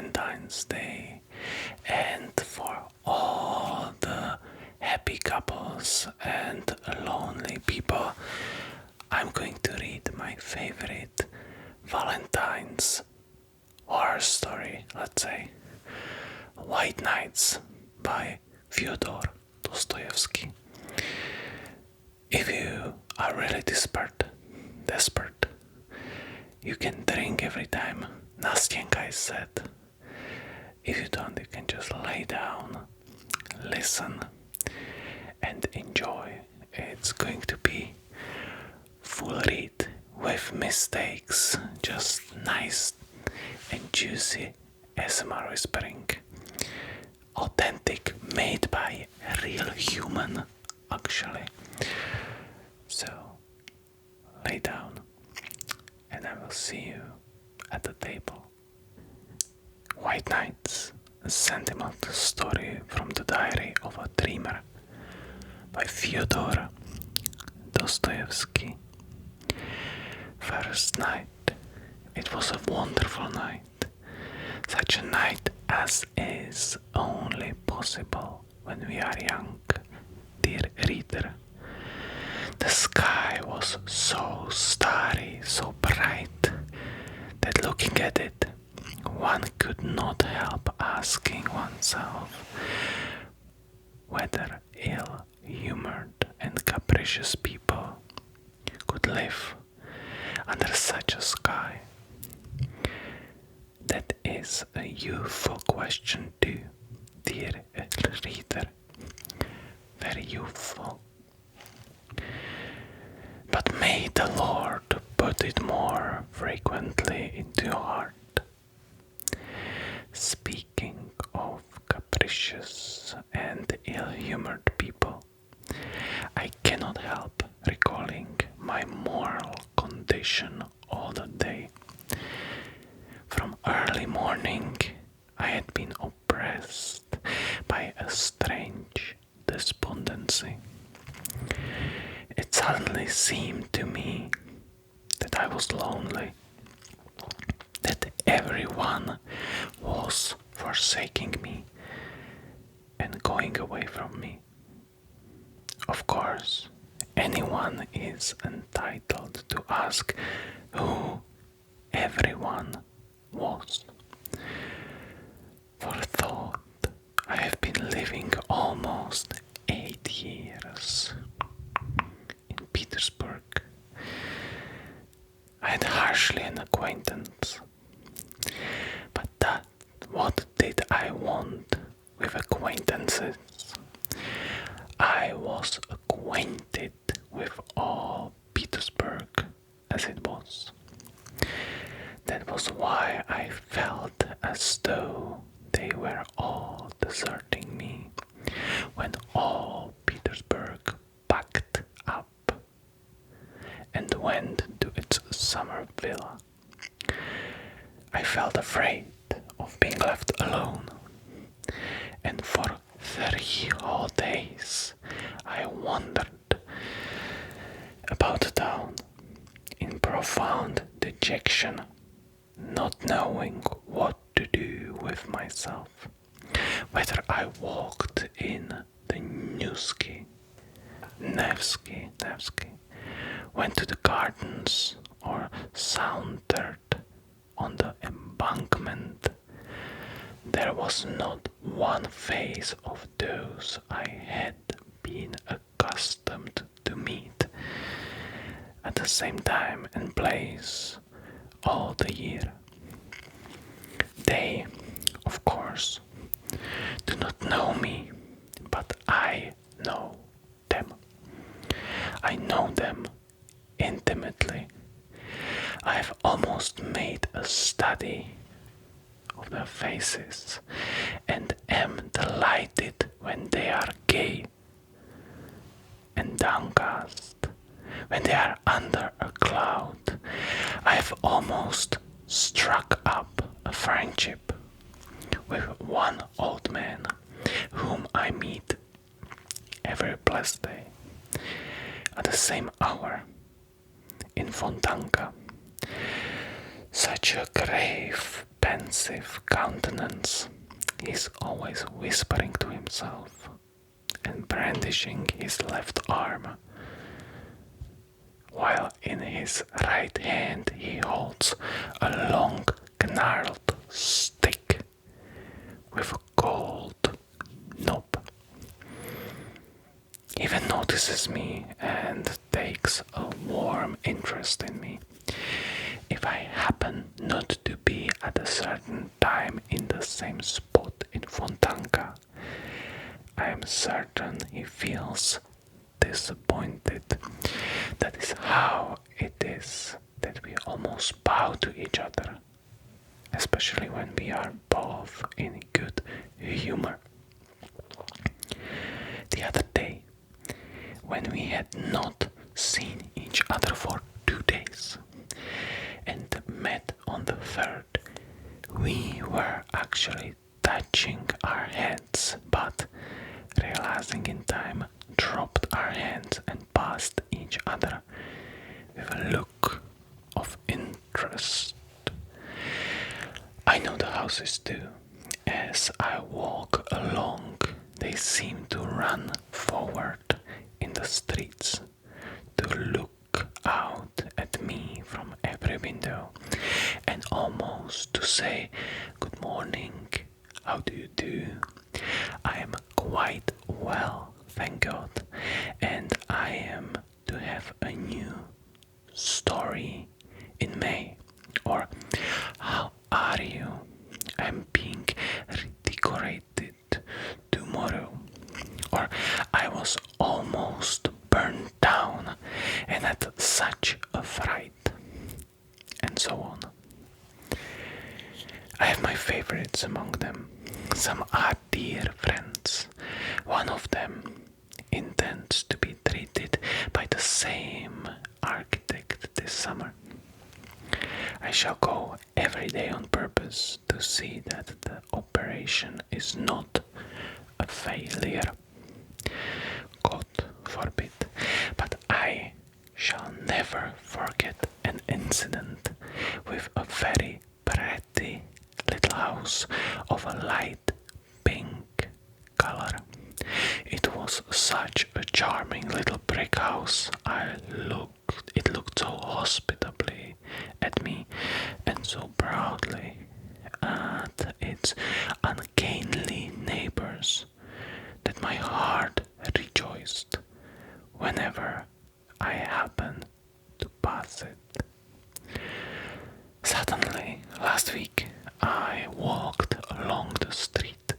Valentine's Day, and for all the happy couples and lonely people, I'm going to read my favorite Valentine's horror story, let's say, White Nights by Fyodor Dostoevsky. If you are really desperate, you can drink every time Nastenka is said. If you don't, you can just lay down, listen, and enjoy. It's going to be full read with mistakes, just nice and juicy ASMR whispering. Authentic, made by a real human, actually. So, lay down, and I will see you at the table. White Nights, a sentimental story from the diary of a dreamer by Fyodor Dostoevsky. First night. It was a wonderful night. Such a night as is only possible when we are young, dear reader. The sky was so starry, so bright, that looking at it, one could not help asking oneself whether ill-humored and capricious people could live under such a sky. That is a youthful question too, dear reader. Very youthful. But may the Lord put it more frequently into your heart. Speaking of capricious and ill-humored people, I cannot help recalling my moral condition all the day. From early morning, I had been oppressed by a strange despondency. It suddenly seemed to me that I was lonely, that everyone was forsaking me and going away from me. Of course, anyone is entitled to ask who everyone was. For thought, I have been living almost 8 years in Petersburg. I had hardly an acquaintance. But what did I want with acquaintances? I was acquainted with all Petersburg as it was. That was why I felt as though they were all deserting me when all Petersburg packed up and went to its summer villa. I felt afraid of being left alone, and for 3 whole days I wandered about the town in profound dejection, not knowing what to do with myself, whether I walked in the Nevsky, went to the gardens, or sauntered on the embankment. There was not one face of those I had been accustomed to meet at the same time and place all the year. They, of course, do not know me, but I know them. I know them intimately. I have almost made a study of their faces and am delighted when they are gay and downcast, when they are under a cloud. I have almost struck up a friendship with one old man whom I meet every blessed day at the same hour in Fontanka. So such a grave, pensive countenance. He's always whispering to himself and brandishing his left arm, while in his right hand he holds a long, gnarled stick with a gold knob. He even notices me and takes a warm interest in me. If I happen not to be at a certain time in the same spot in Fontanka, I am certain he feels disappointed. That is how it is that we almost bow to each other, especially when we are both in good humor. The other day, when we had not seen each other for 2 days and met on the third, we were actually touching our heads, but realizing in time, dropped our hands and passed each other with a look of interest. I know the houses too. As I walk along, they seem to run forward in the streets to look out at me from every window and almost to say, "Good morning, how do you do? I am quite well, thank God, and I am to have a new story in May," or "How are you? I'm being redecorated tomorrow," or "I was almost burned down and had such a fright," and so on. I have my favorites among them. Some are dear friends. One of them intends to be treated by the same architect this summer. I shall go every day on purpose to see that the operation is not a failure. God forbid. But I shall never forget an incident with a very pretty little house of a light pink color. It was such a charming little brick house. It looked so hospitably at me and so proudly at its ungainly neighbors that my heart rejoiced whenever I happened to pass it. Suddenly, last week, I walked along the street,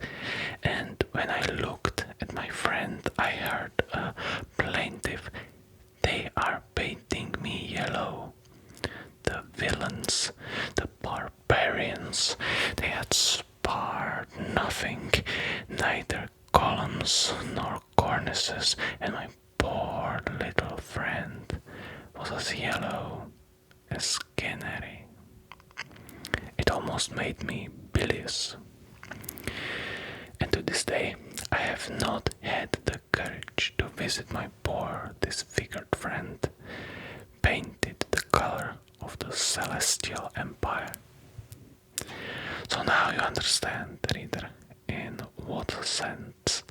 and when I looked at my friend, I heard a plaintive, "They are painting me yellow. The villains, the barbarians, they had spared nothing, neither columns nor cornices, and my poor little friend was as yellow as canary." It almost made me bilious. And to this day, I have not had the courage to visit my poor disfigured friend, painted the color of the celestial empire. So now you understand, reader, in what sense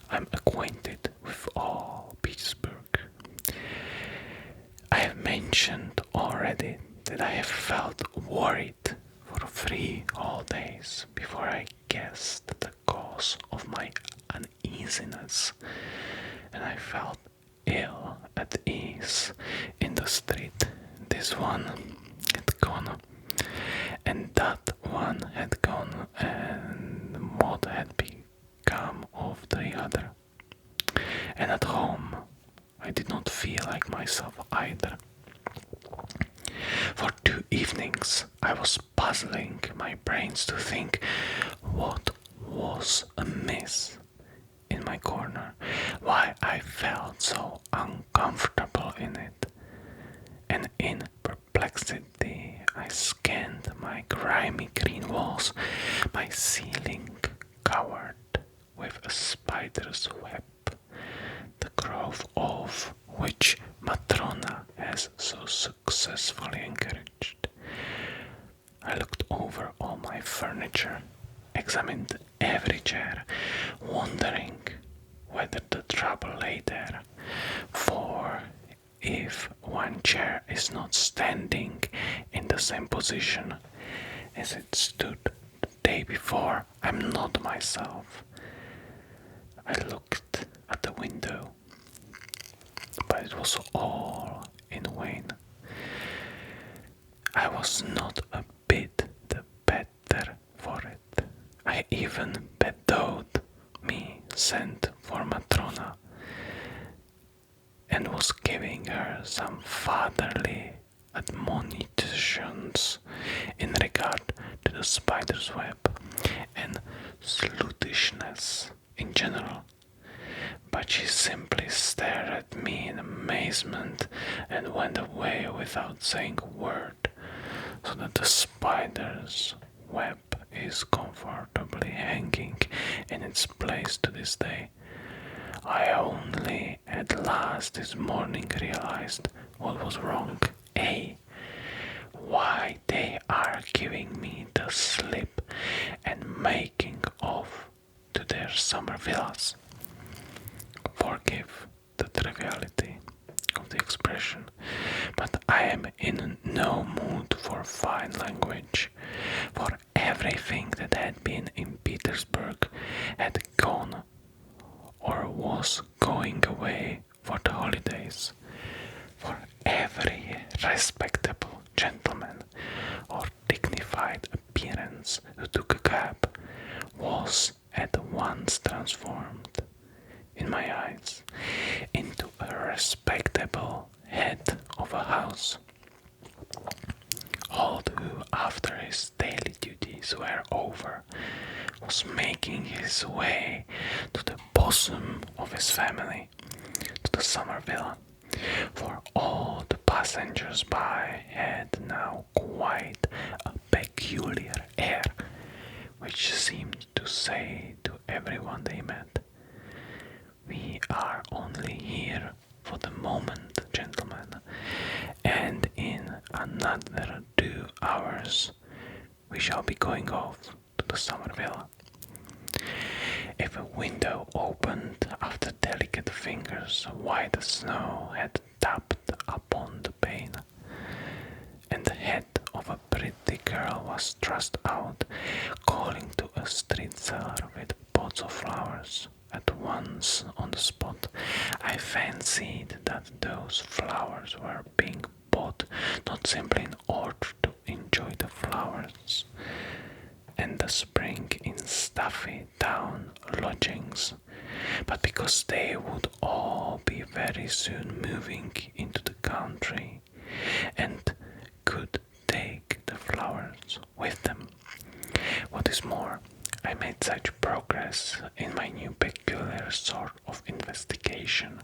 I'm acquainted with all Petersburg. I have mentioned already that I have felt worried for 3 whole days before I guessed the cause of my uneasiness, and I felt ill at ease in the street. This one had gone, and that one had gone, and what had become of the other. And at home, I did not feel like myself either. For 2 evenings, I was puzzling my brains to think what was amiss in my corner, why I felt so uncomfortable in it. And in perplexity, I scanned my grimy green walls, my ceiling covered with a spider's web, the growth of which Matrona has so successfully encouraged. over all my furniture, examined every chair, wondering whether the trouble lay there. For if one chair is not standing in the same position as it stood the day before, I'm not myself. I looked at the window, but it was all in vain. I was not a bit the better for it. I even bedoued me sent for Matrona and was giving her some fatherly admonitions in regard to the spider's web and sluttishness in general. But she simply stared at me in amazement and went away without saying a word, so that the spider's web is comfortably hanging in its place to this day. I only at last this morning realized what was wrong. Why they are giving me the slip and making off to their summer villas. Forgive the triviality of the expression, but I am in no mood for fine language, for everything that had been in Petersburg had gone or was going away for the holidays, for every respectable gentleman or dignified appearance who took a cab was at once transformed, in my eyes, into a respectable head of a house, old who, after his daily duties were over, was making his way to the bosom of his family, to the summer villa, for all the passengers by had now quite a peculiar air, which seemed to say to everyone they met, "We are only here for the moment, gentlemen, and in another 2 hours we shall be going off to the summer villa." If a window opened after delicate fingers, white as snow had tapped upon the pane, and the head of a pretty girl was thrust out, calling to a street seller with pots of flowers at once on the spot, I fancied that those flowers were being bought not simply in order to enjoy the flowers and the spring in stuffy town lodgings, but because they would all be very soon moving into the country and could take the flowers with them. What is more, I made such progress in my new peculiar sort of investigation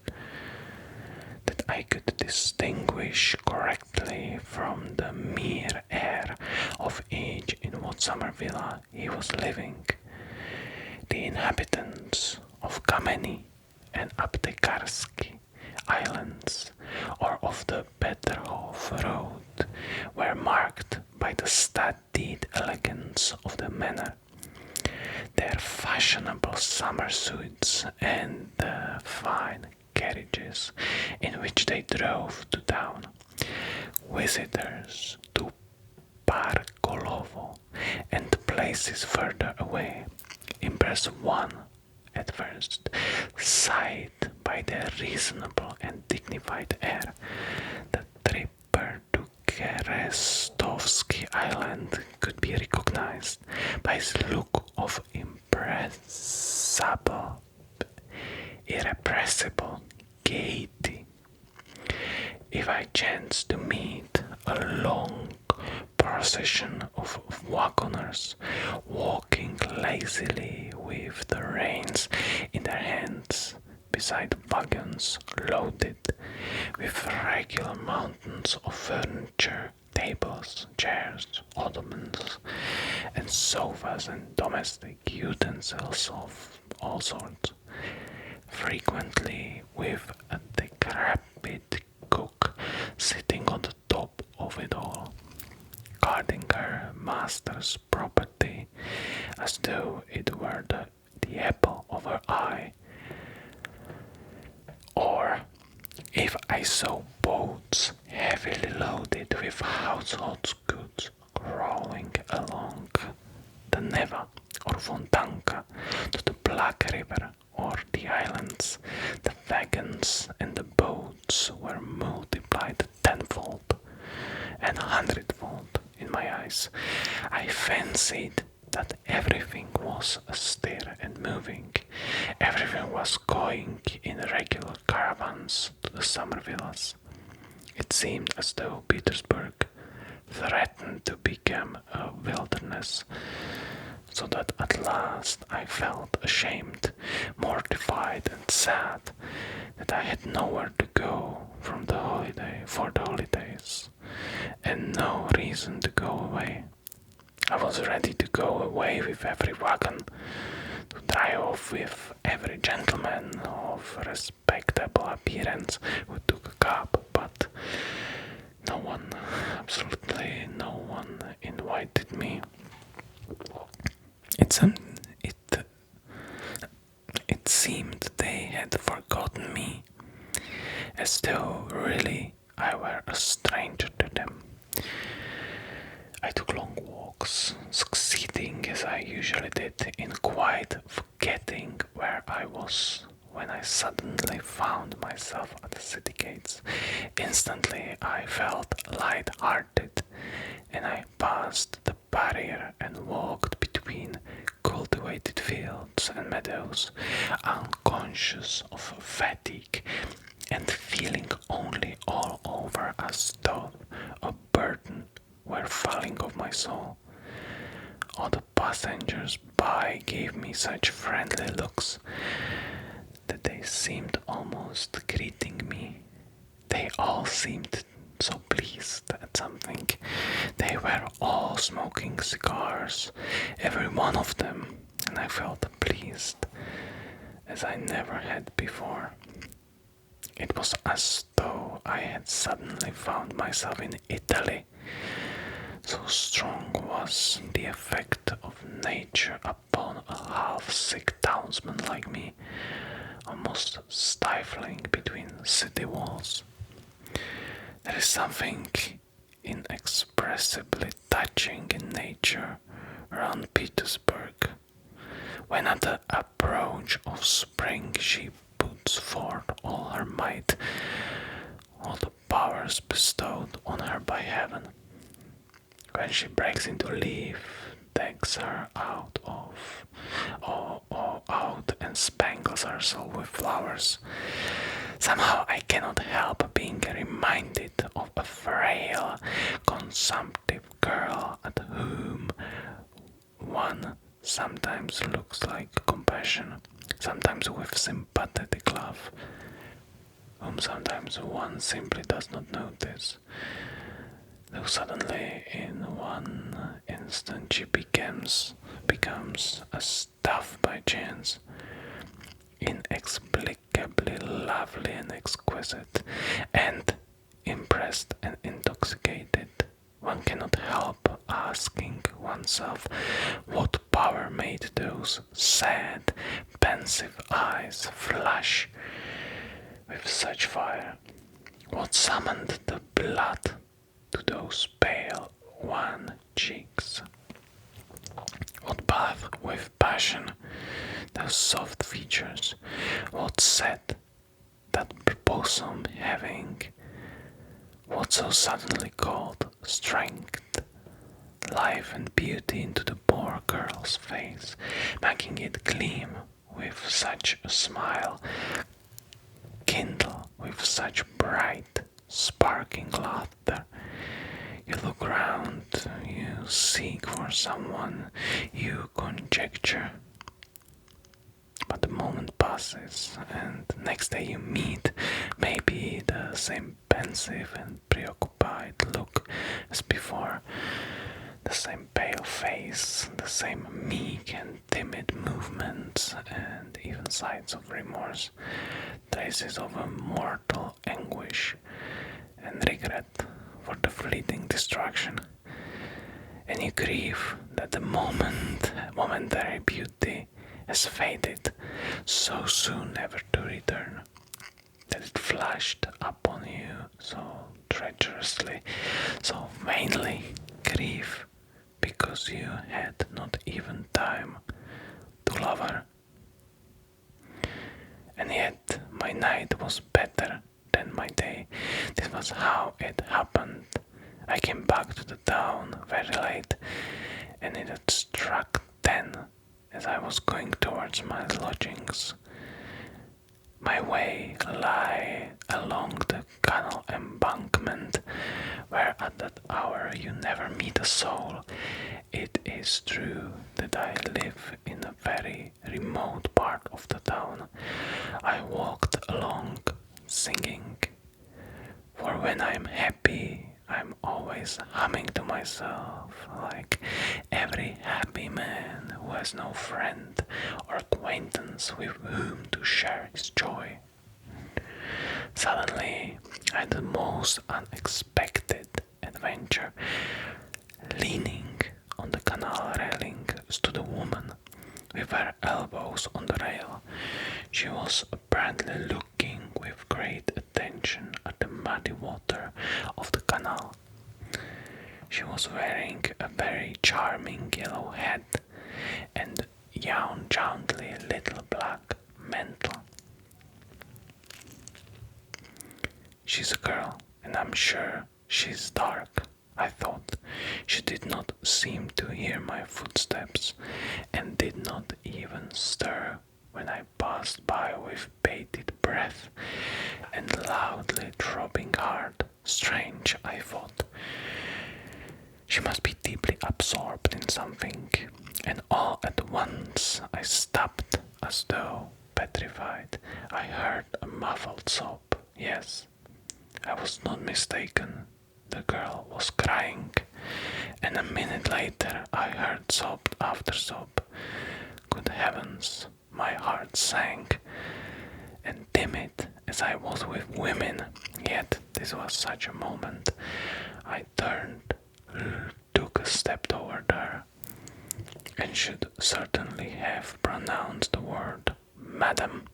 that I could distinguish correctly from the mere air of each in what summer villa he was living the inhabitants of Kameny and Aptekarsky Islands, or of the Peterhof Road, were marked by the studied elegance of the manner, their fashionable summer suits, and the fine carriages in which they drove to town. Visitors to Parkolovo and places further away impress one at first sight by their reasonable and dignified air. The tripper to Kerestovsky Island could be recognized by his look of irrepressible gaiety. If I chanced to meet a long procession of wagoners walking lazily with the reins in their hands beside wagons loaded with regular mountains of furniture, tables, chairs, ottomans, and sofas, and domestic utensils of all sorts, frequently with a decrepit cook sitting on the top of it all, guarding her master's property as though it were the apple of her eye. Or if I saw boats heavily loaded with household goods crawling along the Neva or Fontanka to the Black River or the islands, the wagons and the boats were multiplied tenfold and hundredfold in my eyes. I fancied that everything was astir and moving. Everything was going in regular caravans to the summer villas. It seemed as though Petersburg threatened to become a wilderness, so that at last I felt ashamed, mortified and sad that I had nowhere to go for the holidays, and no reason to go away. I was ready to go away with every wagon, to drive off with every gentleman of respectable appearance who took a cab, but no one, absolutely no one, invited me. It seemed they had forgotten me, as though really I were a stranger to them. I took long walks, succeeding as I usually did in quite forgetting where I was when I suddenly found myself at the city gates. Instantly I felt light-hearted, and I passed the barrier and walked between cultivated fields and meadows, unconscious of fatigue and feeling only all over as though a burden were falling off my soul. All the passengers by gave me such friendly looks that they seemed almost greeting me. They all seemed so pleased at something. They were all smoking cigars, every one of them, and I felt pleased as I never had before. It was as though I had suddenly found myself in Italy. So strong was the effect of nature upon a half-sick townsman like me, almost stifling between city walls. There is something inexpressibly touching in nature around Petersburg, when at the approach of spring she puts forth all her might, all the powers bestowed on her by heaven. When she breaks into leaf, decks her out and spangles herself with flowers. Somehow I cannot help being reminded of a frail, consumptive girl at whom one sometimes looks like compassion, sometimes with sympathetic love, whom sometimes one simply does not notice. Though suddenly, in one instant, she becomes a stuff by chance, inexplicably lovely and exquisite, and impressed and intoxicated. One cannot help asking oneself what power made those sad, pensive eyes flash with such fire. What summoned the blood to those pale, wan cheeks? What bathed with passion those soft features? What set that bosom having what so suddenly called strength, life and beauty into the poor girl's face, making it gleam with such a smile, kindle with such bright, sparkling laughter? You look round, you seek for someone, you conjecture. But the moment passes, and next day you meet, maybe the same pensive and preoccupied look as before, the same pale face, the same meek and timid movements, and even signs of remorse, traces of a mortal anguish and regret for the fleeting distraction. and you grieve that the momentary beauty has faded so soon never to return, that it flashed upon you so treacherously, so vainly. Grieve because you had not even time to love her. And yet my night was better than my day. This was how it happened. I came back to the town very late, and it had struck 10 as I was going towards my lodgings. My way lay along the canal embankment, where at that hour you never meet a soul. It is true that I live in a very remote part of the town. I walked along singing, for when I'm happy, I'm always humming to myself, like every happy man who has no friend or acquaintance with whom to share his joy. Suddenly, I had the most unexpected adventure. Leaning on the canal railing stood a woman with her elbows on the rail. She was apparently looking with great attention at the muddy water of the canal. She was wearing a very charming yellow hat and jauntily little black mantle. She's a girl, and I'm sure she's dark, I thought. She did not seem to hear my footsteps, and did not even stir when I passed by with bated breath and loudly throbbing heart. Strange, I thought. She must be deeply absorbed in something, and all at once I stopped as though petrified. I heard a muffled sob. Yes, I was not mistaken. The girl was crying, and a minute later I heard sob after sob. Good heavens, my heart sank, and timid as I was with women, yet this was such a moment. I turned, took a step toward her, and should certainly have pronounced the word "Madam,"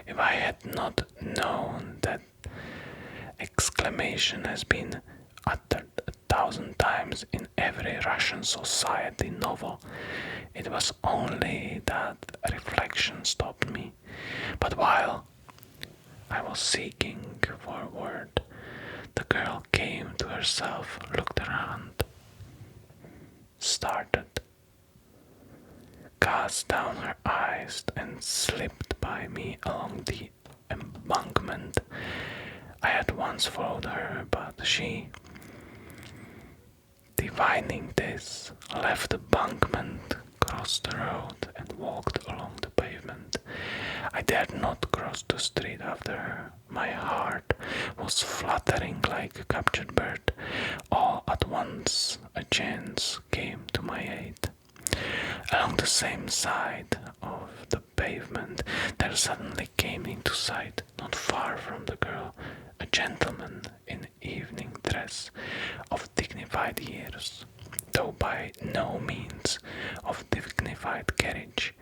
if I had not known that exclamation has been uttered 1,000 times in every Russian society novel. It was only that reflection stopped me. But while I was seeking for a word, the girl came to herself, looked around, started, cast down her eyes, and slipped by me along the embankment. I at once followed her, but she, divining this, left the embankment, crossed the road, and walked along the pavement. I dared not cross the street after her. My heart was fluttering like a captured bird. All at once a chance came to my aid. Along the same side of the pavement there suddenly came into sight, not far from the girl, a gentleman in evening dress, of dignified years, though by no means of dignified carriage.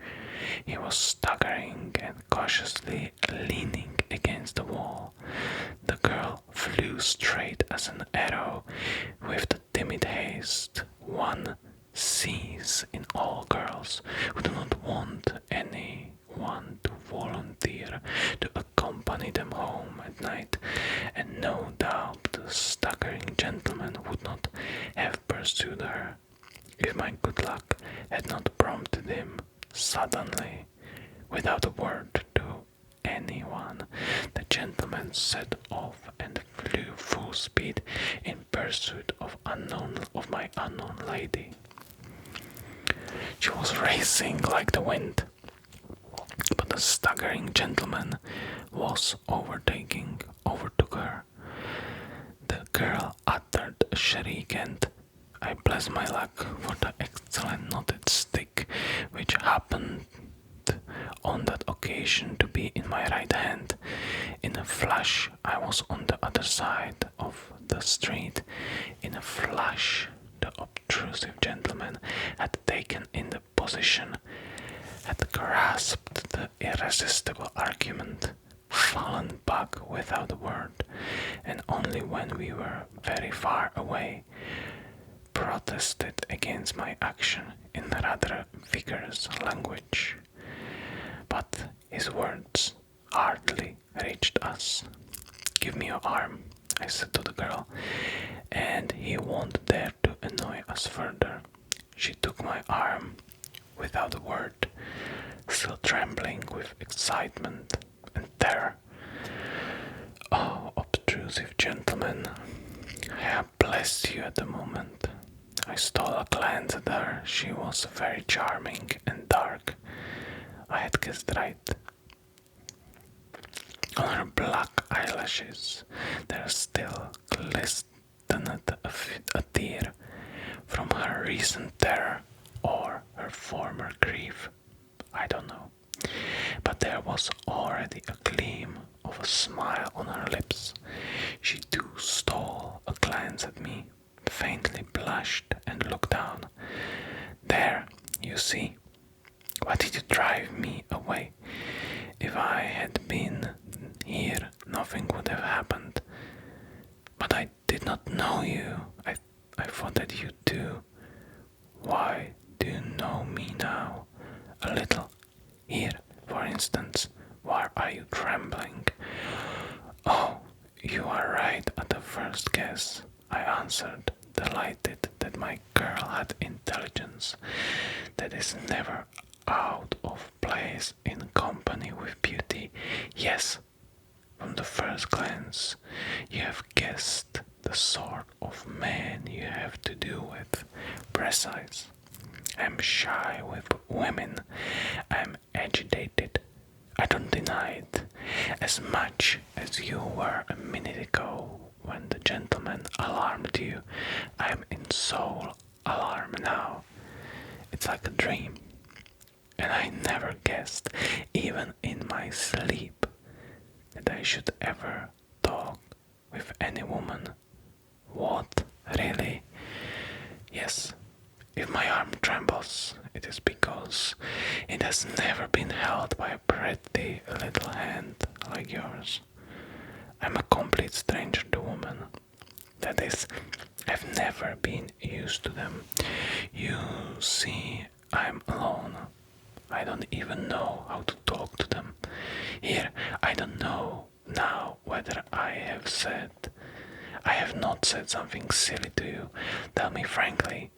He was staggering and cautiously leaning against the wall. The girl flew straight as an arrow with the timid haste one sees in all girls who do not want anyone to volunteer to accompany them home at night, and no doubt the staggering gentleman would not have pursued her if my good luck had not prompted him. Suddenly, without a word to anyone, the gentleman set off and flew full speed in pursuit of my unknown lady. She was racing like the wind, but the staggering gentleman was overtook her. The girl uttered a shriek, and I bless my luck for the excellent knotted stick which happened on that occasion to be in my right hand. In a flash I was on the other side of the street. In a flash the obtrusive position, had grasped the irresistible argument, fallen back without a word, and only when we were very far away, protested against my action in rather vigorous language. But his words hardly reached us. "Give me your arm," I said to the girl, "and he won't dare to annoy us further." She took my arm without a word, still trembling with excitement and terror. "Oh, obtrusive gentleman, I have blessed you at the moment." I stole a glance at her. She was very charming and dark. I had guessed right. On her black eyelashes there still glistened a tear from her recent terror or her former grief. I don't know. But there was already a gleam of a smile on her lips. She too stole a glance at me, faintly blushed and looked down. "There, you see. Why did you drive me away? If I had been here, nothing would have happened. But I did not know you. I thought that you do. Why do you know me now? A little. Here, for instance. Why are you trembling?" "Oh, you are right at the first guess," I answered, delighted that my girl had intelligence that is never out of place in company with beauty. "Yes, from the first glance, you have guessed the sort of man you have to do with. Precise. I'm shy with women. I'm agitated. I don't deny it. As much as you were a minute ago when the gentleman alarmed you, I'm in soul alarm now. It's like a dream. And I never guessed, even in my sleep, that I should ever talk with any woman." "What, really?" "Yes. If my arm trembles, it is because it has never been held by a pretty little hand like yours. I'm a complete stranger to women. That is, I've never been used to them. You see, I'm alone. I don't even know how to talk to them. Here, I don't know now whether I have not said something silly to you. Tell me frankly.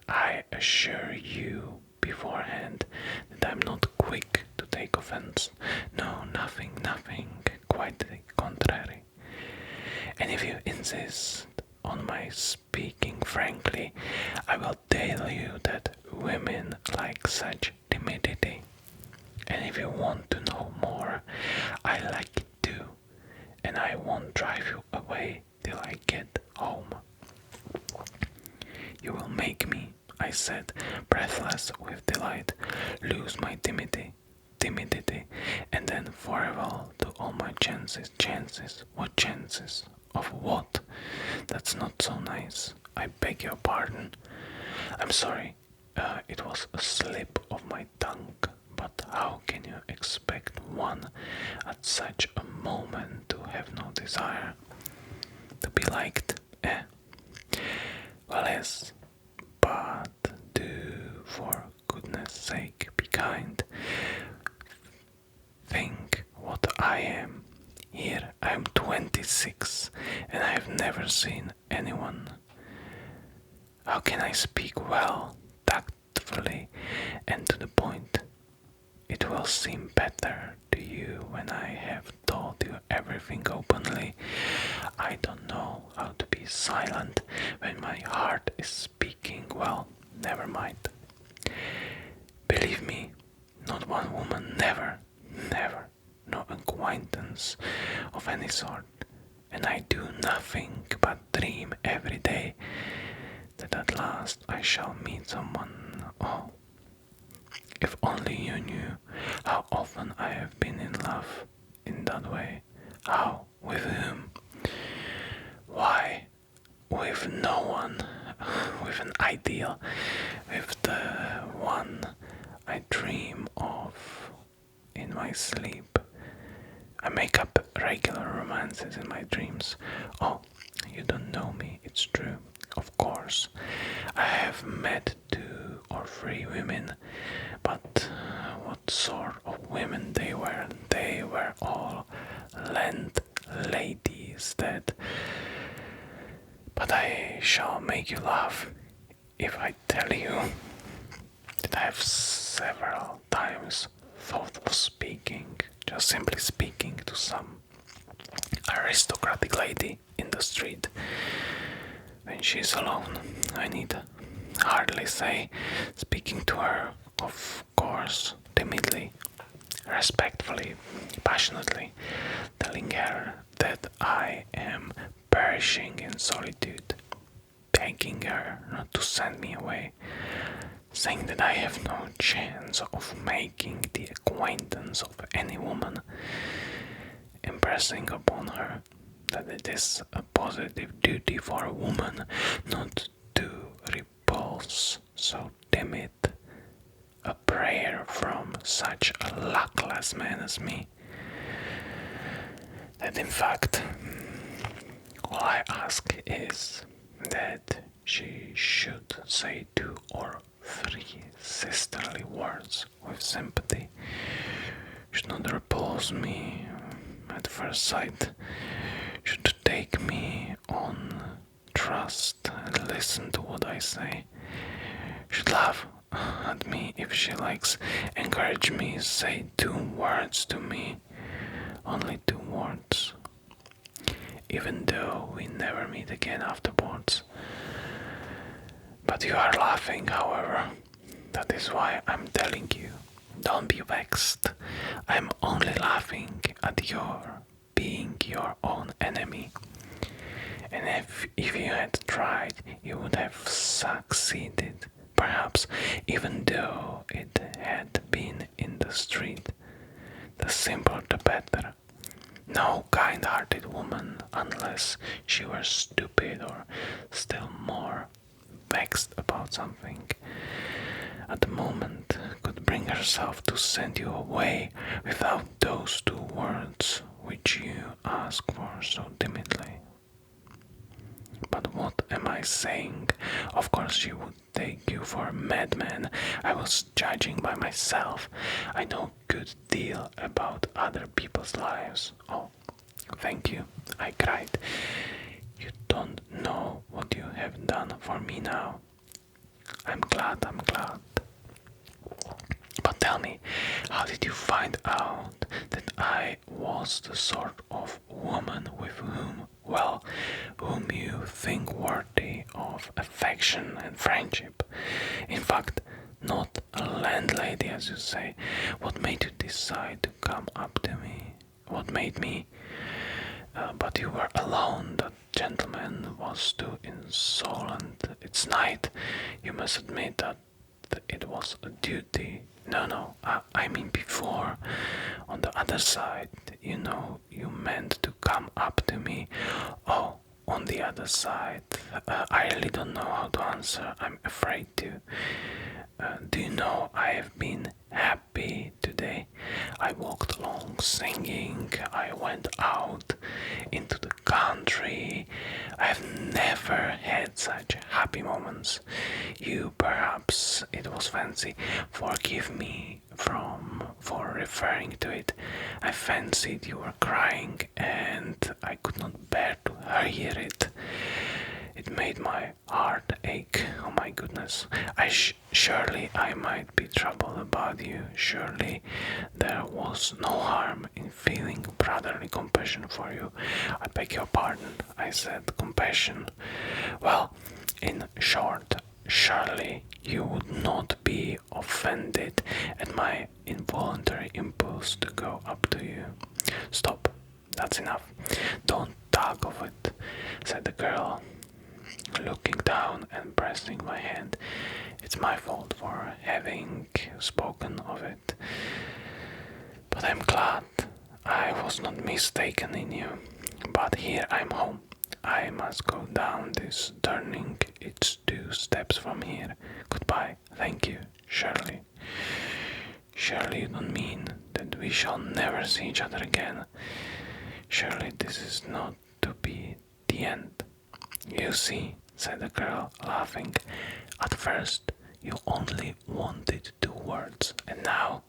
I assure you beforehand that I'm not quick to take offense. No, nothing, quite the contrary. And if you insist on my speaking frankly, I will tell you that women like such timidity. And if you want to know more, I like it too. And I won't drive you away till I get home." "You will make me," I said, breathless with delight, "lose my timidity, and then farewell to all my chances. Chances? What chances? Of what? That's not so nice. I beg your pardon. I'm sorry. It was a slip of my tongue. But how can you expect one at such a moment to have no desire? To be liked, eh? Well, yes, but do, for goodness sake, be kind. Think what I am. Here I am 26, and I have never seen anyone. How can I speak well, tactfully, and to the point? It will seem better to you when I have told you everything openly. I don't know how to be silent when my heart is speaking. Well, never mind. Believe me, not one woman, never, no acquaintance of any sort, and I do nothing but dream every day that at last I shall meet someone. Oh, if only you knew how often I have been in love in that way. How? With whom? Why, with no one. With an ideal. With the one I dream of in my sleep. I make up regular romances in my dreams. Oh, you don't know me, it's true. Of course, I have met 2 or 3 women, but what sort of women they were? They were all landladies that. But I shall make you laugh if I tell you that I have several times thought of speaking, just simply speaking to some aristocratic lady in the street when she's alone. I need hardly say speaking to her, of course, timidly, respectfully, passionately, telling her that I am perishing in solitude, begging her not to send me away, saying that I have no chance of making the acquaintance of any woman, impressing upon her that it is a positive duty for a woman not to repulse so timid a prayer from such a luckless man as me. That in fact, all I ask is that she should say 2 or 3 sisterly words with sympathy, should not repulse me at first sight, should take me on trust and listen to what I say, should laugh at me if she likes, encourage me, say 2 words to me, only 2 words, even though we never meet again afterwards. But you are laughing, however. That is why I'm telling you, don't be vexed. I'm only laughing at your being your own enemy. And if you had tried, you would have succeeded, perhaps even though it had been in the street. The simpler the better. No kind-hearted woman, unless she were stupid or still more vexed about something, at the moment could bring herself to send you away without those 2 words which you ask for so timidly. But what am I saying? Of course she would take you for a madman. I was judging by myself. I know a good deal about other people's lives. Oh, thank you, I cried. You don't know what you have done for me now. I'm glad. But tell me, how did you find out that I was the sort of woman with whom you think worthy of affection and friendship? In fact, not a landlady, as you say. What made you decide to come up to me? What made me? But you were alone. That gentleman was too insolent. It's night. You must admit that it was a duty. No, I mean before. On the other side, you know, you meant to come up to me. Oh, on the other side, I really don't know how to answer. I'm afraid to. Do you know, I have been happy today. I walked along singing. I went out into the country. I have never had such happy moments. You, perhaps it was fancy. Forgive me for referring to it. I fancied you were crying and I could not bear to hear it. It made my heart ache. Oh my goodness. Surely I might be troubled about you. Surely there was no harm in feeling brotherly compassion for you. I beg your pardon. I said compassion. Well, in short, surely you would not be offended at my involuntary impulse to go up to you. Stop. That's enough. Don't talk of it, said the girl, looking down and pressing my hand. It's my fault for having spoken of it, but I'm glad I was not mistaken in you. But here I'm home. I must go down this turning. It's 2 steps from here. Goodbye. Thank you, Shirley. shall never see each other again. Surely this is not to be the end. You see, said the girl, laughing. At first, you only wanted 2 words, and now...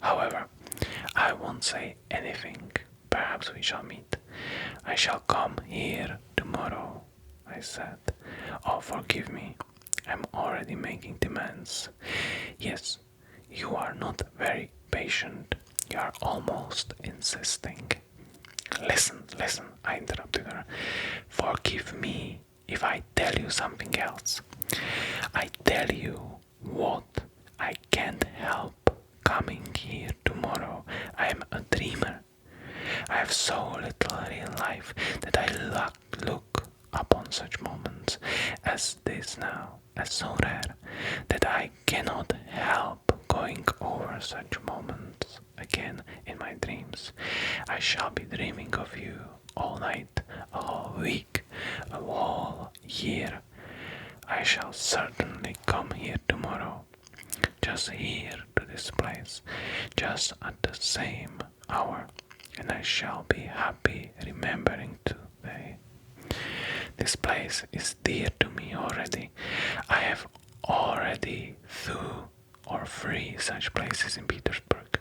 However, I won't say anything. Perhaps we shall meet. I shall come here tomorrow, I said. Oh, forgive me. I'm already making demands. Yes, you are not very patient. You are almost insisting. Listen, I interrupted her. Forgive me if I tell you something else. I tell you what, I can't help coming here tomorrow. I am a dreamer. I have so little real life that I look upon such moments as this now as so rare that I cannot help going over such moments again in my dreams. I shall be dreaming of you all night, a whole week, a whole year. I shall certainly come here tomorrow, just here to this place, just at the same hour, and I shall be happy remembering today. This place is dear to me already. I have already 2 or 3 such places in Petersburg.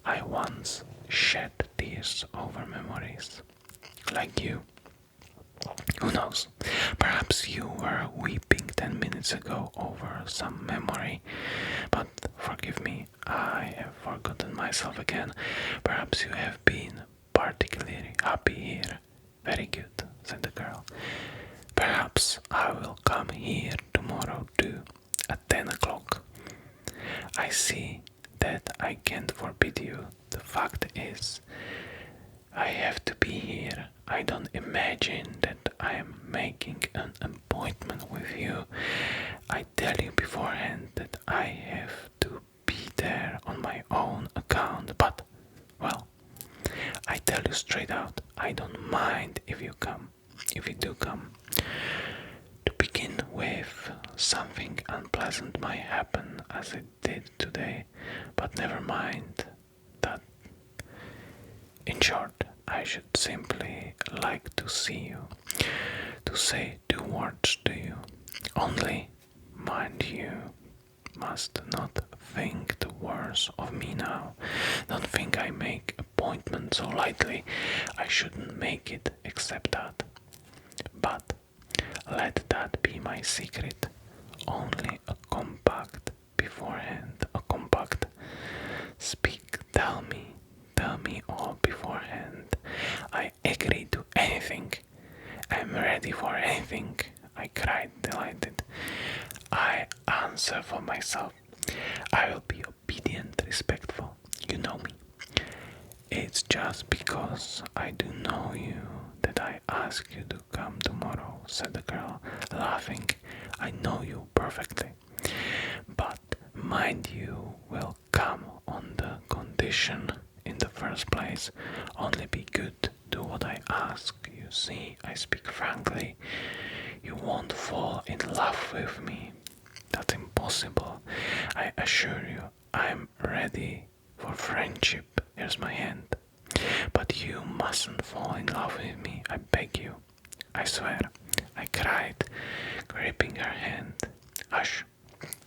I once shed tears over memories, like you. Who knows? Perhaps you were weeping 10 minutes ago over some memory, but forgive me, I have forgotten myself again. Perhaps you have been particularly happy here. Very good, said the girl. Perhaps I will come here tomorrow too, at 10 o'clock. I see that I can't forbid you. The fact is, I have to be here. I don't imagine that I am making an appointment with you. I tell you beforehand that I have to be there on my own account, but, well, I tell you straight out, I don't mind if you come, if you do come. To begin with, something unpleasant might happen as it did today, but never mind that. In short, I should simply like to see you, to say 2 words to you. Only, mind you, must not think the worse of me now. Don't think I make appointments so lightly. I shouldn't make it except that. But let that be my secret. Only a compact beforehand, a compact. Speak, tell me all beforehand. I agree to anything. I'm ready for anything, I cried, delighted. I answer for myself. I will be obedient, respectful. You know me. It's just because I do know you that I ask you to come tomorrow, said the girl, laughing. I know you perfectly. But mind you will come on the condition, in the first place, only be good, do what I ask. You see, I speak frankly. You won't fall in love with me. That's impossible. I assure you, I'm ready for friendship. Here's my hand. But you mustn't fall in love with me, I beg you. I swear, I cried, gripping her hand. Hush,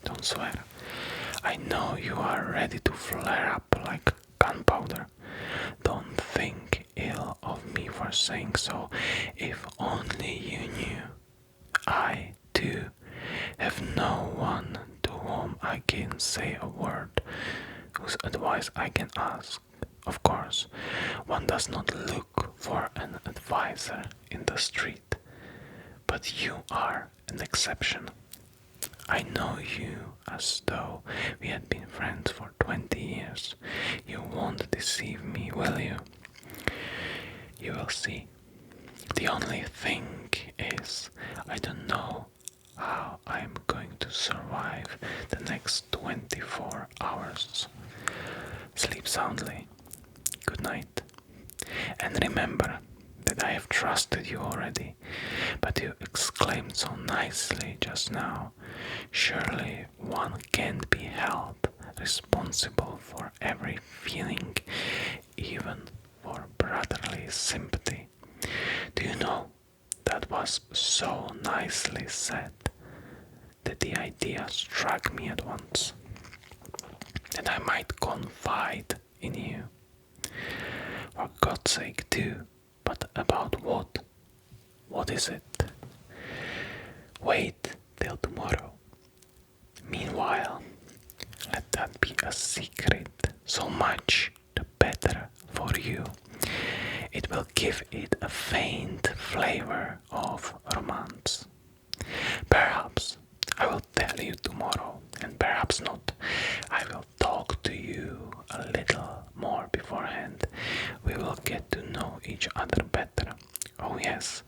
don't swear. I know you are ready to flare up like gunpowder. Don't think ill of me for saying so. If only you knew. I, too, have no one to whom I can say a word, whose advice I can ask. Of course, one does not look for an advisor in the street, but you are an exception. I know you as though we had been friends for 20 years. You won't deceive me, will you? You will see. The only thing is, I don't know how I'm going to survive the next 24 hours. Sleep soundly. Good night. And remember that I have trusted you already, but you exclaimed so nicely just now. Surely one can't be helped responsible for every feeling, even for brotherly sympathy. Do you know, that was so nicely said that the idea struck me at once, that I might confide in you. For God's sake do, but about what? What is it? Wait till tomorrow. Meanwhile, let that be a secret, so much the better for you. It will give it a faint flavor of romance. Perhaps I will tell you tomorrow, and perhaps not. I will talk to you a little more beforehand. We will get to know each other better. Oh yes,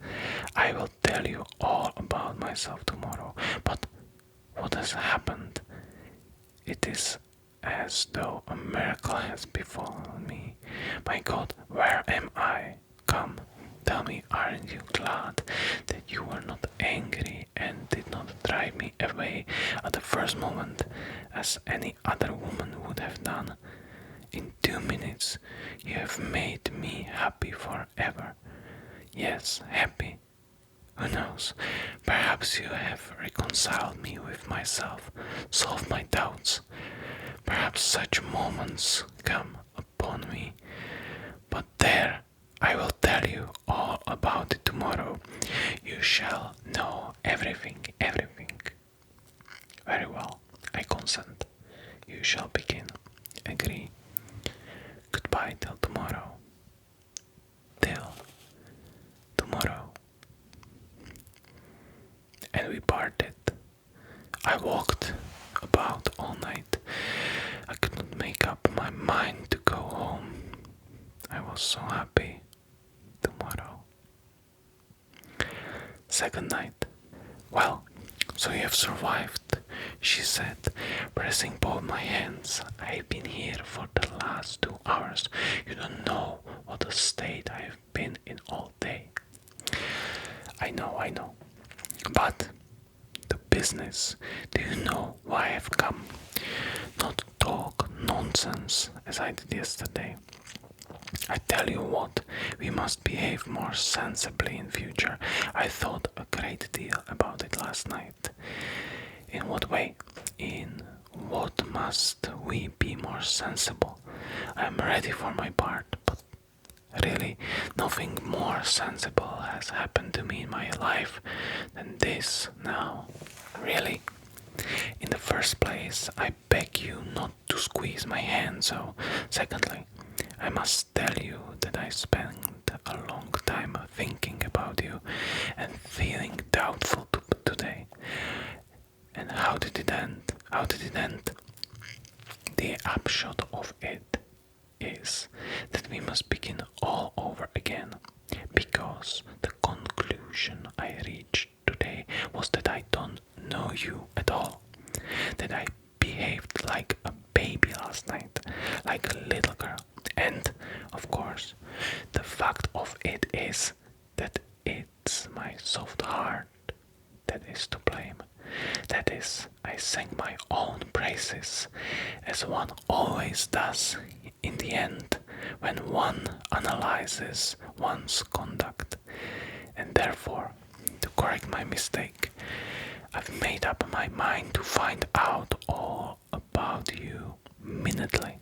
I will tell you all about myself tomorrow. But what has happened? It is as though a miracle has befallen me. My God, where am I? Come, tell me, aren't you glad that you were not angry and did not drive me away at the first moment, as any other woman would have done? In 2 minutes, you have made me happy forever. Yes, happy. Who knows? Perhaps you have reconciled me with myself, solved my doubts. Perhaps such moments come upon me. But there, I will tell you all about it tomorrow. You shall know everything, everything. Very well, I consent. You shall begin. Agree. Goodbye till tomorrow. Till tomorrow. And we parted. I walked about all night. I could not make up my mind to go home. I was so happy. Tomorrow. Second night. Well, so you have survived, she said, pressing both my hands. I've been here for the last 2 hours. You don't know what a state I have been in all day. I know. But the business, do you know why I've come? Not to talk nonsense as I did yesterday. I tell you what, we must behave more sensibly in future. I thought a great deal about it last night. In what way? In what must we be more sensible? I am ready for my part, but really nothing more sensible has happened to me in my life than this now. Really. In the first place, I beg you not to squeeze my hand so. Secondly, I must tell you that I spent a long time thinking about you and feeling doubtful today. And how did it end? The upshot of it is that we must begin all over again, because the conclusion I reached today was that I don't know you at all, that I behaved like a baby last night, like a little girl, and, of course, the fact of it is that it's my soft heart that is to blame. That is, I sang my own praises, as one always does in the end when one analyzes one's conduct. And therefore, to correct my mistake, I've made up my mind to find out all about you minutely.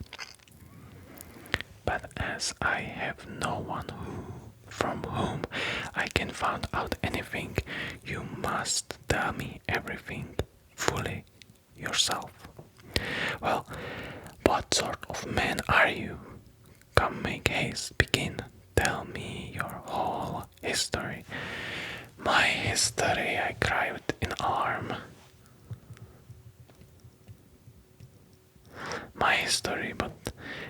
But as I have no one from whom I can find out anything, you must tell me everything fully yourself. Well, what sort of man are you? Come, make haste, begin. Tell me your whole history. My history, I cried in alarm. My history, but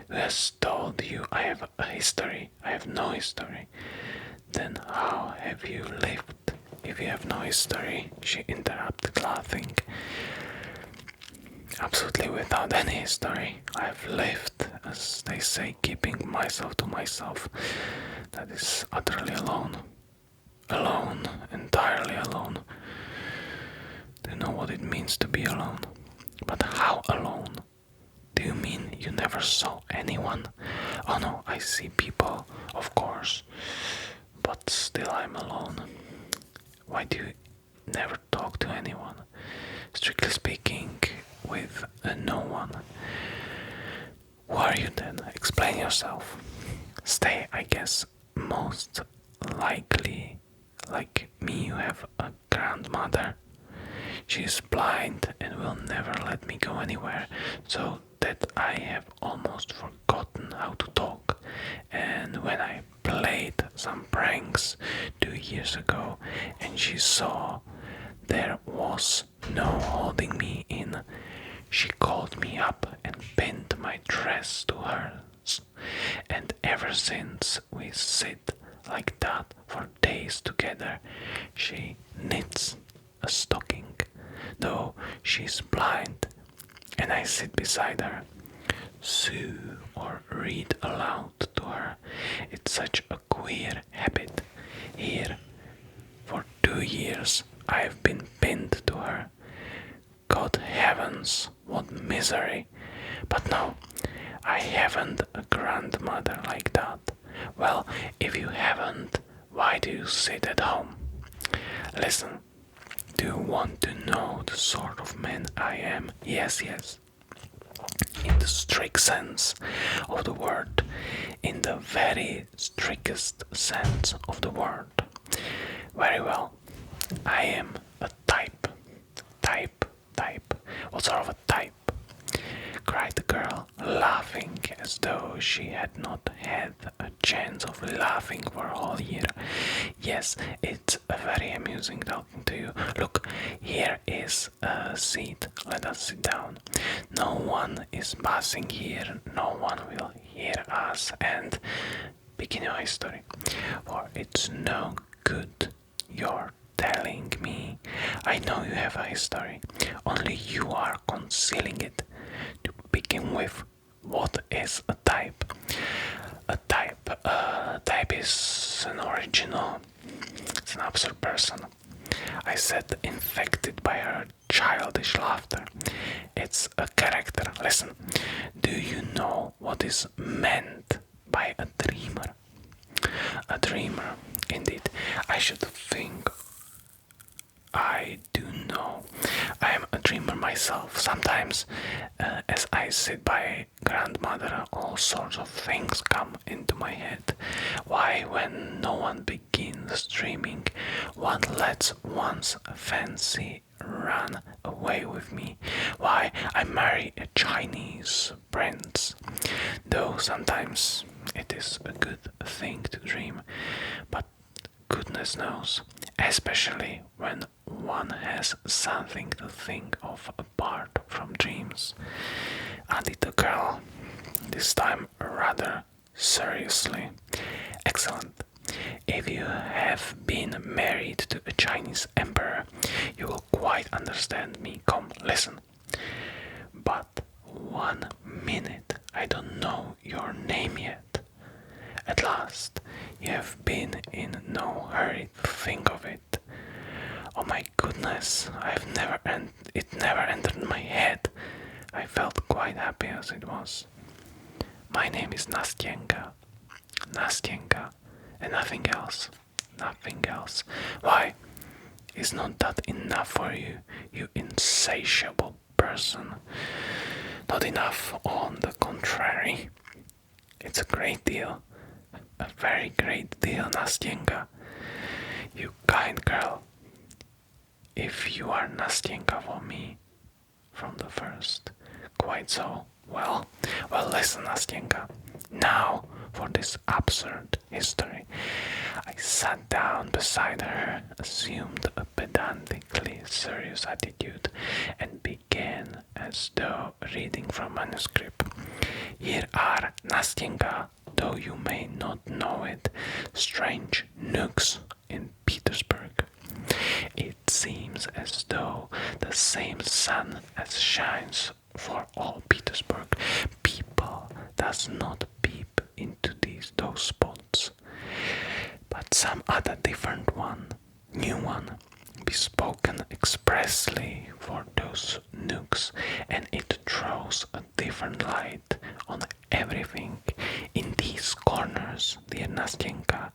who has told you I have a history? I have no history. Then how have you lived if you have no history? She interrupted, laughing. Absolutely without any history. I have lived, as they say, keeping myself to myself. That is utterly alone. Alone, entirely alone. Do you know what it means to be alone? But how alone? you never saw anyone? Oh no, I see people, of course, but still I'm alone. Why do you never talk to anyone? Strictly speaking, with no one. Who are you then? Explain yourself. Stay, I guess. Most likely, like me, you have a grandmother. She's blind and will never let me go anywhere, so that I have almost forgotten how to talk. And when I played some pranks 2 years ago and she saw there was no holding me in, she called me up and pinned my dress to hers. And ever since we sit like that for days together, she knits a stocking, though she's blind, and I sit beside her, sew or read aloud to her. It's such a queer habit. Here, for 2 years, I've been pinned to her. God heavens, what misery! But no, I haven't a grandmother like that. Well, if you haven't, why do you sit at home? Listen, do you want to know the sort of man I am? Yes. In the strict sense of the word. In the very strictest sense of the word. Very well. I am a type. Type. What sort of a type? Cried the girl, laughing as though she had not had a chance of laughing for a whole year. Yes, it's very amusing talking to you. Look, here is a seat. Let us sit down. No one is passing here. No one will hear us. And begin your history. For it's no good your telling me. I know you have a history. Only you are concealing it. To begin with, what is a type? A type is an original. It's an absurd person. I said infected by her childish laughter. It's a character. Listen, do you know what is meant by a dreamer? A dreamer, indeed. I should think I do know. I am a dreamer myself. Sometimes, as I sit by grandmother, all sorts of things come into my head. Why, when no one begins dreaming, one lets one's fancy run away with me. Why, I marry a Chinese prince. Though sometimes it is a good thing to dream, but goodness knows, especially when one has something to think of apart from dreams, added the girl, this time rather seriously. Excellent. If you have been married to a Chinese emperor, you will quite understand me. Come, listen. But 1 minute, I don't know your name yet. At last, you have been in no hurry to think of it. Oh my goodness, it never entered my head. I felt quite happy as it was. My name is Nastienka, and nothing else. Why, is not that enough for you, you insatiable person? Not enough, on the contrary. It's a great deal. A very great deal, Nastienka. You kind girl. If you are Nastienka for me from the first, quite so. Well, listen, Nastienka. Now for this absurd history. I sat down beside her, assumed a pedantically serious attitude, and began as though reading from manuscript. Here are, Nastienka, though you may not know it, strange nooks in Petersburg. It seems as though the same sun as shines for all Petersburg. People does not peep into those spots, but some other different one, new one, bespoken expressly for those nooks, and it throws a different light Nastenka,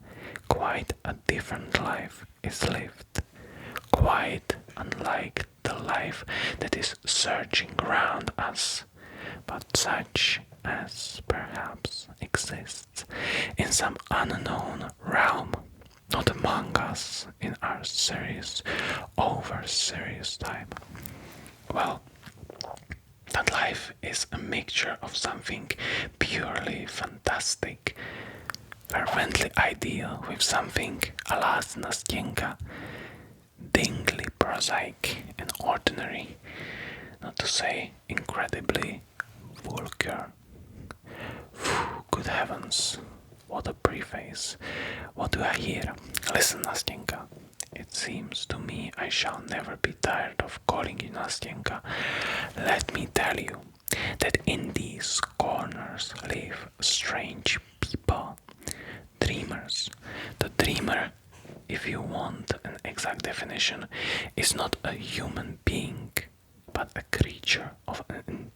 quite a different life is lived, quite unlike the life that is surging around us, but such as perhaps exists in some unknown realm, not among us in our serious, over serious time. Well, that life is a mixture of something purely fantastic, fervently ideal, with something, alas, Nastenka, dingly prosaic and ordinary, not to say incredibly vulgar. Good heavens, what a preface. What do I hear? Listen, Nastenka. It seems to me I shall never be tired of calling you Nastenka. Let me tell you that in these corners live strange people, dreamers. The dreamer, if you want an exact definition, is not a human being, but a creature of an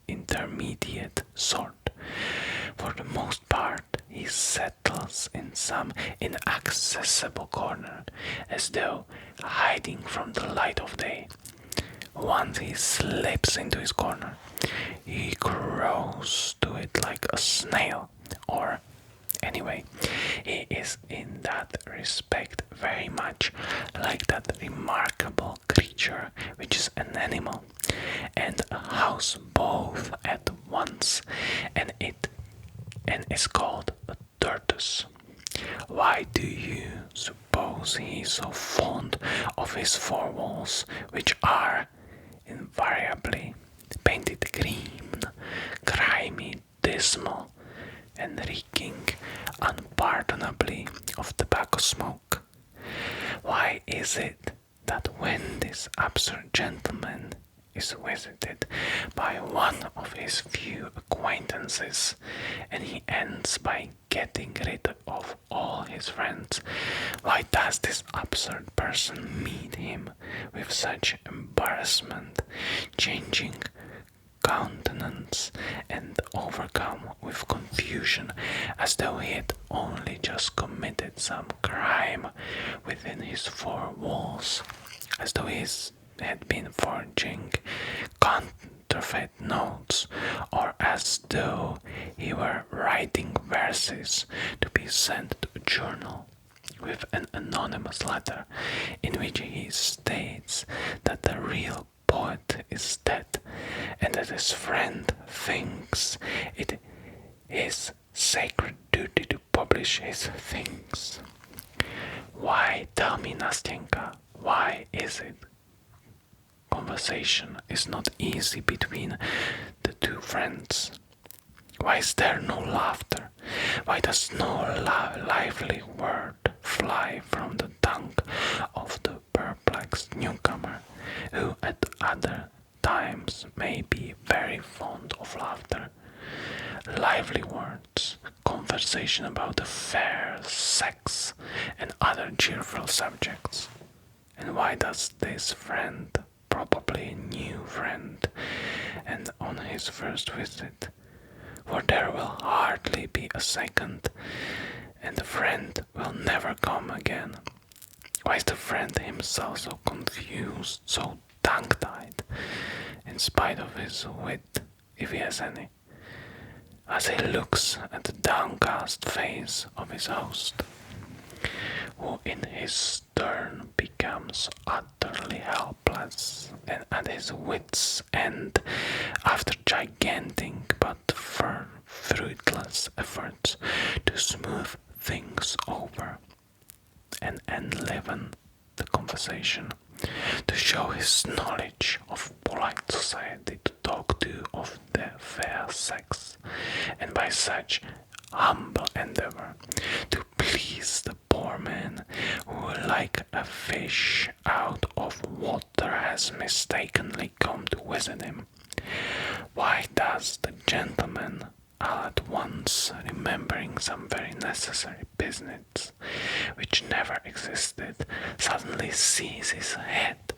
intermediate sort. For the most part, he settles in some inaccessible corner, as though hiding from the light of day. Once he slips into his corner, he crawls to it like a snail, or anyway, he is in that respect very much like that remarkable creature which is an animal and a house both at once, and is called a tortoise. Why do you suppose he is so fond of his four walls, which are invariably painted green, grimy, dismal, and reeking unpardonably of tobacco smoke? Why is it that when this absurd gentleman is visited by one of his few acquaintances, and he ends by getting rid of all his friends, why does this absurd person meet him with such embarrassment, changing countenance and overcome with confusion, as though he had only just committed some crime within his four walls, as though he had been forging counterfeit notes, or as though he were writing verses to be sent to a journal, with an anonymous letter in which he states that the real poet is dead, and that his friend thinks it his sacred duty to publish his things. Why, tell me, Nastenka, why is it conversation is not easy between the two friends? Why is there no laughter? Why does no lively word fly from the tongue of the perplexed newcomer, who at other times may be very fond of laughter? Lively words, conversation about the fair sex, and other cheerful subjects. And why does this friend, probably a new friend, and on his first visit, for there will hardly be a second, and the friend will never come again, why is the friend himself so confused, so tongue-tied, in spite of his wit, if he has any, as he looks at the downcast face of his host, who in his turn becomes utterly helpless and at his wits' end after gigantic but fruitless efforts to smooth things over and enliven the conversation, to show his knowledge of polite society, to talk to of the fair sex, and by such humble endeavor to please the poor man who, like a fish out of water, has mistakenly come to visit him. Why does the gentleman, all at once remembering some very necessary business which never existed, suddenly seize his head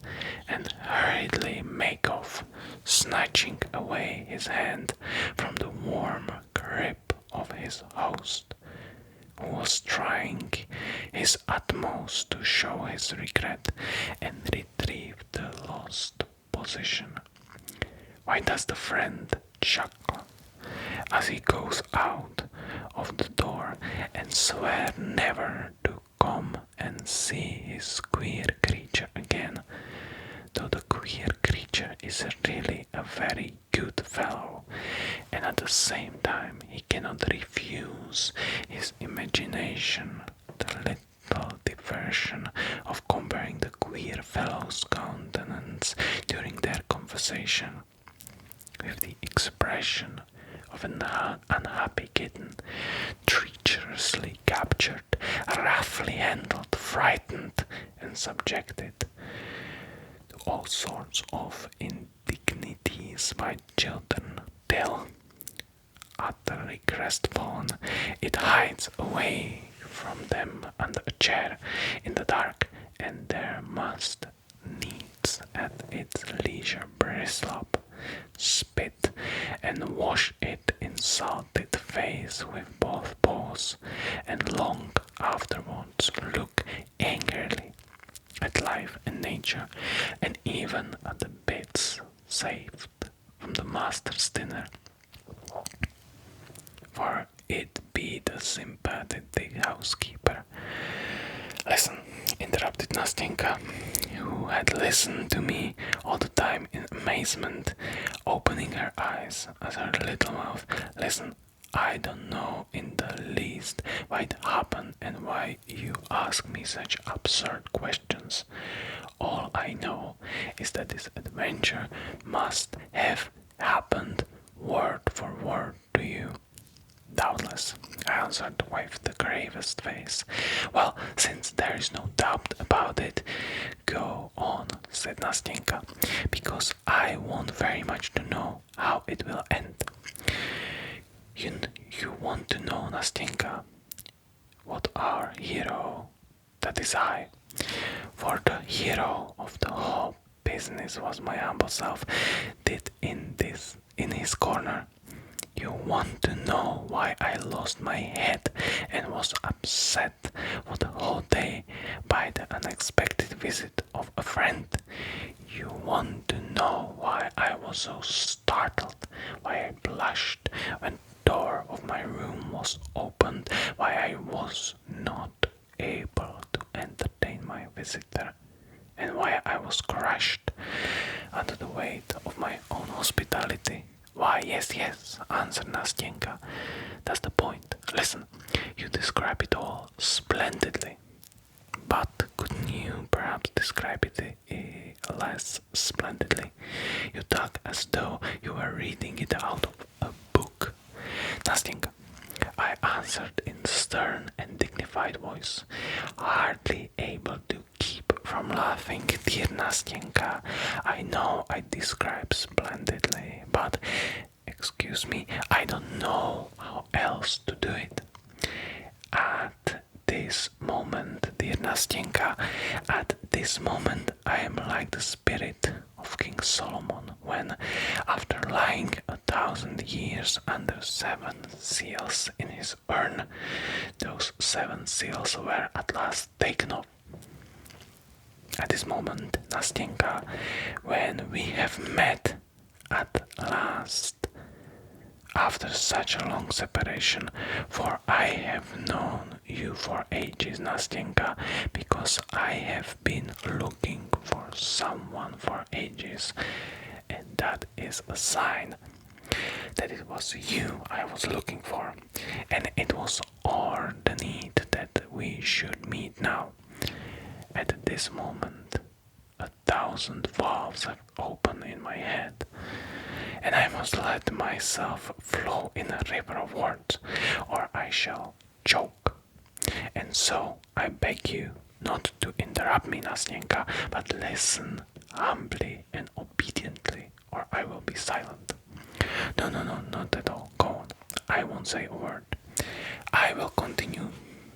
and hurriedly make off, snatching away his hand from the warm grip of his host, who was trying his utmost to show his regret and retrieve the lost position. Why does the friend chuckle as he goes out of the door and swear never to come and see his queer creature again? Though the queer creature is really a very good fellow, and at the same time he cannot refuse his imagination the little diversion of comparing the queer fellow's countenance during their conversation with the expression of an unhappy kitten, treacherously captured, roughly handled, frightened, and subjected to all sorts of indignities by children, till, utterly crestfallen, it hides away from them under a chair in the dark, and there must needs at its leisure bristle up, spit, and wash its insulted face with both paws, and long afterwards look angrily at life and nature, and even at the bits saved from the master's dinner, for it be the sympathetic housekeeper. Listen, interrupted Nastenka, who had listened to me all the time in amazement, opening her eyes at her little mouth. Listen, I don't know in the least why it happened and why you ask me such absurd questions. All I know is that this adventure must have happened word for word to you. Doubtless, I answered with the gravest face. Well, since there is no doubt about it, go on, said Nastenka, because I want very much to know how it will end. You want to know, Nastenka, what our hero, that is I, for the hero of the whole business was my humble self, did in his corner. You want to know why I lost my head and was upset for the whole day by the unexpected visit of a friend? You want to know why I was so startled, why I blushed when the door of my room was opened, why I was not able to entertain my visitor, and why I was crushed under the weight of my own hospitality? Why, yes, answered Nastenka. That's the point. Listen, you describe it all splendidly. But couldn't you perhaps describe it less splendidly? You talk as though you were reading it out of a book. Nastenka, I answered in stern and dignified voice, hardly able to keep from laughing. Dear Nastenka, I know I describe splendidly, but, excuse me, I don't know how else to do it. At this moment, dear Nastenka, at this moment I am like the spirit of King Solomon when, after lying 1,000 years under 7 seals in his urn, those 7 seals were at last taken off. At this moment, Nastenka, when we have met at last, after such a long separation, for I have known you for ages, Nastenka, because I have been looking for someone for ages, and that is a sign that it was you I was looking for, and it was all the need that we should meet now. At this moment, 1,000 valves have opened in my head, and I must let myself flow in a river of words, or I shall choke. And so I beg you not to interrupt me, Nastenka, but listen humbly and obediently, or I will be silent. No, not at all. Go on. I won't say a word. I will continue.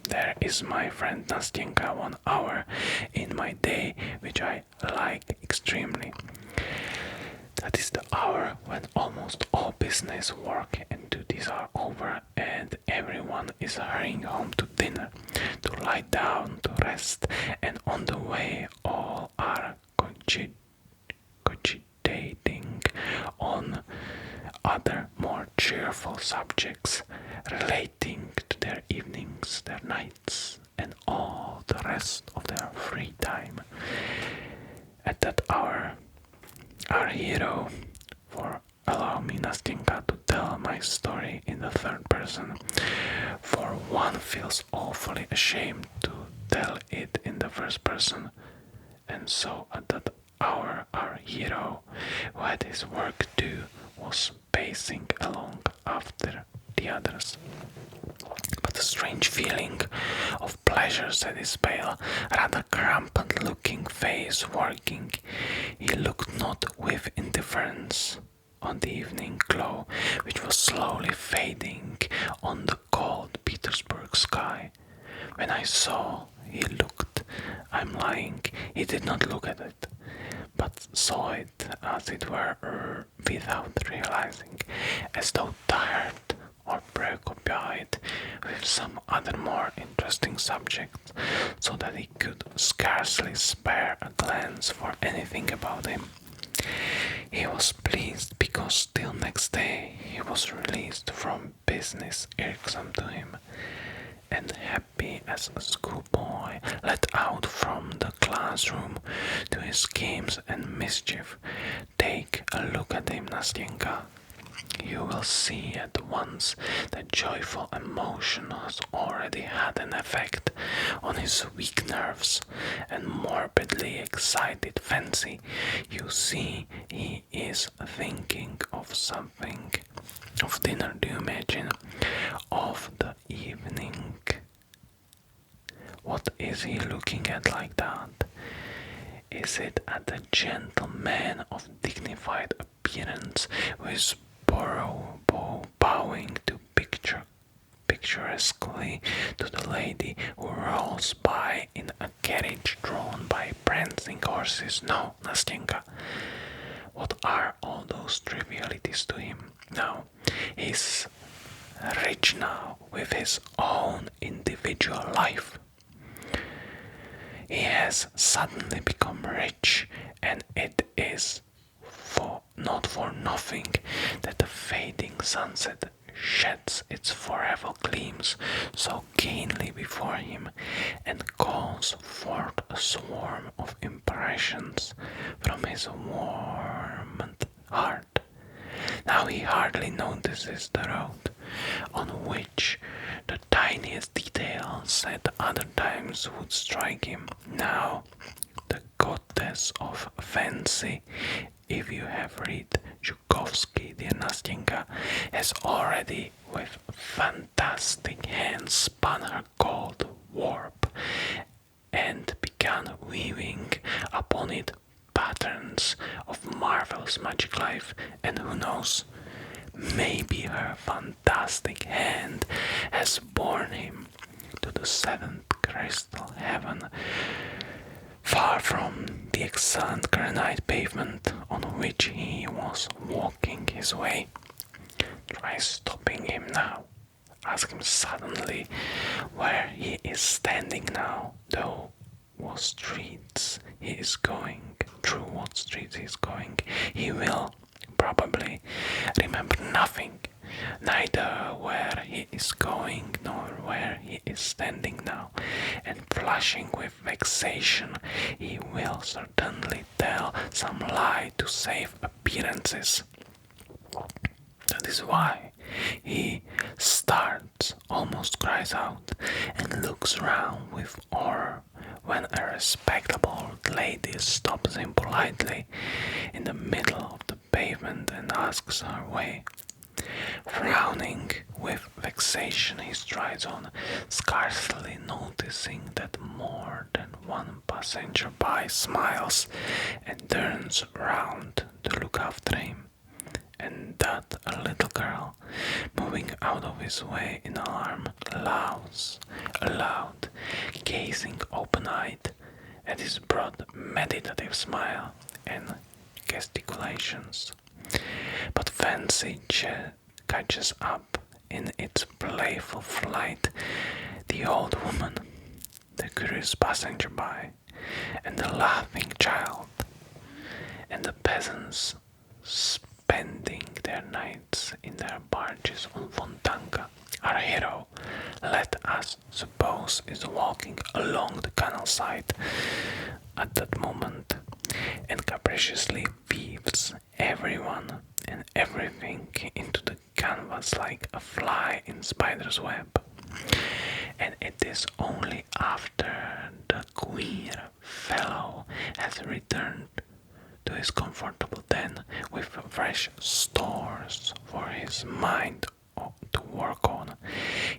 There is my friend Nastenka 1 hour in my day which I like extremely. That is the hour when almost all business, work and duties are over and everyone everyone is hurrying home to dinner, to lie down, to rest, and on the way all are cogitating on other more cheerful subjects relating to their evenings, their nights, and all the rest of their free time. At that hour, our hero, for allow me, Nastenka, to tell my story in the third person, for one feels awfully ashamed to tell it in the first person, and so at that hour our hero, who had his work due, was pacing along after the others. But a strange feeling of pleasure set his pale, rather cramped-looking face working. He looked not with indifference on the evening glow, which was slowly fading on the cold Petersburg sky. When I saw he looked, I'm lying, he did not look at it, but saw it as it were without realizing, as though tired or preoccupied with some other more interesting subject, so that he could scarcely spare a glance for anything about him. He was pleased because till next day he was released from business irksome to him, and happy as a schoolboy let out from the classroom to his games and mischief. Take a look at him, Nastenka. You will see at once that joyful emotion has already had an effect on his weak nerves and morbidly excited fancy. You see, he is thinking of something. Of dinner, do you imagine? Of the evening. What is he looking at like that? Is it at a gentleman of dignified appearance who is bowing to picturesquely to the lady who rolls by in a carriage drawn by prancing horses? No, Nastenka. What are all those trivialities to him? No, he's rich now with his own individual life. He has suddenly become rich, and it is not for nothing that the fading sunset sheds its forever gleams so keenly before him and calls forth a swarm of impressions from his warmed heart. Now he hardly notices the road, on which the tiniest details at other times would strike him. Now the goddess of fancy, if you have read Zhukovsky, dear Nastenka, has already with fantastic hands spun her gold warp and began weaving upon it patterns of marvelous magic life, and who knows, maybe her fantastic hand has borne him to the seventh crystal heaven, far from the excellent granite pavement on which he was walking his way. Try stopping him now. Ask him suddenly where he is standing now, through what streets he is going. He will probably remember nothing, neither where he is going nor where he is standing now, and flushing with vexation, he will certainly tell some lie to save appearances. That is why he starts, almost cries out, and looks round with horror when a respectable lady stops him politely in the middle of the pavement and asks her way. Frowning with vexation, he strides on, scarcely noticing that more than one passenger-by smiles and turns round to look after him, and that a little girl, moving out of his way in alarm, laughs aloud, gazing open-eyed at his broad meditative smile and gesticulations. But fancy catches up in its playful flight, the old woman, the curious passenger-by, and the laughing child, and the peasants spending their nights in their barges on Fontanka. Our hero, let us suppose, is walking along the canal side at that moment and capriciously weaves everyone and everything into the canvas like a fly in spider's web. And it is only after the queer fellow has returned to his comfortable den with fresh stores for his mind to work on,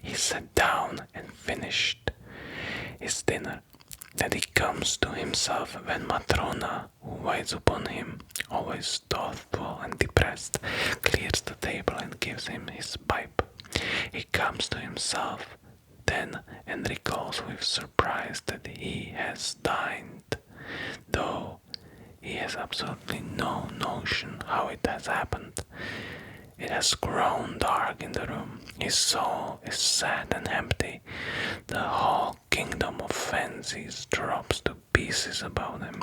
he sat down and finished his dinner, that he comes to himself when Matrona, who waits upon him, always thoughtful and depressed, clears the table and gives him his pipe. He comes to himself then and recalls with surprise that he has dined, though he has absolutely no notion how it has happened. It has grown dark in the room. His soul is sad and empty. The whole kingdom of fancies drops to pieces about him,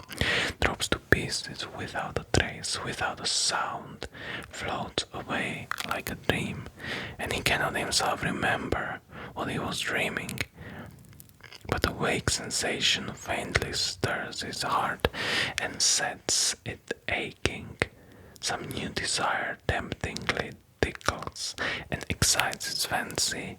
drops to pieces without a trace, without a sound, floats away like a dream, and he cannot himself remember what he was dreaming. But a vague sensation faintly stirs his heart and sets it aching. Some new desire temptingly tickles and excites his fancy,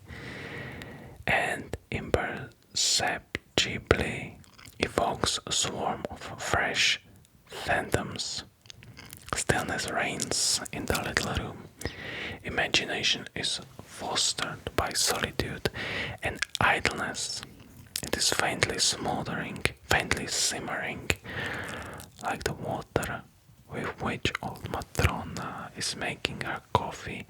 and imperceptibly evokes a swarm of fresh phantoms. Stillness reigns in the little room. Imagination is fostered by solitude and idleness. It is faintly smoldering, faintly simmering, like the water with which old Matrona is making her coffee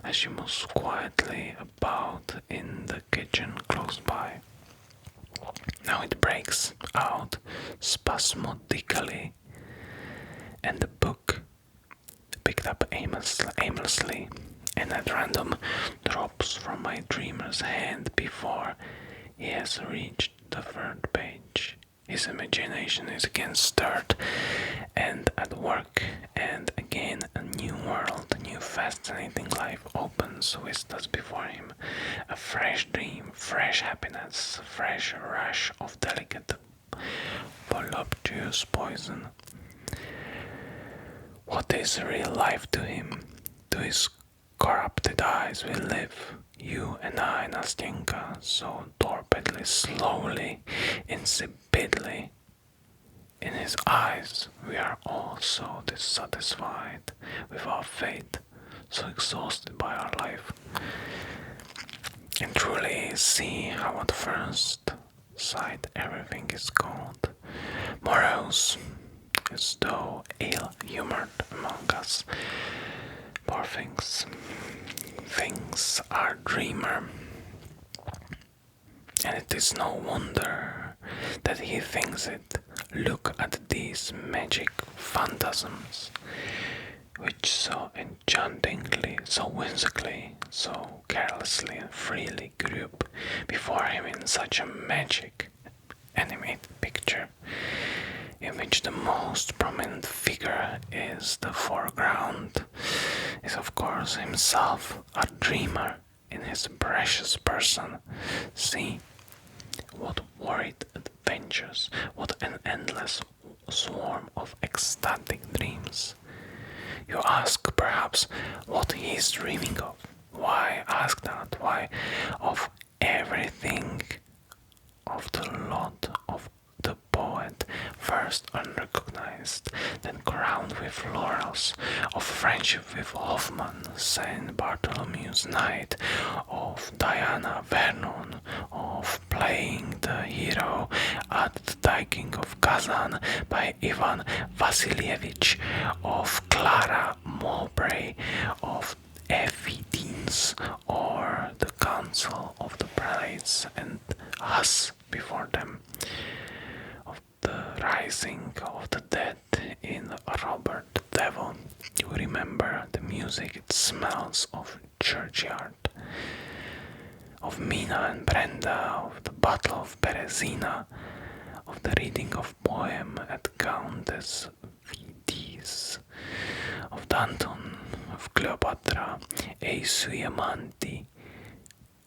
as she moves quietly about in the kitchen close by. Now it breaks out spasmodically, and the book, picked up aimlessly and at random, drops from my dreamer's hand before he has reached the third page. His imagination is again stirred and at work, and again a new world, a new fascinating life opens vistas before him. A fresh dream, fresh happiness, fresh rush of delicate, voluptuous poison. What is real life to him? To his corrupted eyes we live, you and I, Nastyenka, so torpidly, slowly, insipidly. In his eyes we are all so dissatisfied with our fate, so exhausted by our life. And truly see how at first sight everything is cold, morose, as though ill-humored among us. Poor things. Things are dreamer. And it is no wonder that he thinks it. Look at these magic phantasms, which so enchantingly, so whimsically, so carelessly and freely group before him in such a magic animated picture, in which the most prominent figure is the foreground, is of course himself, a dreamer in his precious person. See what worried adventures, what an endless swarm of ecstatic dreams. You ask perhaps what he is dreaming of. Why ask that? Why? Of everything, of the lot of the poet, first unrecognized, then crowned with laurels, of friendship with Hoffmann, Saint Bartholomew's Night, of Diana Vernon, of playing the hero at the taking of Kazan by Ivan Vasilievich, of Clara Mowbray, of Evidence, or the council of the prelates and us before them, of the rising of the dead in Robert the Devil. You remember the music, it smells of churchyard. of Mina and Brenda, of the Battle of Berezina, of the reading of poem at Countess Vitis, of Danton, of Cleopatra, a sui amanti,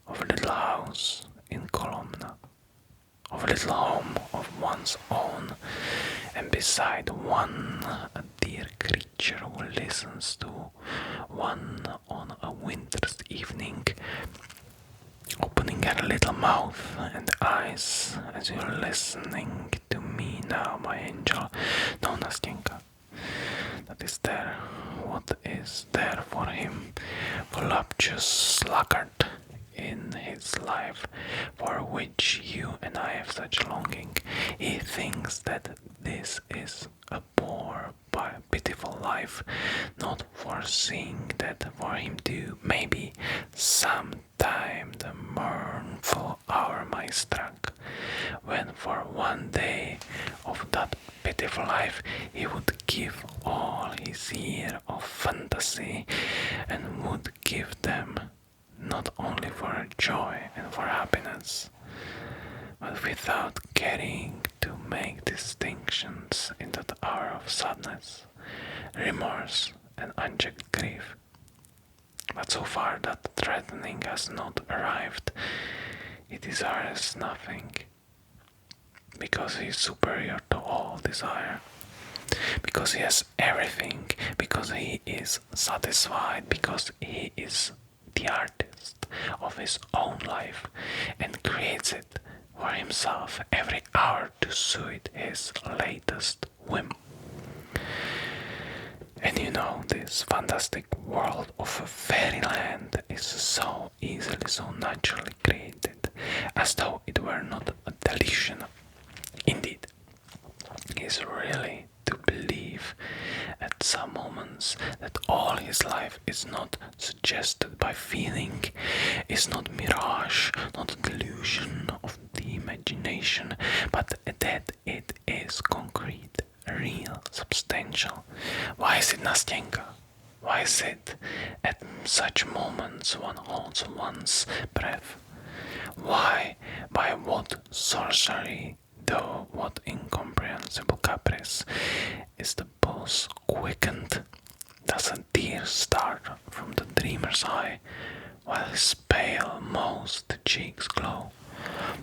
of Little House in Columna, of Little Home of one's own, and beside one a dear creature who listens to one on a winter's evening, opening her little mouth and eyes as you're listening to me now, my angel. No, Nastenka, that is there. What is there for him? Voluptuous sluggard in his life, for which you and I have such longing. He thinks that this is a poor, pitiful life, not foreseeing that for him too, maybe sometime the mournful hour might strike, when for one day of that pitiful life he would give all his year of fantasy, and would give them not only for joy and for happiness, but without caring to make distinctions in that hour of sadness, remorse, and unchecked grief. But so far that threatening has not arrived, he desires nothing, because he is superior to all desire, because he has everything, because he is satisfied, because he is the artist of his own life and creates it for himself every hour to suit his latest whim. And you know, this fantastic world of fairyland is so easily, so naturally created, as though it were not a delusion. Indeed, he is really to believe at some moments that all his life is not suggested by feeling, is not mirage, not a delusion of the imagination, but that it is concrete, real, substantial. Why is it, Nastenka? Why is it at such moments one holds one's breath? Why, by what sorcery, though what incomprehensible caprice, is the pulse quickened? Does a tear start from the dreamer's eye, while his pale most cheeks glow,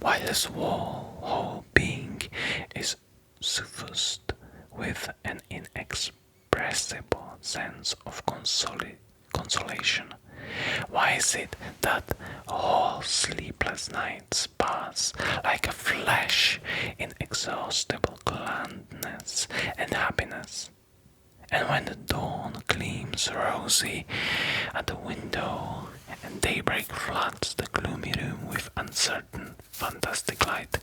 while his whole being is suffused with an inexpressible sense of consolation? Why is it that all sleepless nights pass like a flash in inexhaustible gladness and happiness? And when the dawn gleams rosy at the window and daybreak floods the gloomy room with uncertain, fantastic light,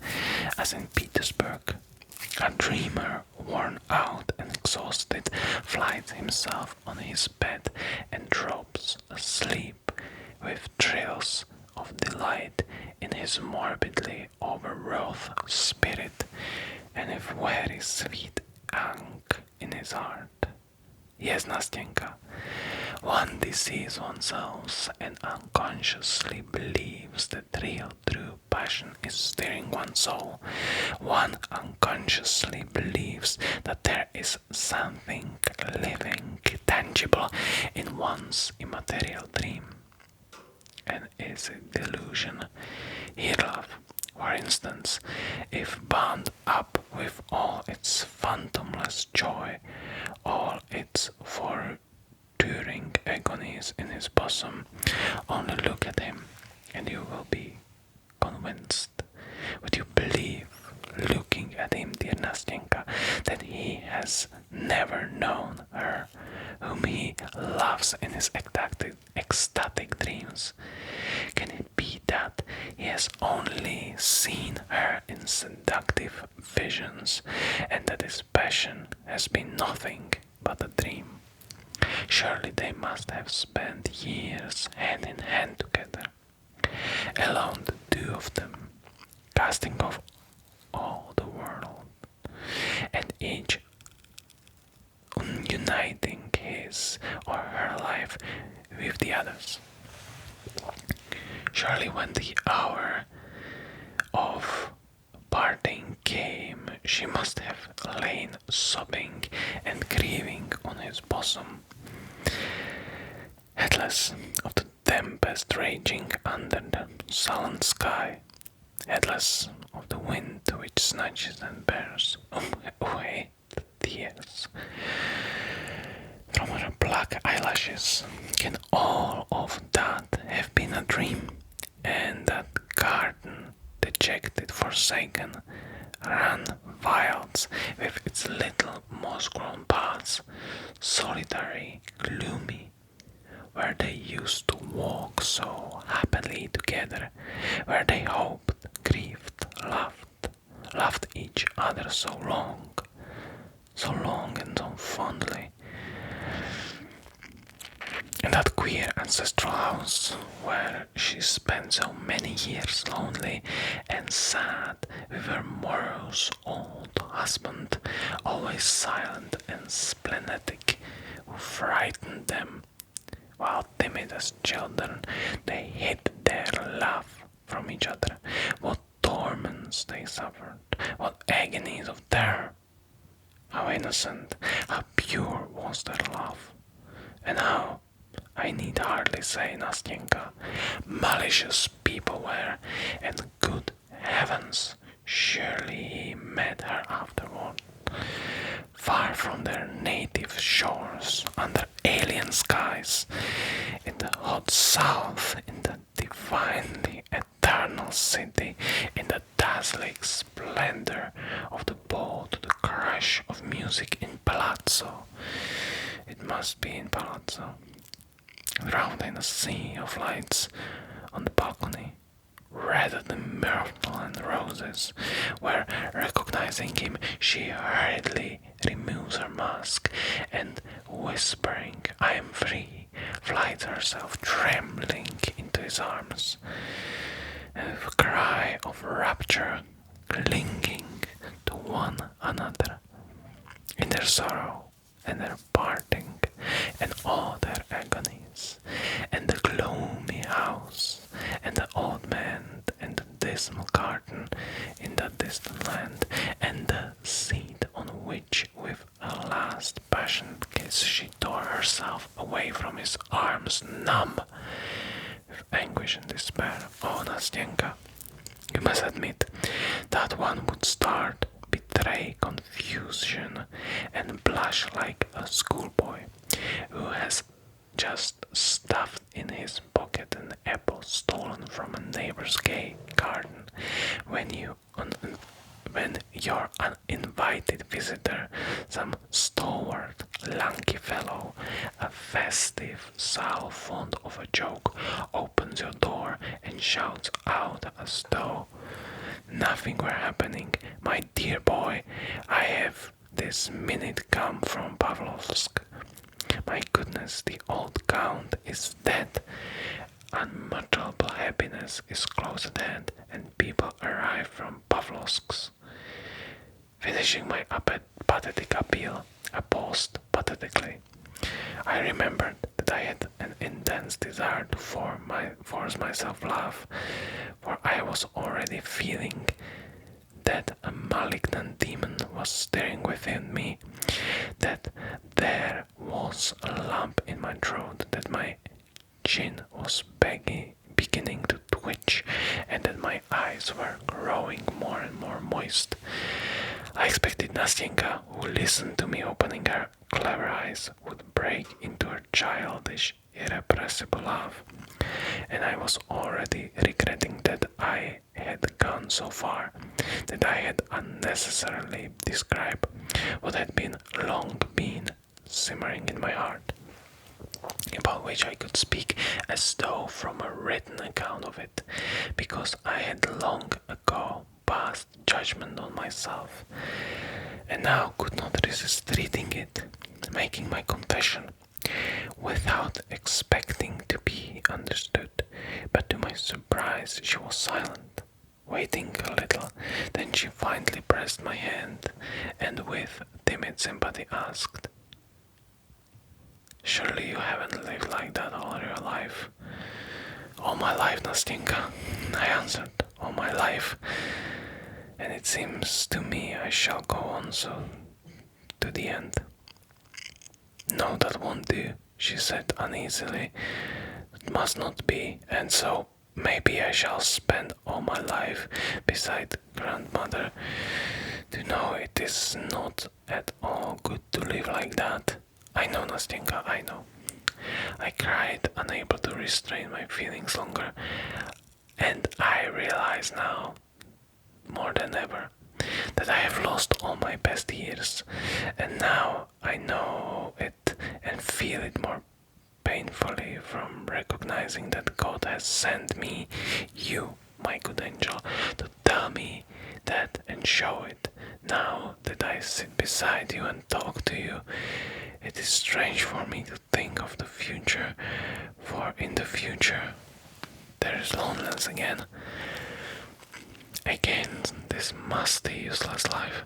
as in Petersburg, a dreamer, worn out and exhausted, flies himself on his bed and drops asleep with thrills of delight in his morbidly overwrought spirit, and with very sweet angst in his heart. Yes, Nastenka, one deceives oneself and unconsciously believes that real, true passion is stirring one's soul. One unconsciously believes that there is something living, tangible in one's immaterial dream. And is it delusion? Here, love, for instance, if bound up with all its phantomless joy, all its foredooring agonies in his bosom, only look at him and you will be convinced. Would you believe, looking at him, dear Nastenka, that he has never known her whom he loves in his ecstatic dreams? Can it be that he has only seen her in seductive visions, and that his passion has been nothing but a dream? Surely they must have spent years hand in hand together, alone the two of them, casting off all the world, and each uniting his or her life with the others. Surely when the hour of parting came, she must have lain sobbing and grieving on his bosom, heedless of the tempest raging under the sullen sky, heedless of the wind which snatches and bears away the tears from her black eyelashes. Can all of that have been a dream? And that garden, dejected, forsaken, ran wild with its little moss-grown paths, solitary, gloomy, where they used to walk so happily together, where they hoped, grieved, loved each other so long and so fondly. In that queer ancestral house where she spent so many years lonely and sad with her morose old husband, always silent and splenetic, who frightened them, while timid as children they hid their love from each other. What torments they suffered, what agonies of terror! How innocent, how pure was their love, and how, I need hardly say, Nastyenka, malicious people were, and good heavens, surely he met her afterward, far from their native shores, under alien skies, in the hot south, in the divinely eternal city, in the dazzling splendor of the ball to the crash of music in Palazzo. It must be in Palazzo. Drowned in a sea of lights on the balcony, redder than myrtle and roses, where, recognizing him, she hurriedly removes her mask, and, whispering, "I am free," flies herself trembling into his arms, and with a cry of rapture, clinging to one another, in their sorrow and their parting, and all their agonies, and the gloomy house, and the old man, and the dismal garden in that distant land, and the seat on which, with a last passionate kiss, she tore herself away from his arms, numb with anguish and despair. Oh, Nastyenka, you must admit that one would start, betray confusion, and blush like a schoolboy who has just stuffed in his pocket an apple stolen from a neighbor's gay garden, when your uninvited visitor, some stalwart, lanky fellow, a festive sow fond of a joke, opens your door and shouts out as though nothing were happening, "My dear boy, I have this minute come from Pavlovsk. My goodness, the old count is dead. Unutterable happiness is close at hand, and people arrive from Pavlovsk." Finishing my pathetic appeal, I paused pathetically. I remembered that I had an intense desire to force myself laugh, for I was already feeling that a malignant demon was stirring within me, that there was a lump in my throat, that my chin was beginning to twitch, and that my eyes were growing more and more moist. I expected Nastyenka, who listened to me opening her clever eyes, would break into her childish, irrepressible laugh, and I was already regretting that I had gone so far, that I had unnecessarily described what had long been simmering in my heart, about which I could speak as though from a written account of it, because I had long ago passed judgment on myself, and now could not resist reading it, making my confession, without expecting to be understood. But to my surprise she was silent, waiting a little, then she finally pressed my hand, and with timid sympathy asked, "Surely you haven't lived like that all your life?" "All my life," life, Nastinka, I answered. All my life. And it seems to me I shall go on so to the end. No, that won't do, she said uneasily. It must not be, and so maybe I shall spend all my life beside grandmother. To know it is not at all good to live like that. I know, Nastinka, I know. I cried, unable to restrain my feelings longer, and I realize now, more than ever, that I have lost all my best years, and now I know it and feel it more painfully from recognizing that God has sent me, you, my good angel, to tell me that and show it. Now that I sit beside you and talk to you, it is strange for me to think of the future, for in the future there is loneliness again. Again, this musty, useless life.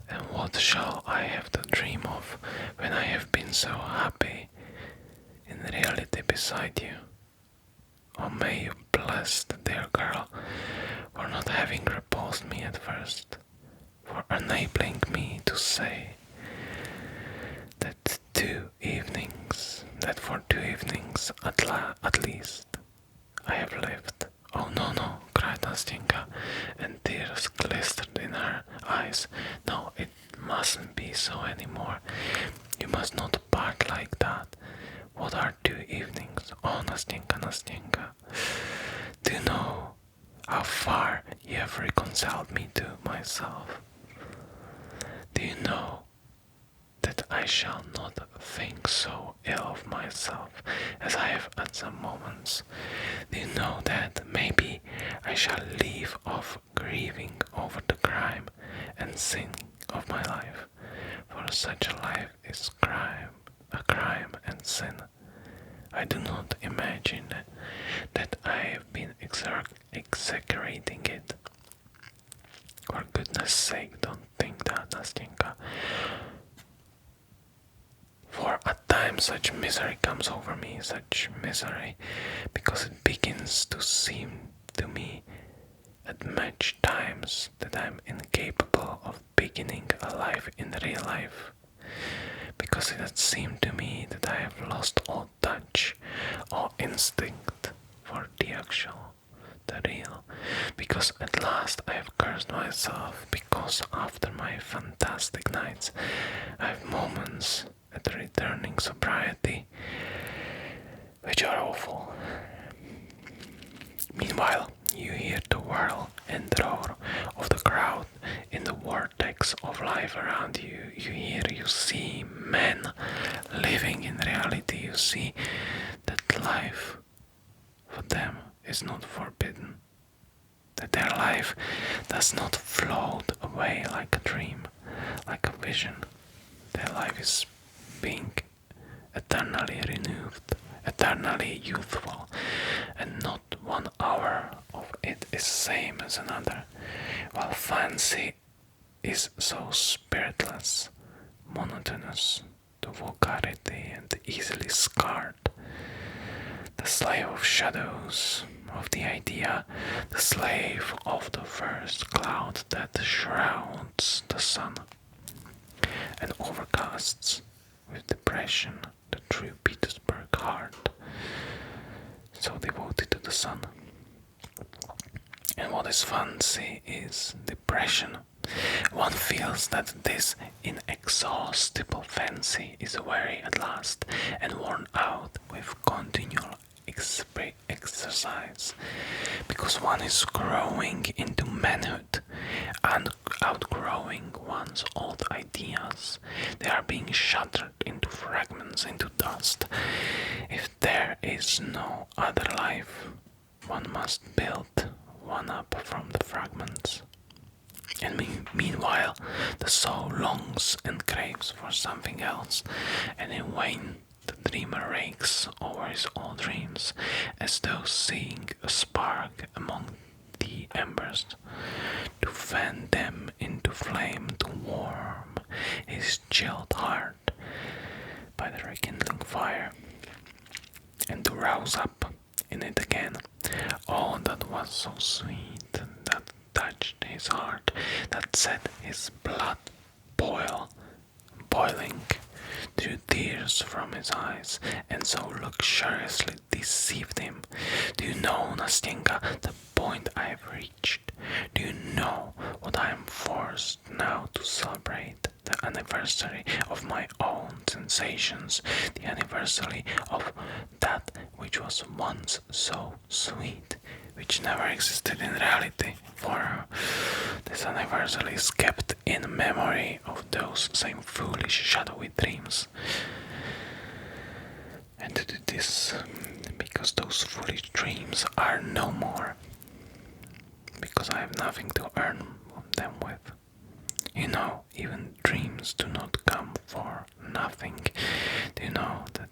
And what shall I have to dream of when I have been so happy in reality beside you? Oh, may you bless the dear girl for not having repulsed me at first, for enabling me to say that for 2 evenings at least I have lived. Oh no, no, cried Nastinka, and tears glistered in her eyes. No, it mustn't be so anymore. You must not part like that. What are 2 evenings? Oh, Nastinka, Nastinka, do you know how far you have reconciled me to myself? Do you know that I shall not think so ill of myself as I have at some moments? Do you know that maybe I shall leave off grieving over the crime and sin of my life? For such a life is a crime and sin. I do not imagine that I have been exaggerating it. For goodness sake, don't think that, Nastinka. For at times such misery comes over me, such misery, because it begins to seem to me at much times that I am incapable of beginning a life in real life, because it had seemed to me that I have lost all touch, all instinct for the actual, the real, because at last I have cursed myself, because after my fantastic nights I have moments at returning sobriety which are awful. Meanwhile, you hear the whirl and roar of the crowd in the vortex of life around you. You see men living in reality. You see that life for them is not forbidden, that their life does not float away like a dream, like a vision. Their life is being eternally renewed, eternally youthful, and not 1 hour of it is same as another, while fancy is so spiritless, monotonous to vulgarity and easily scarred. The slave of shadows, of the idea, the slave of the first cloud that shrouds the sun and overcasts with depression the true Petersburg heart, so devoted to the sun. And what is fancy is depression. One feels that this inexhaustible fancy is weary at last and worn out with continual exercise, because one is growing into manhood and outgrowing one's old ideas. They are being shattered into fragments, into dust. If there is no other life, one must build one up from the fragments. And meanwhile, the soul longs and craves for something else, and in vain the dreamer rakes over his old dreams, as though seeing a spark among the embers, to fan them into flame, to warm his chilled heart by the rekindling fire, and to rouse up in in it again. Oh, that was so sweet, that touched his heart, that set his blood boiling, drew tears from his eyes, and so luxuriously deceived him. Do you know, Nastenka, the point I have reached? Do you know what I am forced now to celebrate? The anniversary of my own sensations, the anniversary of that which was once so sweet, which never existed in reality, for this anniversary is kept in memory of those same foolish shadowy dreams. And it is because those foolish dreams are no more, because I have nothing to earn them with. You know, even dreams do not come for nothing. Do you know that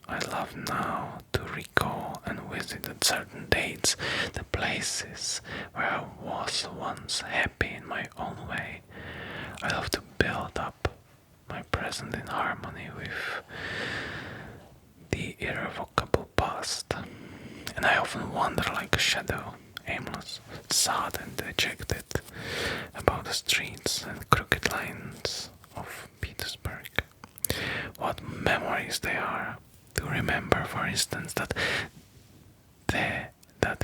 I love now to recall and visit at certain dates the places where I was once happy in my own way. I love to build up my present in harmony with the irrevocable past, and I often wander like a shadow, aimless, sad and dejected, about the streets and crooked lanes of Petersburg. What memories they are! To remember, for instance, that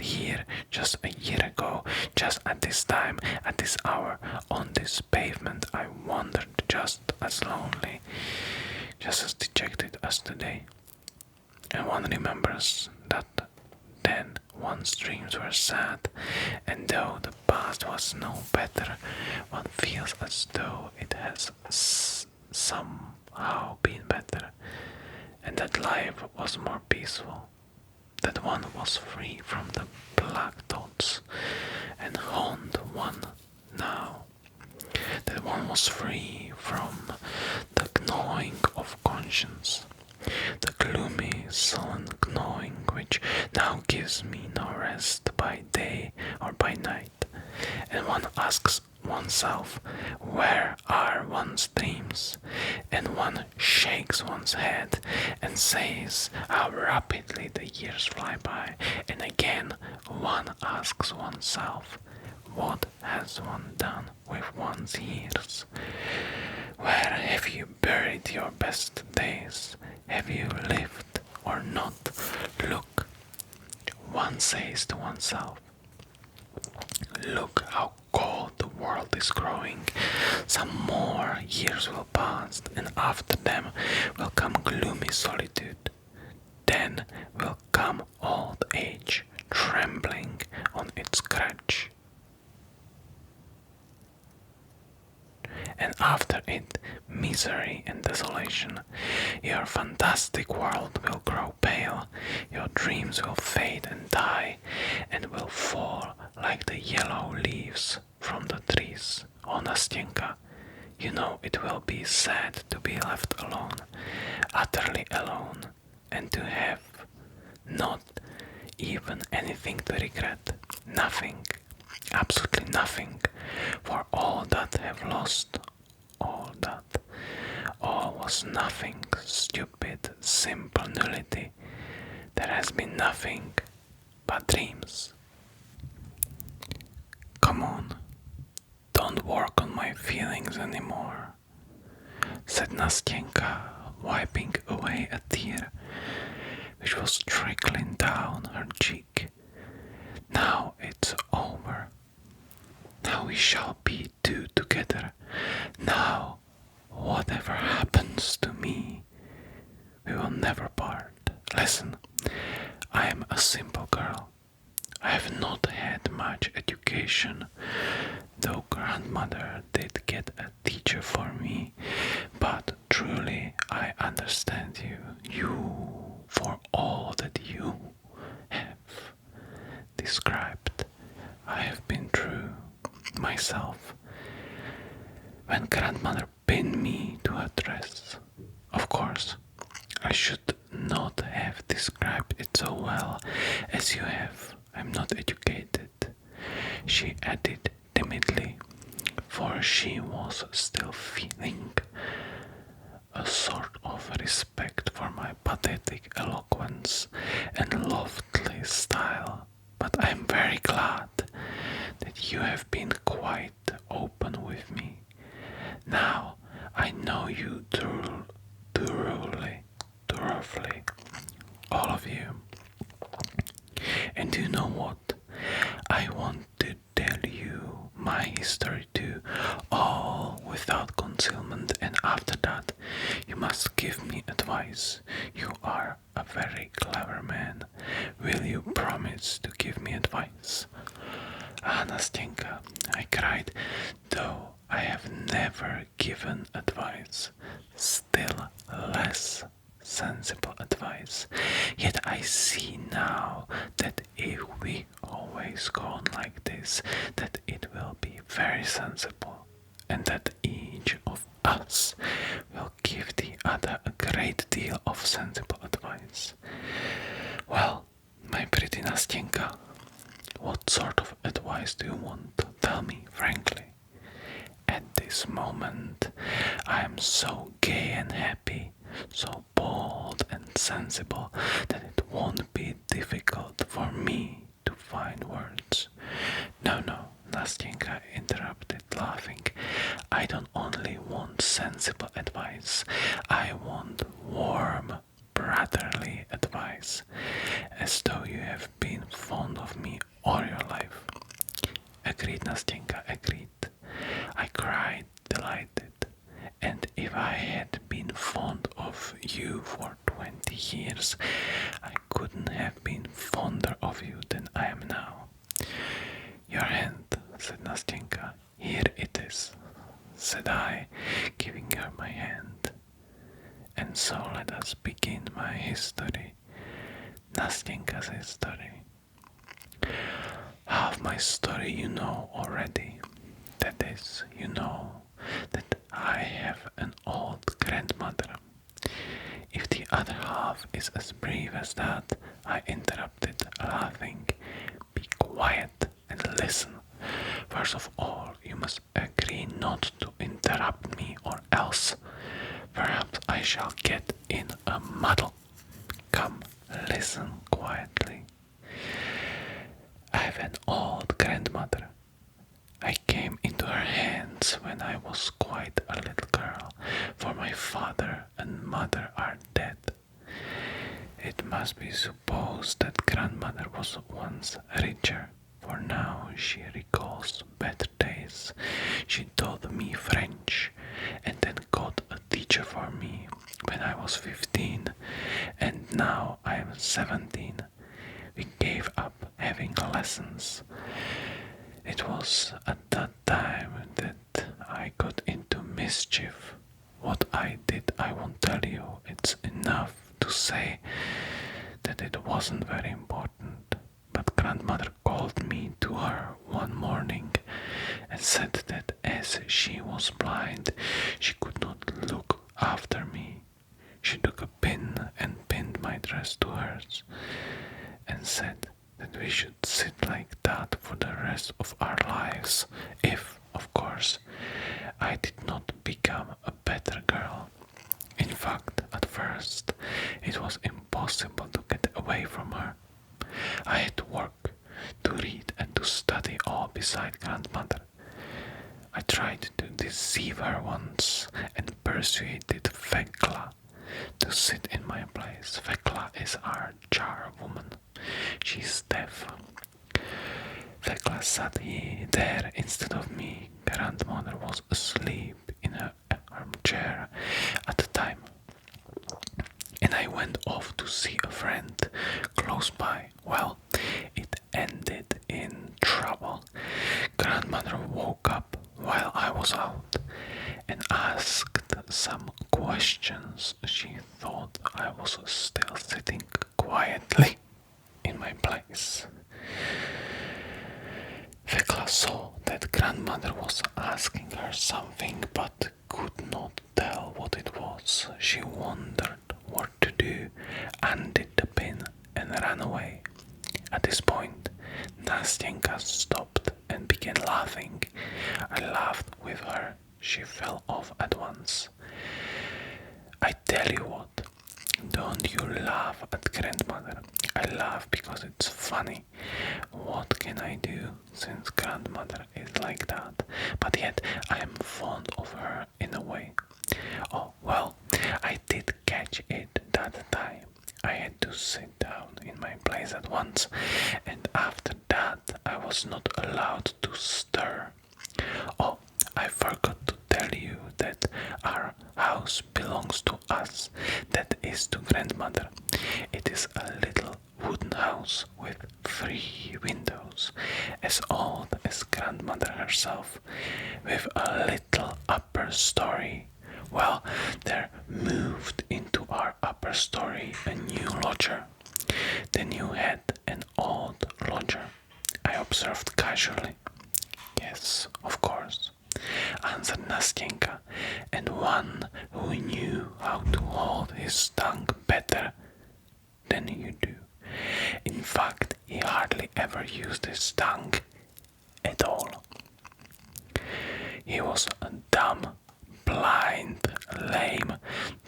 here, just a year ago, just at this time, at this hour, on this pavement, I wandered just as lonely, just as dejected as today. And one remembers that then one's dreams were sad, and though the past was no better, one feels as though it has somehow been better, and that life was more peaceful, that one was free from the black thoughts and haunt one now, that one was free from the gnawing of conscience, the gloomy, sullen gnawing which now gives me no rest by day or by night, and one asks oneself, where are one's dreams? And one shakes one's head and says how rapidly the years fly by, and again one asks oneself, what has one done with one's years? Where have you buried your best days? Have you lived or not? Look, one says to oneself, look how cold the world is growing. Some more years will pass, and after them will come gloomy solitude. Then will come old age, trembling on its crutch. And after it, misery and desolation. Your fantastic world will grow pale, your dreams will fade and die, and will fall like the yellow leaves from the trees. Oh, Nastenka, you know it will be sad to be left alone, utterly alone, and to have not even anything to regret, nothing, absolutely nothing, for all that have lost, all was nothing, stupid, simple nullity. There has been nothing but dreams. Come on, don't work on my feelings anymore, said Nastenka, wiping away a tear which was trickling down her cheek. Now it's over. Now we shall be two together. Now, whatever happens to me, we will never part. Listen, I am a simple girl. I have not had much education, though grandmother did get a teacher for me, but truly I understand you for all that you have described. I have been true myself. When grandmother pinned me to a dress, of course, I should not have described it so well as you have. I'm not educated, she added timidly, for she was still feeling a sort of respect for my pathetic eloquence and loftily style. must give me advice. You are a very clever man. Will you promise to give me advice? Ah, Nastenka, I cried, though I have never given advice, still less sensible advice. Yet I see now that if we always go on like this, that it will be very sensible, and that each of us will give the other a great deal of sensible advice. Well, my pretty Nastenka, what sort of advice do you want? Tell me frankly. At this moment, I am so gay and happy, so bold and sensible, that it won't be difficult for me to find words. No, Nastenka interrupted, laughing. I don't only want sensible advice, I want warm, brotherly advice, as though you have been fond of me all your life. Agreed, Nastenka, agreed. I cried, delighted. And if I had been fond of you for 20 years, I couldn't have been fonder of you than I am now. Your hand, said Nastenka. Here it is, said I, giving her my hand. And so let us begin my history, Nastenka's history. Half my story you know already. That is, you know that I have an old grandmother. If the other half is as brief as that, I interrupted, laughing. Be quiet and listen. First of all, you must agree not to interrupt me, or else perhaps I shall get in a muddle. Come, listen quietly. I have an old grandmother. I came into her hands when I was quite a little girl, for my father and mother are dead. It must be supposed that grandmother was once richer, for now she recalls better days. She taught me French, and then got a teacher for me when I was 15, and now I am 17. We gave up having lessons. It was at that time that I got into mischief. What I did I won't tell you. It's enough to say that it wasn't very important. But grandmother called me to her one morning and said that as she was blind, she could not look after me. She took a pin and pinned my dress to hers and said that we should sit like that for the rest of our lives if, of course, I did not become a better girl. In fact, at first, it was impossible to get away from her. I had to work, to read and to study all beside grandmother. I tried to deceive her once and persuaded Vekla to sit in my place. Vekla is our jar woman. She's deaf. Vekla sat there instead of me. Grandmother was asleep in her armchair at the time, and I went off to see a friend close by. Well, it ended in trouble. Grandmother woke up while I was out and asked some questions. She thought I was still sitting quietly in my place. Vekla saw that grandmother was asking her something but could not tell what it was. She wondered what to do, undid the pin and ran away. At this point, Nastenka stopped and began laughing. I laughed with her. She fell off at once. I tell you what, don't you laugh at grandmother. I laugh because it's funny. What can I do since grandmother is like that? But yet I am fond of her in a way. Oh, well, I did catch it that time. I had to sit down in my place at once, and after that I was not allowed to stir. Oh, I forgot to tell you that our house belongs to us, that is to grandmother. It is a little wooden house with 3 windows, as old as grandmother herself, with a little upper story. Well, there moved into our upper story a new lodger. The new had an old lodger, I observed casually. Yes, of course, answered Nastyenka, and one who knew how to hold his tongue better than you do. In fact, he hardly ever used his tongue at all. He was a dumb, blind, lame,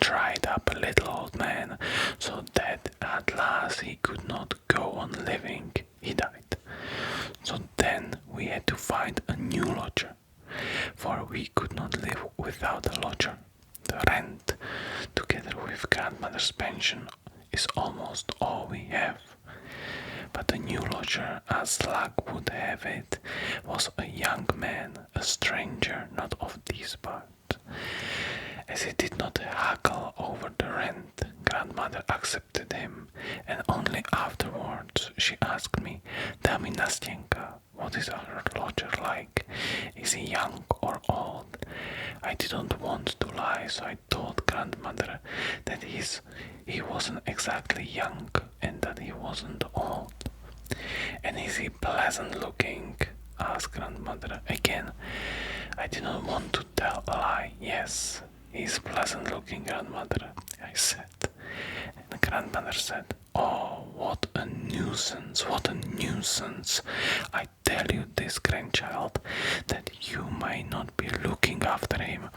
dried up little old man, so that at last he could not go on living. He died. So then we had to find a new lodger, for we could not live without a lodger. The rent, together with grandmother's pension, is almost all we have. But the new lodger, as luck would have it, was a young man, a stranger not of these parts. As he did not haggle over the rent, grandmother accepted him, and only afterwards she asked me, "Tell me, Nastyenka, what is our lodger like? Is he young or old?" I didn't want to lie, so I told grandmother that he wasn't exactly young and that he wasn't old. "And is he pleasant looking?" asked grandmother again. I didn't want to tell a lie. "Yes, he's pleasant looking, grandmother," I said. And grandmother said, "Oh, what a nuisance, what a nuisance. I tell you this, grandchild, that you may not be looking after him.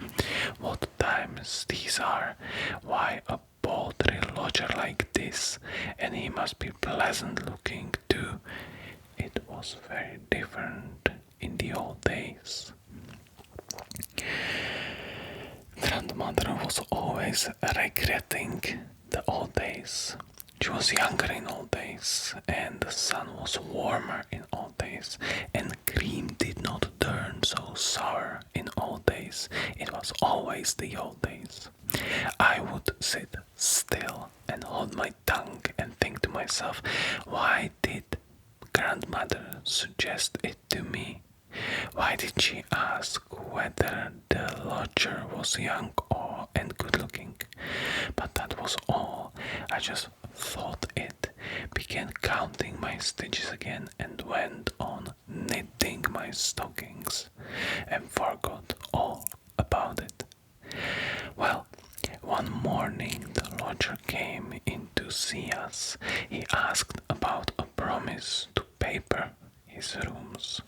What times these are! Why, a paltry lodger like this, and he must be pleasant looking too. It was very different in the old days." Grandmother was always regretting the old days. She was younger in old days, and the sun was warmer in old days, and cream did not turn so sour in old days. It was always the old days. I would sit still and hold my tongue and think to myself, why did grandmother suggest it to me? Why did she ask whether the lodger was young and good looking? But that was all. I just thought it, began counting my stitches again, and went on knitting my stockings, and forgot all about it. Well, one morning the lodger came in to see us. He asked about a promise to paper his rooms.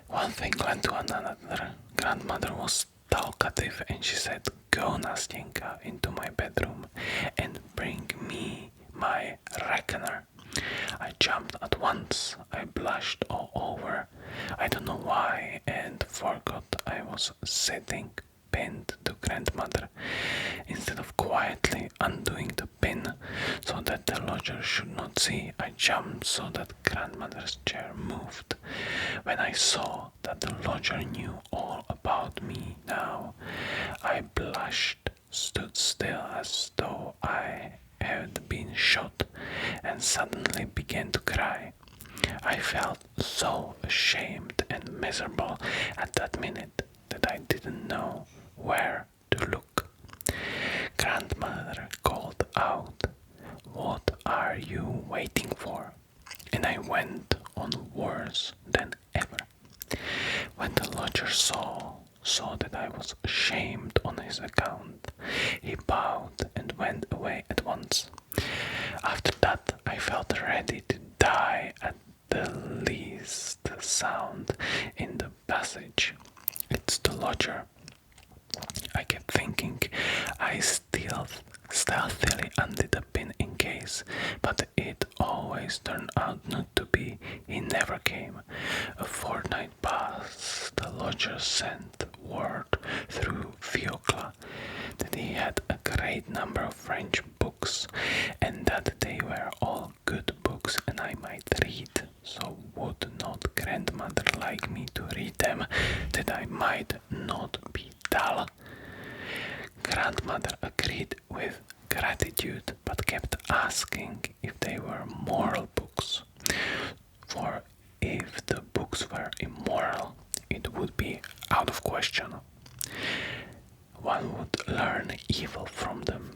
One thing led to another. Grandmother was talkative, and she said, "Go, Nastyenka, into my bedroom and bring me my reckoner." I jumped at once. I blushed all over. I don't know why, and forgot I was sitting pinned to grandmother. Instead of quietly undoing the pin so that the lodger should not see, I jumped so that grandmother's chair moved. When I saw that the lodger knew all about me now, I blushed, stood still as though I had been shot, and suddenly began to cry. I felt so ashamed and miserable at that minute that I didn't know where to look. Grandmother called out, "What are you waiting for?" And I went on worse than ever. When the lodger saw that I was ashamed on his account, he bowed and went away at once. After that, I felt ready to die at the least sound in the passage. "It's the lodger," I kept thinking. I stealthily undid the pin in case, but it always turned out not to be. He never came. A fortnight passed. The lodger sent word through Fiocla that he had a great number of French books, and that they were all good books and I might read. So would not grandmother like me to read them, that I might not be asking if they were moral books. For if the books were immoral, it would be out of question. One would learn evil from them.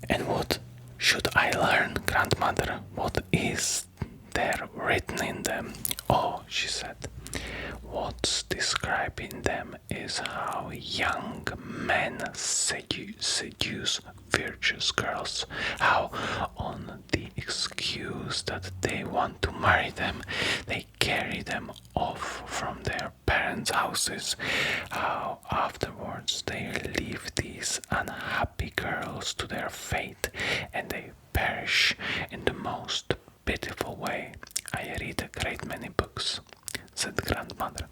And what should I learn, grandmother? What is there written in them? Oh, she said, what's described in them is how young men seduce virtuous girls, how on the excuse that they want to marry them, they carry them off from their parents' houses, how afterwards they leave these unhappy girls to their fate and they perish in the most pitiful way. I read a great many books, said grandmother,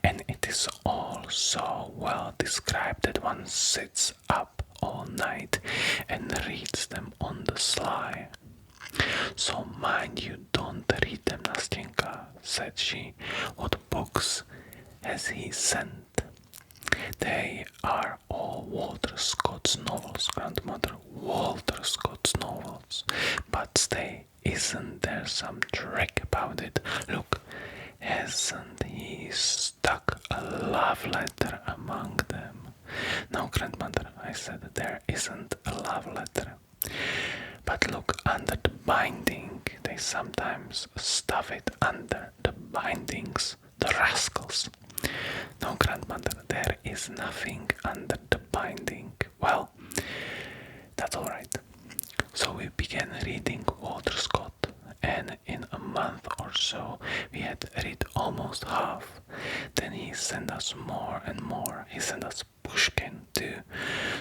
and it is all so well described that one sits up all night and reads them on the sly. So mind you don't read them, Nastenka, said she. What books has he sent? They are all Walter Scott's novels, grandmother, Walter Scott's novels. But stay, isn't there some trick about it? Look, hasn't he stuck a love letter among them? No, grandmother, I said, there isn't a love letter. But look under the binding. They sometimes stuff it under the bindings, the rascals. No, grandmother, there is nothing under the binding. Well, that's all right. So we began reading Walter Scott, and in a month or so we had read almost half. Then he sent us more and more. He sent us Pushkin too,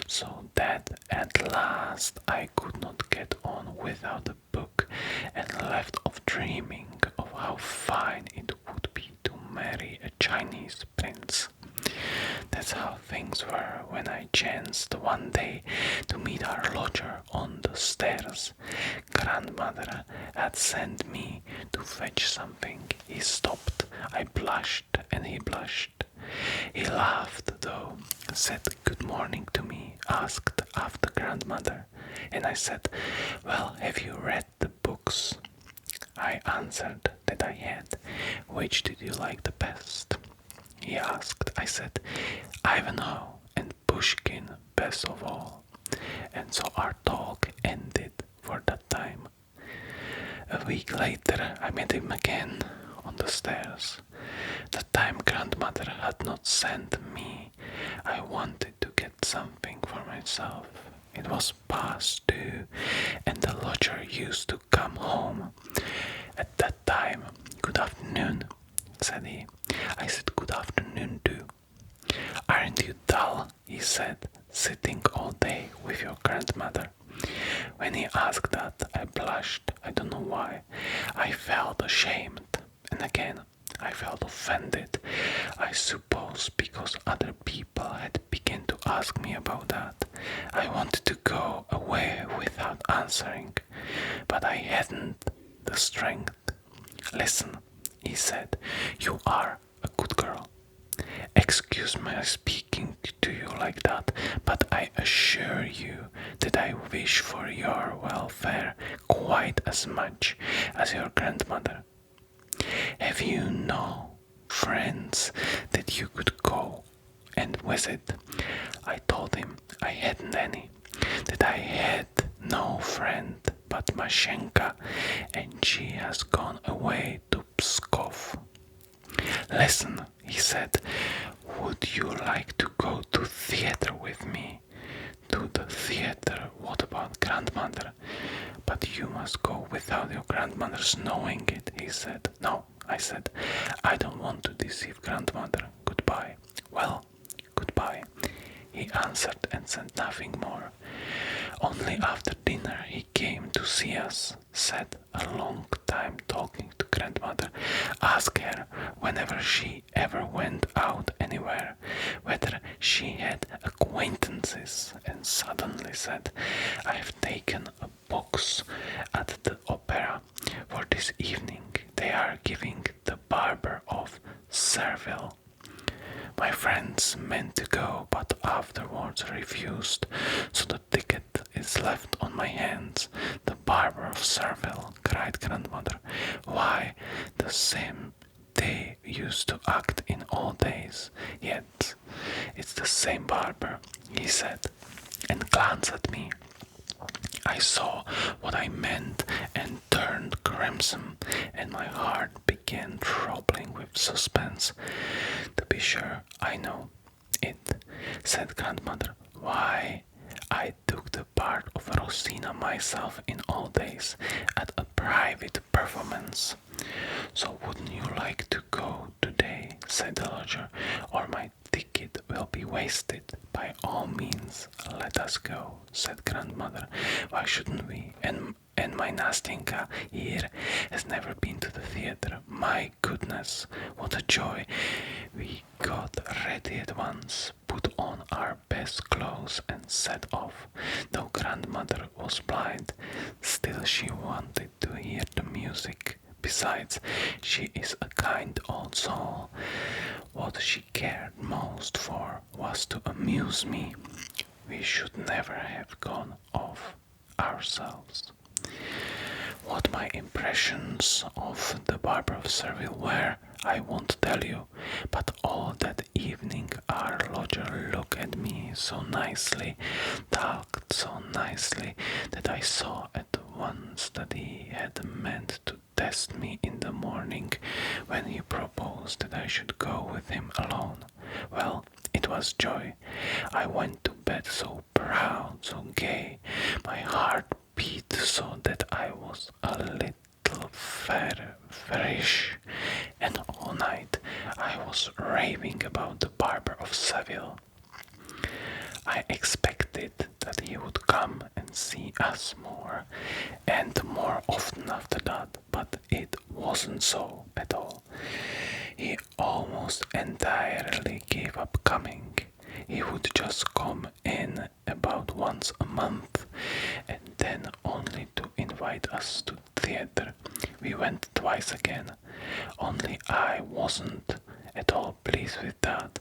so that at last I could not get on without a book and left off dreaming of how fine it would be to marry a Chinese prince. That's how things were when I chanced one day to meet our lodger on the stairs. Grandmother had sent me to fetch something. He stopped. I blushed and he blushed. He laughed though, said good morning to me, asked after grandmother, and I said, well, have you read the books? I answered that I had. Which did you like the best? He asked. I said, Ivanhoe and Pushkin best of all. And so our talk ended for that time. A week later I met him again on the stairs. That time grandmother had not sent me. I wanted to get something for myself. It was past 2, and the lodger used to come home. At that time, good afternoon, said he. I said good afternoon too. Aren't you dull, he said, sitting all day with your grandmother? When he asked that, I blushed. I don't know why. I felt ashamed, and again I felt offended. I suppose because other people had begun to ask me about that. I wanted to go away without answering, but I hadn't the strength. Listen, he said, you are a good girl. Excuse my speaking to you like that, but I assure you that I wish for your welfare quite as much as your grandmother. Have you no friends that you could go and visit? I told him I hadn't any, that I had no friend but Mashenka, and she has gone away to Pskov. Listen, he said, would you like to go to theater with me? To the theater? What about grandmother? But you must go without your grandmother's knowing it, he said. No, I said, I don't want to deceive grandmother. Goodbye. Well, goodbye, he answered and said nothing more. Only after dinner he came to see us, sat a long time talking to grandmother, asked her whenever she ever went out anywhere, whether she had acquaintances, and suddenly said, I have taken a box at the opera for this evening. They are giving The Barber of Seville. My friends meant to go, but afterwards refused, so the ticket is left on my hands. The barber of Serville, cried grandmother. Why, the same they used to act in old days. Yet, it's the same barber, he said, and glanced at me. I saw what I meant and turned crimson, and my heart began throbbing with suspense. To be sure, I know it, said grandmother. Why, I took the part of Rosina myself in old days at a private performance. So wouldn't you like to go today, said the lodger, or my ticket will be wasted. By all means, let us go, said grandmother. Why shouldn't we? And my Nastinka here has never been to the theater. My goodness, what a joy. We got ready at once, put on our best clothes and set off. Though grandmother was blind, still she wanted to hear the music. Besides, she is a kind old soul. What she cared most for was to amuse me. We should never have gone off ourselves. What my impressions of the barber of Serville were, I won't tell you, but all that evening our lodger looked at me so nicely, talked so nicely, that I saw at once that he had meant to test me in the morning when he proposed that I should go with him alone. Well, it was joy. I went to bed so proud, so gay, my heart beat so that I was a little feverish, and all night I was raving about the barber of Seville. I expected that he would come and see us more and more often after that, but it wasn't so at all. He almost entirely gave up coming. He would just come in about once a month, and then only to invite us to theater. We went twice again, only I wasn't at all pleased with that.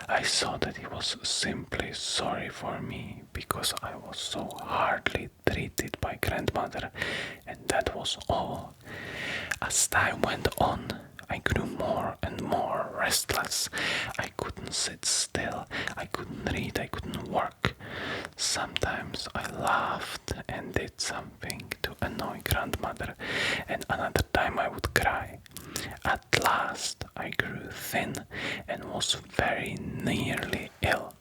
I saw that he was simply sorry for me because I was so hardly treated by grandmother, and that was all. As time went on, I grew more and more restless. I couldn't sit still, I couldn't read, I couldn't work. Sometimes I laughed and did something to annoy grandmother, and another time I would cry. At last I grew thin and was very nearly ill.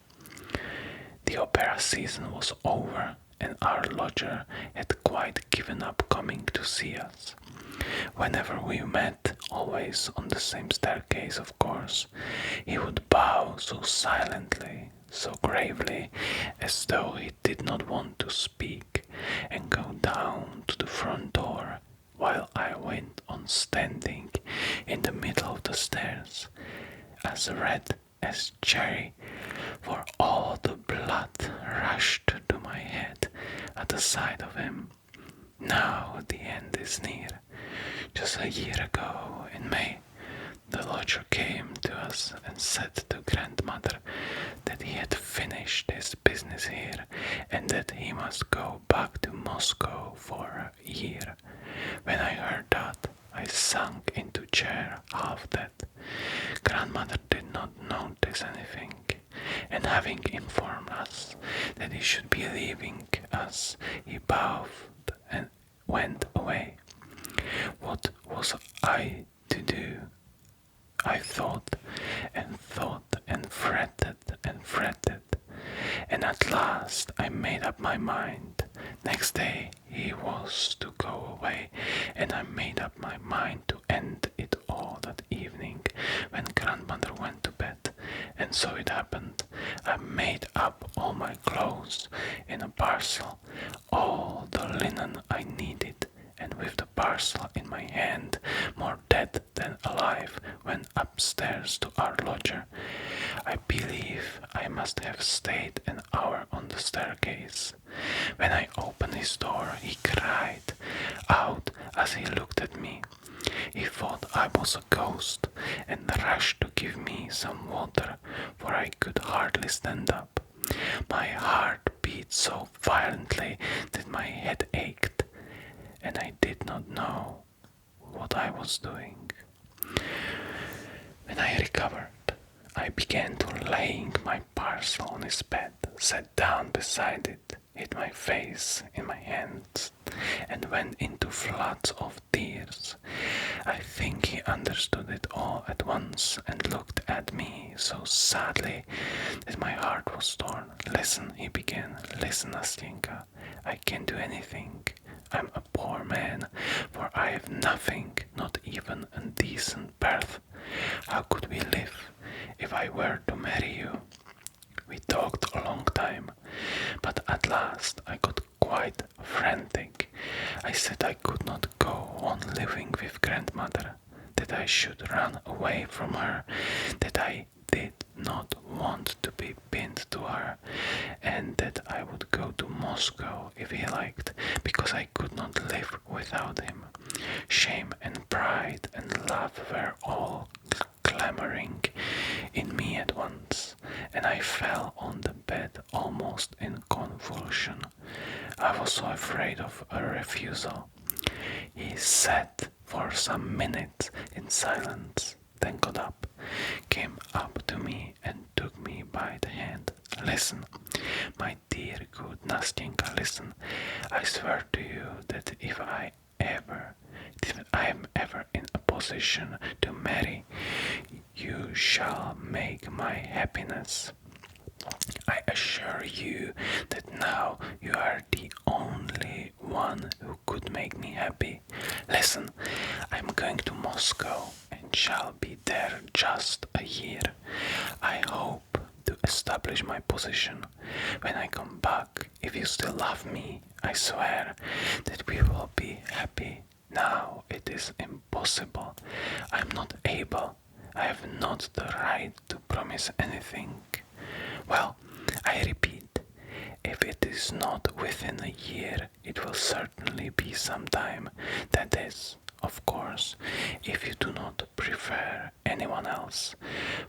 The opera season was over, and our lodger had quite given up coming to see us. Whenever we met, always on the same staircase, of course, he would bow so silently, so gravely, as though he did not want to speak, and go down to the front door, while I went on standing in the middle of the stairs, as red as cherry, for all the blood rushed to my head at the sight of him. Now the end is near. Just a year ago, in May, the lodger came to us and said to grandmother that he had finished his business here and that he must go back to Moscow for a year. When I heard that, I sank into chair half dead. Grandmother did not notice anything, and having informed us that he should be leaving us, he bowed and went away. What was I to do? I thought and fretted, and at last I made up my mind. Next day he was to go away, and I made up my mind to end it all that evening when grandmother went to bed. And so it happened. I made up all my clothes in a parcel, all the linen I needed, and with the parcel in my hand, more dead than alive, went upstairs to our lodger. I believe I must have stayed an hour on the staircase. When I opened his door, he cried out as he looked at me. He thought I was a ghost and rushed to give me some water, for I could hardly stand up. My heart beat so violently that my head was doing. When I recovered, I began to laying my parcel on his bed, sat down beside it, hid my face in my hands, and went into floods of tears. I think he understood it all at once and looked at me so sadly that my heart was torn. "Listen," he began. "Listen, Nastenka, I can't do anything. I'm a poor man, for I have nothing, not even a decent berth. How could we live if I were to marry you?" We talked a long time, but at last I got quite frantic. I said I could not go on living with grandmother, that I should run away from her, that I did not want to be pinned to her, and that I would go to Moscow if he liked, because I could not live without him. Shame and pride and love were all clamoring in me at once, and I fell on the bed almost in convulsion. I was so afraid of a refusal. He sat for some minutes in silence, then got up, came up to me and took me by the hand. "Listen, my dear good Nastenka, listen. I swear to you that if I am ever in a position to marry, you shall make my happiness. I assure you that now you are the only one who could make me happy. Listen, I'm going to Moscow and shall be there just a year. I hope to establish my position. When I come back, if you still love me, I swear that we will be happy. Now it is impossible. I'm not able. I have not the right to promise anything. Well, I repeat, if it is not within a year, it will certainly be some time. That is, of course, if you do not prefer anyone else,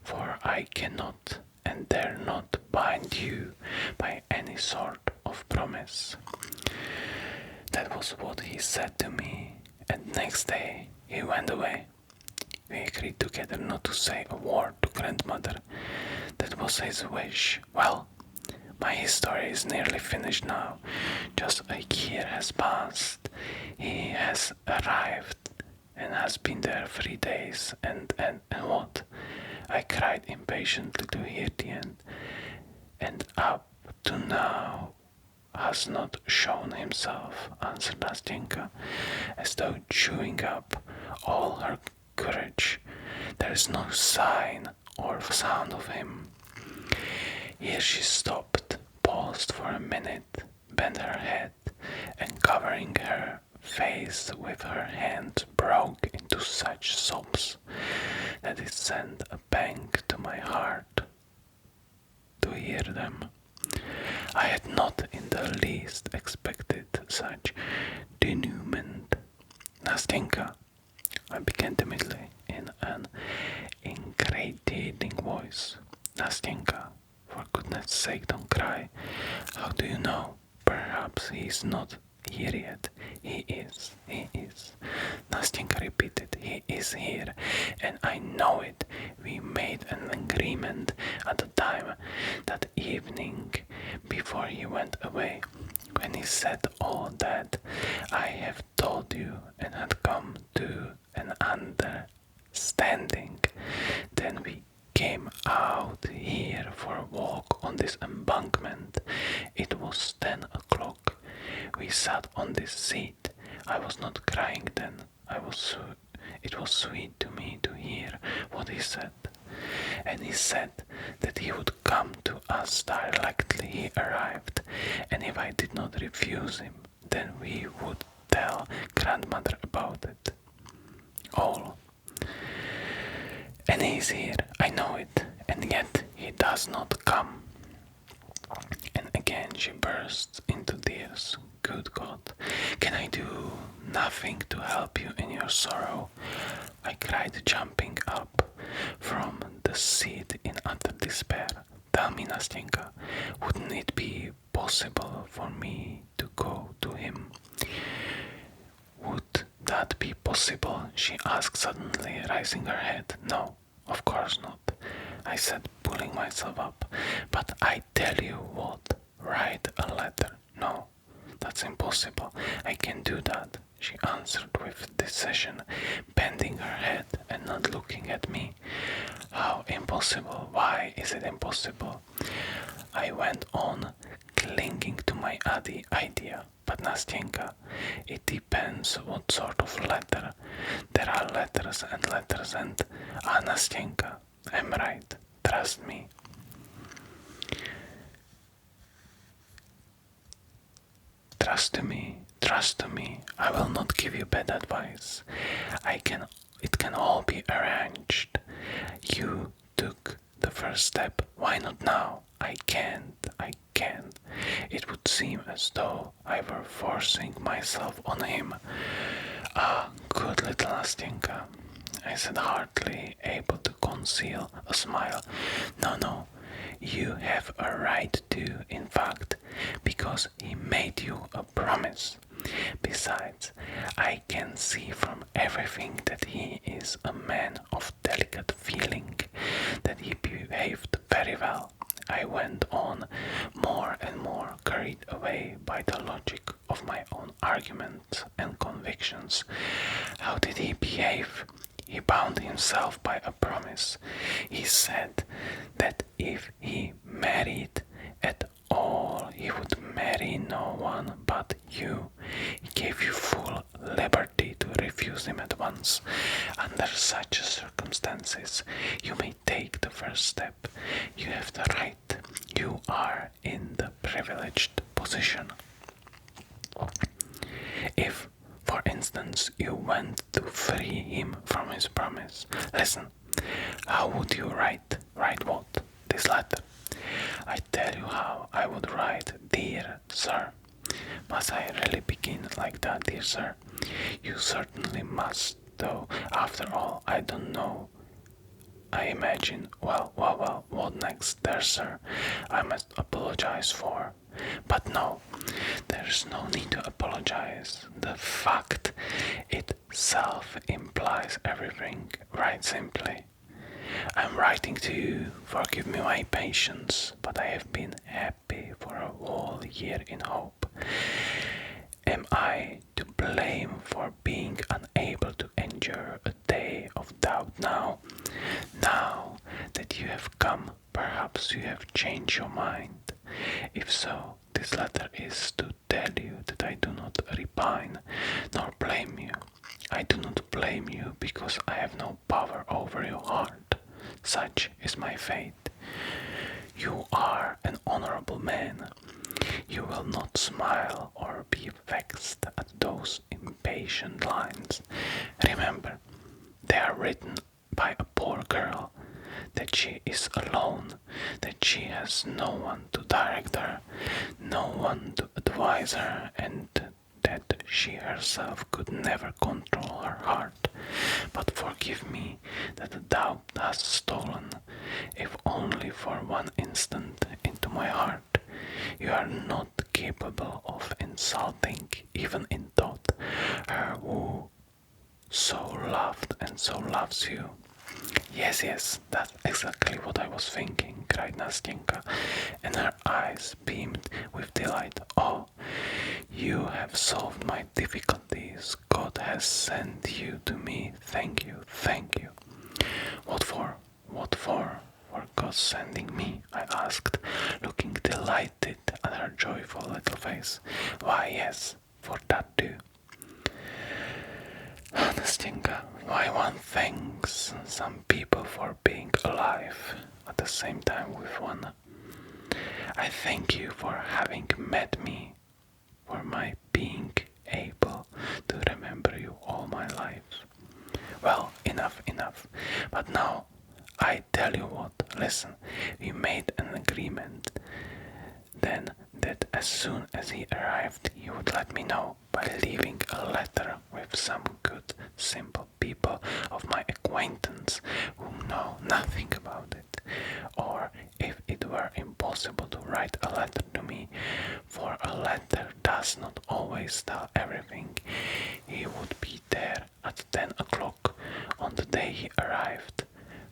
for I cannot and dare not bind you by any sort of promise." That was what he said to me, and next day he went away. We agreed together not to say a word to grandmother. That was his wish. Well, my history is nearly finished now. Just a year has passed. He has arrived and has been there 3 days, and what? I cried impatiently to hear the end, and up to now has not shown himself, answered Nastenka, as though chewing up all her courage. There is no sign or sound of him. Here she stopped, paused for a minute, bent her head, and covering her face with her hand broke into such sobs that it sent a pang to my heart to hear them. I had not in the least expected such denouement. "Nastenka," I began timidly in an ingratiating voice. "Nastenka, for goodness sake don't cry. How do you know? Perhaps he is not here yet." He is. Nastenka repeated, "He is here, and I know it. We made an agreement at the time, that evening before he went away. When he said all that I have told you and had come to an understanding, then we came out here for a walk on this embankment. It was 10 o'clock. We sat on this seat. I was not crying then. It was sweet to me to hear what he said. And he said that he would come to us directly he arrived, and if I did not refuse him, then we would tell grandmother about it. All. And he is here, I know it, and yet he does not come." And again she burst into tears. "Good God, can I do nothing to help you in your sorrow?" I cried, jumping up from the seat in utter despair. "Tell me, Nastenka, wouldn't it be possible for me to go to him? Would that be possible?" impossible? She asked suddenly, raising her head. No, of course not, I said, pulling myself up. But I tell you what, write a letter. No, that's impossible. I can do that, she answered with decision, bending her head and not looking at me. How impossible? Why is it impossible? I went on, clinging to my idea. But Nastyenka, it depends what sort of letter. There are letters and Nastyenka, I'm right. Trust me. Trust to me. I will not give you bad advice. It can all be arranged. You took the first step. Why not now? I can't. It would seem as though I were forcing myself on him. Ah, good little Nastyenka, I said heartily, able to conceal a smile. No, you have a right to, in fact, because he made you a promise. Besides, I can see from everything that he is a man of delicate feeling, that he behaved very well. I went on, more and more carried away by the logic of my own arguments and convictions. How did he behave? He bound himself by a promise. He said that if he married at all, he would marry no one but you. He gave you full liberty to refuse him at once. Under such circumstances, you may take the first step. You have the right. You are in the privileged position. If, for instance, you went to free him from his promise, listen, how would you write? Write what? This letter. I tell you how I would write, dear sir. Must I really begin like that, dear sir? You certainly must, though, after all, I don't know. I imagine, well, what next, there, sir? I must apologize for. But no, there's no need to apologize. The fact itself implies everything, right simply. I'm writing to you, forgive me my patience, but I have been happy for a whole year in hope. Am I to blame for being unable to endure a day of doubt now? Now that you have come, perhaps you have changed your mind. If so, this letter is to tell you that I do not repine nor blame you. I do not blame you because I have no power over your heart. Such is my fate. You are an honorable man. You will not smile or be vexed at those impatient lines. Remember, they are written by a poor girl, that she is alone, that she has no one to direct her, no one to advise her, and that she herself could never control her heart. But forgive me that the doubt has stolen, if only for one instant, into my heart. You are not capable of insulting, even in thought, her who so loved and so loves you. Yes, that's exactly what I was thinking, cried Nastyenka, and her eyes beamed with delight. Oh, you have solved my difficulties. God has sent you to me. Thank you. What for? For God sending me? I asked, looking delighted at her joyful little face. Why, yes, for that too. Nastyenka, why one thanks some people for being alive at the same time with one. I thank you for having met me, for my being able to remember you all my life. Well, enough. But now, I tell you what, listen, we made an agreement then that as soon as he arrived, he would let me know by leaving a letter with some good, simple people of my acquaintance who know nothing about it, or if it were impossible to write a letter to me, for a letter does not always tell everything. He would be there at 10 o'clock on the day he arrived,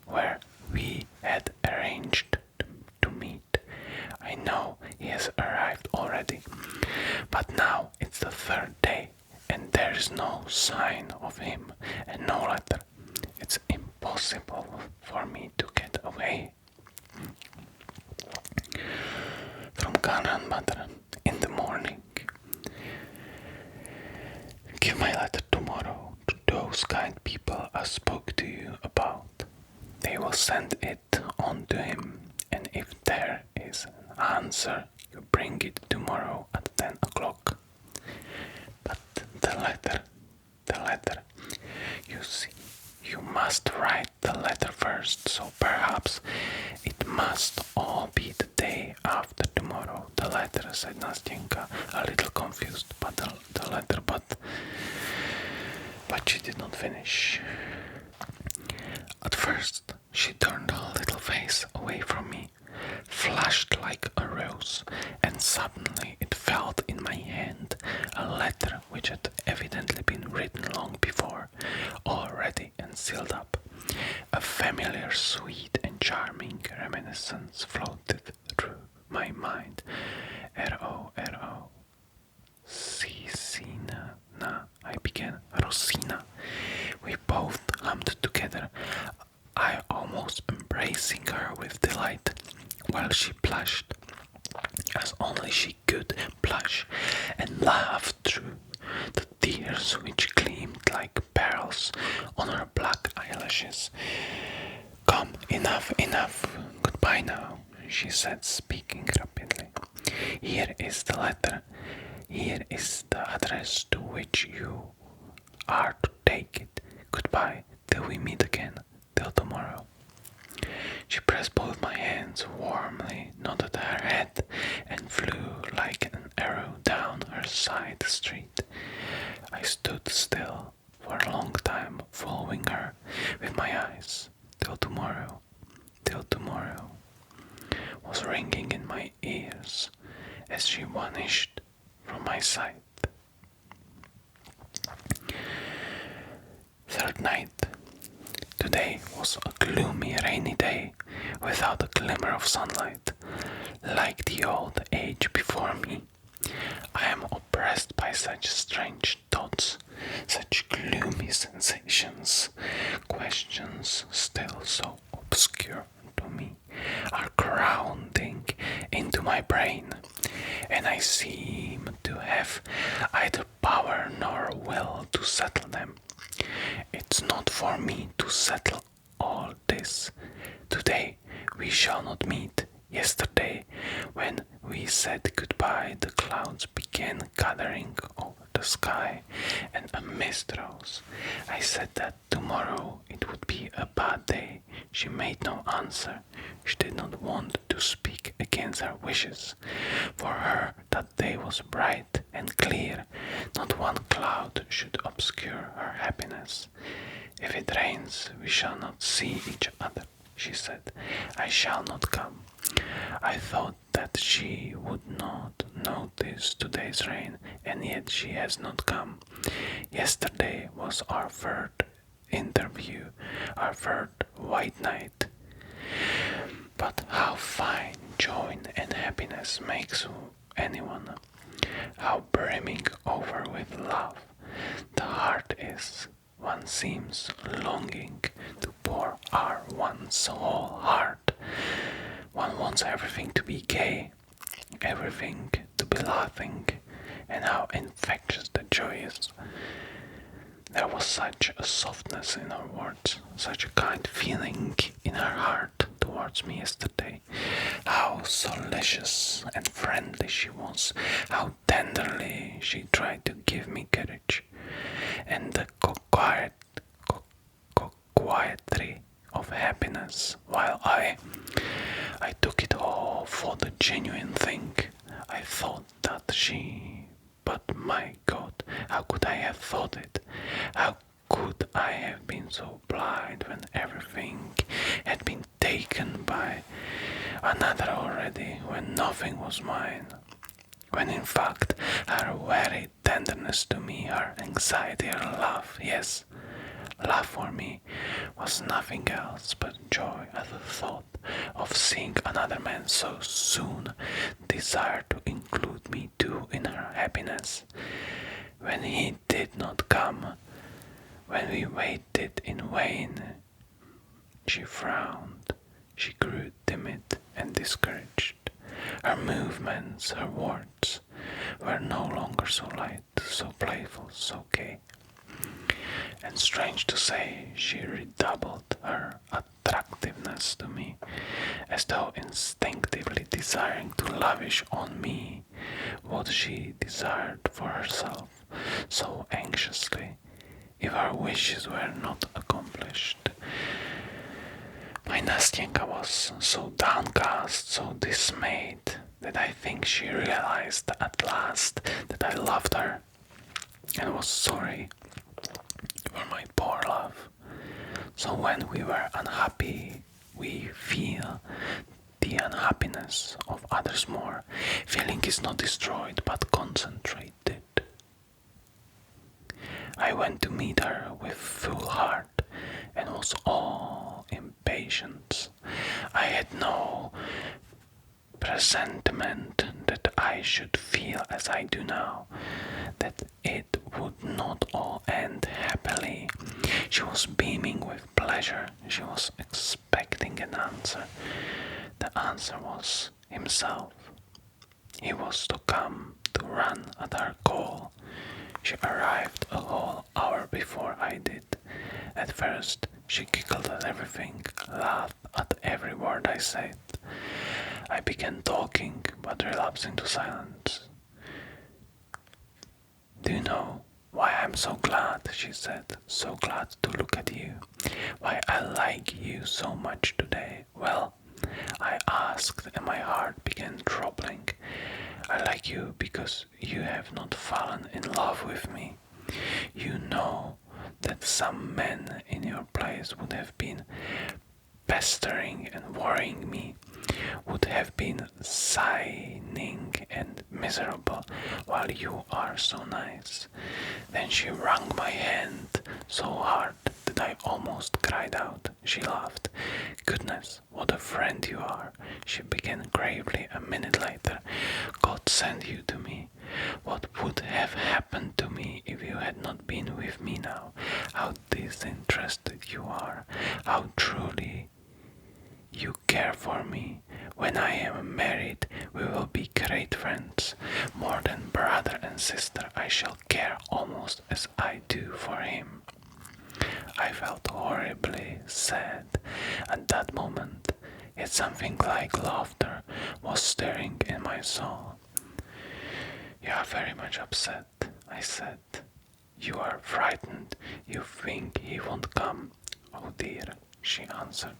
where we had arranged to meet. I know he has arrived already, but now it's the third day, and there is no sign of him and no letter. It's impossible for me to get away from grandmother in the morning. Give my letter tomorrow to those kind people I spoke to you about. They will send it on to him, and if there is an answer, you bring it tomorrow at 10 o'clock. But the letter, you see, you must write the letter first, so perhaps it must all be the day after tomorrow. The letter, said Nastyenka, a little confused, but the letter, but she did not finish. At first, she turned her little face away from me, flushed like a rose, and suddenly it felt in my hand a letter which had evidently been written long before, already and sealed up. A familiar, sweet and charming reminiscence floated through my mind. R-O, Sisina, na, I began. Rosina. We both hummed together, I almost embracing her with delight, while she blushed, as only she could blush, and laughed through the tears which gleamed like pearls on her black eyelashes. Come, enough, goodbye now, she said, speaking rapidly. Here is the letter. Here is the address to which you are to take it. Goodbye, till we meet again, till tomorrow. She pressed both my hands warmly, nodded her head, and flew like an arrow down her side street. I stood still for a long time, following her with my eyes. Till tomorrow, was ringing in my ears as she vanished from my sight. Third night. Today was a gloomy, rainy day, without a glimmer of sunlight. Like the old age before me, I am oppressed by such strange thoughts, such gloomy sensations. Questions still so obscure to me are crowding into my brain, and I seem to have either power nor will to settle them. It's not for me to settle all this. Today we shall not meet. Yesterday, when we said goodbye, the clouds began gathering over the sky, and a mist rose. I said that tomorrow it would be a bad day. She made no answer. She did not want to speak against her wishes. For her that day was bright and clear. Not one cloud should obscure her happiness. If it rains, we shall not see each other, she said. I shall not come. I thought that she would not notice today's rain, and yet she has not come. Yesterday was our third interview, our third white night. But how fine joy and happiness makes anyone, how brimming over with love the heart is. One seems longing to pour out one's whole heart. One wants everything to be gay, everything to be laughing, and how infectious the joy is. There was such a softness in her words, such a kind feeling in her heart towards me yesterday. How solicitous and friendly she was, how tenderly she tried to give me courage, and the quietry of happiness, while I took it all for the genuine thing. I thought that but my God, how could I have thought it? How could I have been so blind when everything had been taken by another already? already when nothing was mine. When in fact her very tenderness to me, her anxiety, her love, yes, love for me, was nothing else but joy at the thought of seeing another man so soon, desire to include me too in her happiness. When he did not come, when we waited in vain, she frowned, she grew timid and discouraged. Her movements, her words were no longer so light, so playful, so gay. And strange to say, she redoubled her attractiveness to me, as though instinctively desiring to lavish on me what she desired for herself so anxiously, if her wishes were not accomplished. My Nastyenka was so downcast, so dismayed, that I think she realized at last that I loved her, and was sorry for my poor love. So when we were unhappy, we feel the unhappiness of others more. Feeling is not destroyed, but concentrated. I went to meet her with full heart, and was all impatience. I had no presentiment that I should feel as I do now, that it would not all end happily. She was beaming with pleasure. She was expecting an answer. The answer was himself. He was to come, to run at her call. She arrived a whole hour before I did. At first, she giggled at everything, laughed at every word I said. I began talking, but relapsed into silence. "Do you know why I'm so glad?" she said. "So glad to look at you. Why I like you so much today." "Well," I asked, and my heart began troubling. "I like you because you have not fallen in love with me. You know that some men in your place would have been pestering and worrying me, would have been sighing and miserable, while you are so nice." Then she wrung my hand so hard that I almost cried out. She laughed. "Goodness, what a friend you are," she began gravely a minute later. "God sent you to me. What would have happened to me if you had not been with me now? How disinterested you are, how truly you care for me. When I am married, we will be great friends. More than brother and sister, I shall care almost as I do for him." I felt horribly sad at that moment, yet something like laughter was stirring in my soul. "You are very much upset," I said. "You are frightened. You think he won't come." "Oh dear," she answered.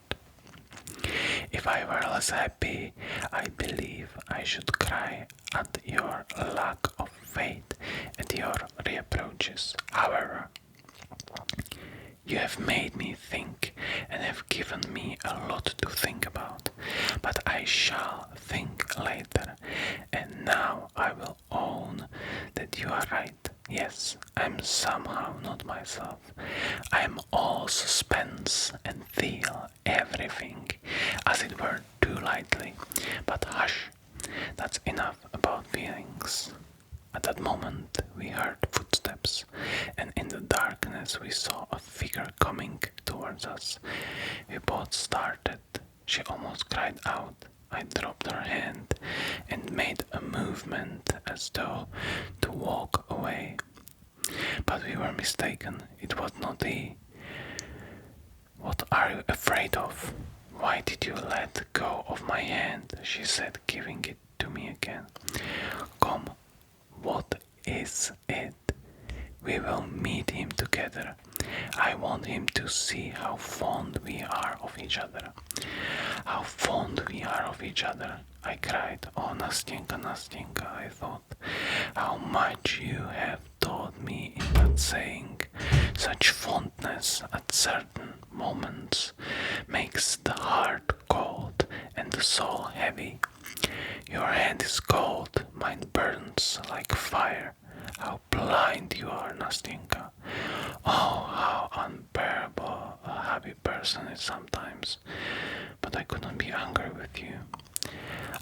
"If I were less happy, I believe I should cry at your lack of faith and your reproaches. However, you have made me think and have given me a lot to think about, but I shall think later, and now I will own that you are right. Yes, I am somehow not myself. I am all suspense and feel everything, as it were, too lightly. But hush, that's enough about feelings." At that moment we heard footsteps, and in the darkness we saw a figure coming towards us. We both started. She almost cried out. I dropped her hand and made a movement as though to walk away. But we were mistaken. It was not he. "What are you afraid of? Why did you let go of my hand?" she said, giving it to me again. "Come, what is it? We will meet him together. I want him to see how fond we are of each other." "How fond we are of each other," I cried. "Oh, Nastyenka, Nastyenka," I thought, "how much you have taught me in that saying. Such fondness at certain moments makes the heart cold and and the soul heavy. Your hand is cold, mine burns like fire. How blind you are, Nastenka. Oh, how unbearable a happy person is sometimes. But I couldn't be angry with you.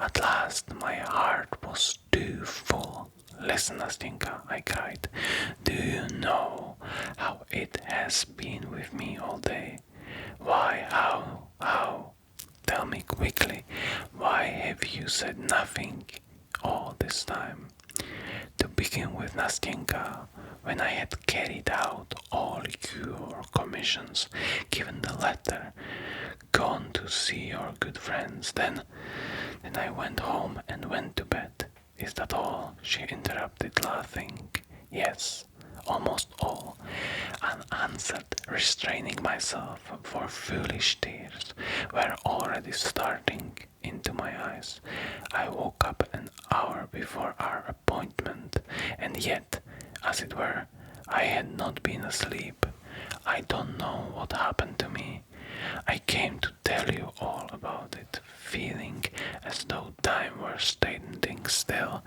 At last my heart was too full. Listen, Nastenka, I cried. Do you know how it has been with me all day? Why, how? Tell me quickly, why have you said nothing all this time? To begin with, Nastenka, when I had carried out all your commissions, given the letter, gone to see your good friends, then I went home and went to bed. Is that all? She interrupted, laughing. Yes, almost all, unanswered, restraining myself, for foolish tears were already starting into my eyes. I woke up an hour before our appointment, and yet, as it were, I had not been asleep. I don't know what happened to me. I came to tell you all about it, feeling as though time were standing still,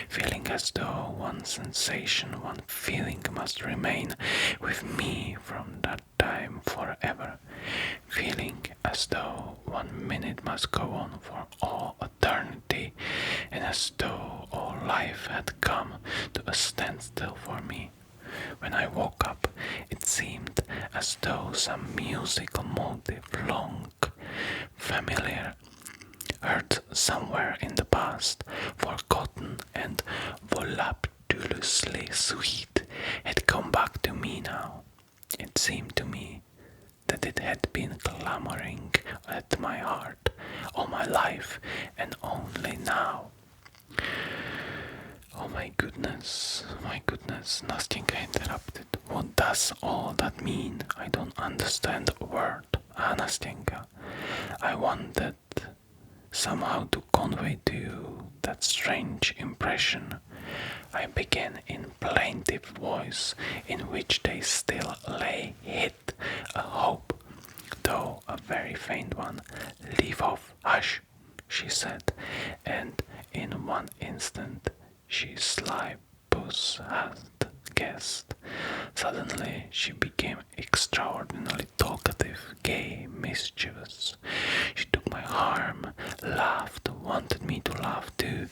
feeling as though one sensation, one feeling must remain with me from that time forever, feeling as though 1 minute must go on for all eternity, and as though all life had come to a standstill for me. When I woke up, it seemed as though some musical motive long familiar, heard somewhere in the past, forgotten and voluptuously sweet, had come back to me now. It seemed to me that it had been clamoring at my heart all my life, and only now. Oh my goodness, Nastenka interrupted. What does all that mean? I don't understand a word. Nastenka, I wanted somehow to convey to you that strange impression. I began in plaintive voice, in which they still lay hid a hope, though a very faint one. Leave off, hush, she said, and in one instant she sly puss had guessed. Suddenly she became extraordinarily talkative, gay, mischievous. She took my arm, laughed, wanted me to laugh too,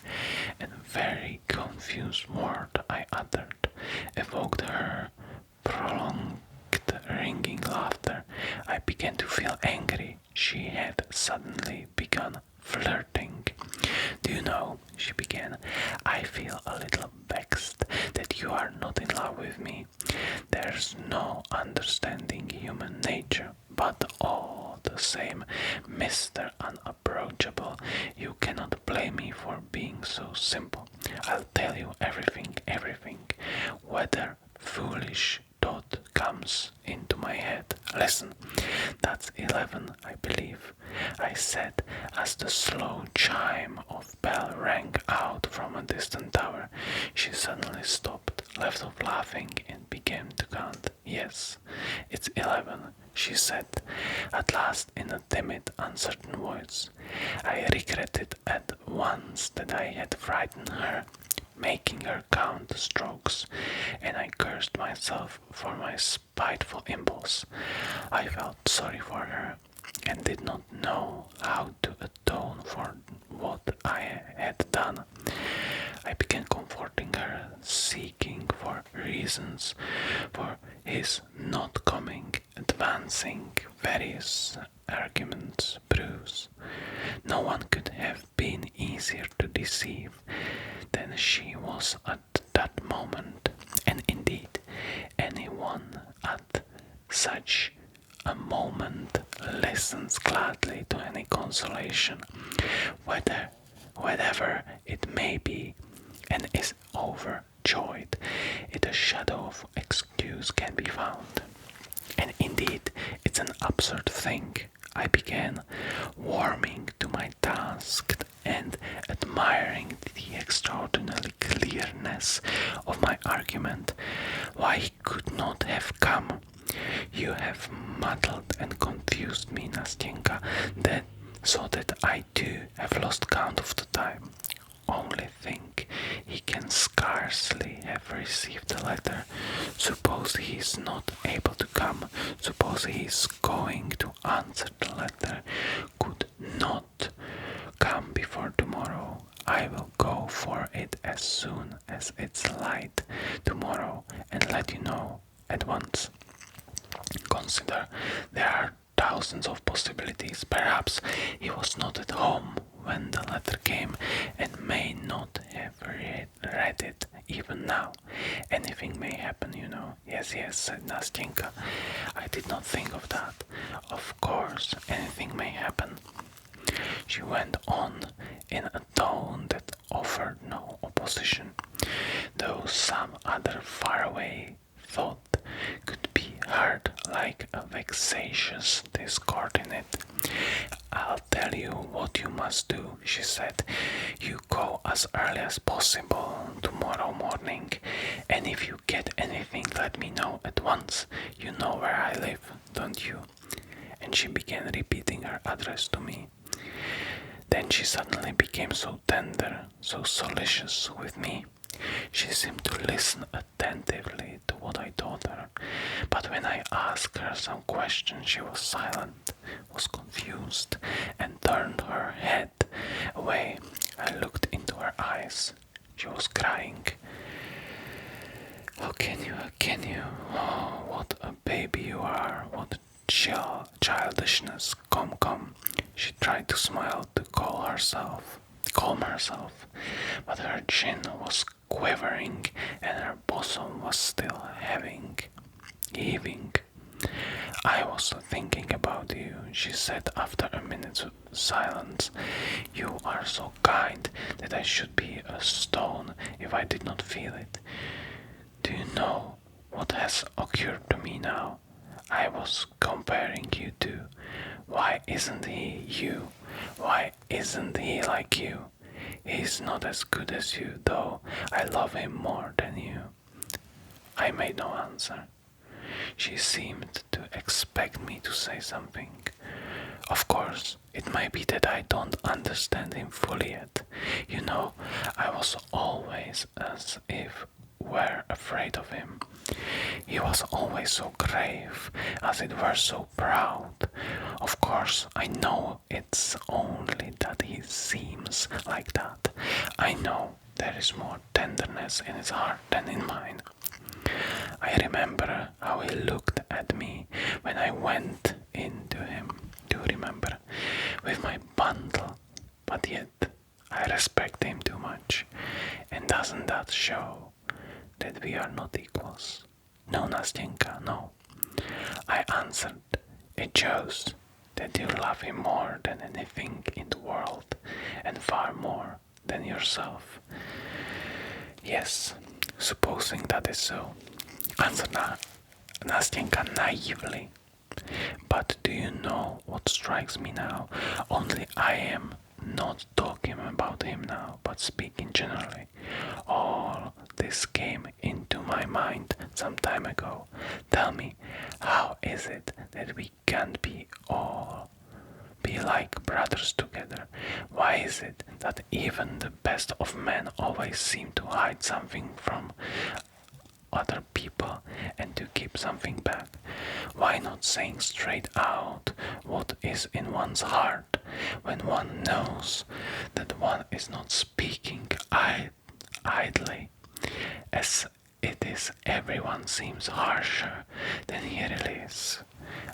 and very confused word I uttered evoked her prolonged ringing laughter. I began to feel angry. She had suddenly begun flirting. Do you know, she began, I feel a little vexed that you are not in love with me. There's no understanding human nature, but all the same, Mr. Unapproachable, you cannot blame me for being so simple. I'll tell you everything, whether foolish thought comes into my head. Listen, that's 11, I believe, I said as the slow chime of bell rang out from a distant tower. She suddenly stopped, left off laughing, and began to count. Yes, it's 11, she said, at last in a timid, uncertain voice. I regretted at once that I had frightened her, making her count the strokes, and I cursed myself for my spiteful impulse. I felt sorry for her, and did not know how to atone for what I had done. I began comforting her, seeking for reasons for his not coming, advancing various arguments, proofs. No one could have been easier to deceive than she was at that moment, and indeed anyone at such a moment listens gladly to any consolation, whatever it may be, and is overjoyed if a shadow of excuse can be found. And indeed, it's an absurd thing. I began warming to my task and admiring the extraordinary clearness of my argument. Why he could not have come. You have muddled and confused me, Nastenka, that so that I too have lost count of the time. Only think, he can scarcely have received the letter. Suppose he is not able to come. Suppose he is going to answer the letter. Could not come before tomorrow. I will go for it as soon as it's light tomorrow and let you know at once. Consider, there are thousands of possibilities. Perhaps he was not at home when the letter came and may not have read it even now. Anything may happen, you know. Yes, said Nastyenka. I did not think of that. Of course, anything may happen. She went on in a tone that offered no opposition, though some other faraway thought could be heard like a vexatious discord in it. I'll tell you what you must do, she said. You go as early as possible tomorrow morning, and if you get anything, let me know at once. You know where I live, don't you? And she began repeating her address to me. Then she suddenly became so tender, so solicitous with me. She seemed to listen attentively to what I told her, but when I asked her some question she was silent, was confused, and turned her head away. I looked into her eyes. She was crying. How can you? Oh, what a baby you are, what childishness. Come. She tried to smile, to calm herself, but her chin was quivering and her bosom was still heaving. I was thinking about you, she said after a minute's silence. You are so kind that I should be a stone if I did not feel it. Do you know what has occurred to me now? I was comparing you to. Why isn't he you? Why isn't he like you? He's not as good as you, though I love him more than you. I made no answer. She seemed to expect me to say something. Of course, it may be that I don't understand him fully yet. You know, I was always as if were afraid of him. He was always so grave, as it were so proud. Of course, I know it's only that he seems like that. I know there is more tenderness in his heart than in mine. I remember how he looked at me when I went in to him. Do you remember? With my bundle. But yet, I respect him too much. And doesn't that show that we are not equals? No, Nastyenka, no. I answered, it shows that you love him more than anything in the world, and far more than yourself. Yes, supposing that is so, answered Nastyenka naively. But do you know what strikes me now? Only I am not talking about him now, but speaking generally. All this came into my mind some time ago. Tell me, how is it that we can't be like brothers together? Why is it that even the best of men always seem to hide something from other people and to keep something back? Why not saying straight out what is in one's heart when one knows that one is not speaking idly? As it is, everyone seems harsher than he really is,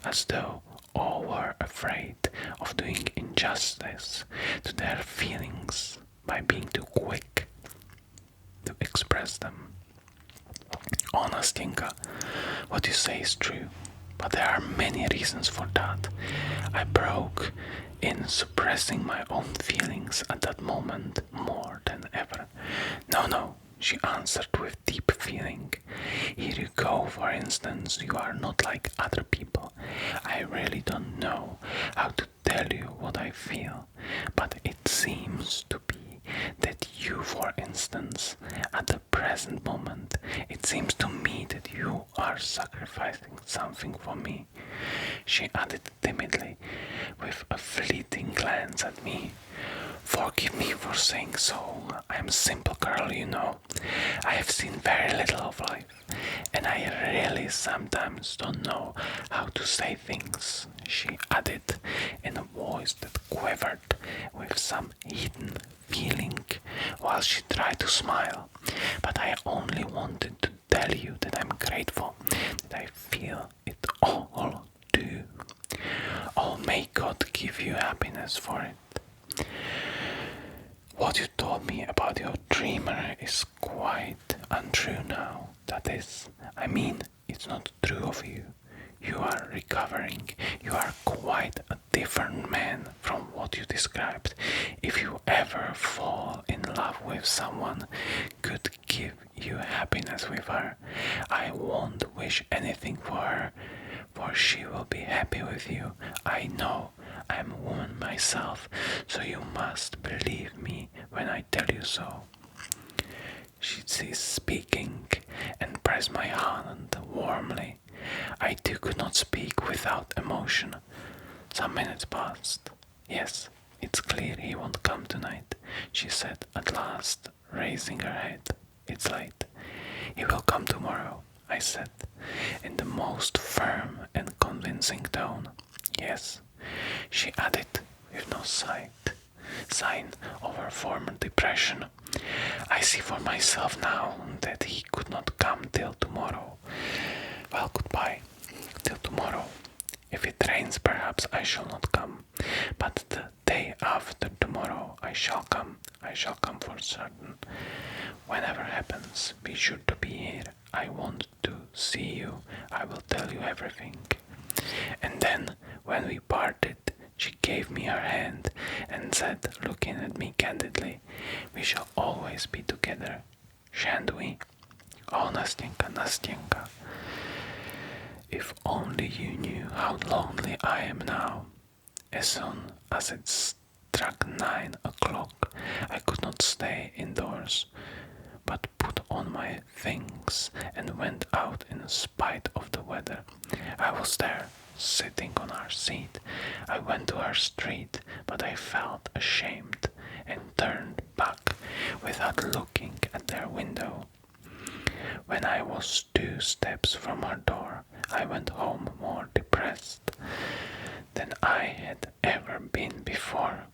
as though all were afraid of doing injustice to their feelings by being too quick to express them. Oh, Nastyenka, what you say is true, but there are many reasons for that. I broke in suppressing my own feelings at that moment more than ever. No, she answered with deep feeling. Here you go, for instance, you are not like other people. I really don't know how to tell you what I feel, but it seems to be that you, for instance, at the present moment, it seems to me that you are sacrificing something for me," she added timidly, with a fleeting glance at me. "Forgive me for saying so. I am a simple girl, you know. I have seen very little of life, and I really sometimes don't know how to say things," she added in a voice that quivered with some hidden feeling while she tried to smile. "But I only wanted to tell you that I'm grateful, that I feel it all too. Oh, may God give you happiness for it. What you told me about your dreamer is quite untrue now. That is, I mean, it's not true of you. You are recovering. You are quite a different man from what you described. If you ever fall in love with someone, could give you happiness with her, I won't wish anything for her, for she will be happy with you. I know. I'm a woman myself, so you must believe me when I tell you so." She ceased speaking and pressed my hand warmly. I too could not speak without emotion. Some minutes passed. "Yes, it's clear he won't come tonight," she said at last, raising her head. "It's late." "He will come tomorrow," I said, in the most firm and convincing tone. "Yes," she added, with no sign of her former depression. "I see for myself now that he could not come till tomorrow. Well, goodbye, till tomorrow. If it rains, perhaps I shall not come, but the day after tomorrow I shall come. I shall come for certain. Whenever happens, be sure to be here. I want to see you. I will tell you everything." And then, when we parted, she gave me her hand and said, looking at me candidly, "We shall always be together, shan't we? Oh, Nastyenka, Nastyenka, if only you knew how lonely I am now." As soon as it struck 9 o'clock, I could not stay indoors, but put on my things and went out in spite of the weather. I was there, sitting on our seat. I went to our street, but I felt ashamed and turned back without looking at their window. When I was 2 steps from her door, I went home more depressed than I had ever been before.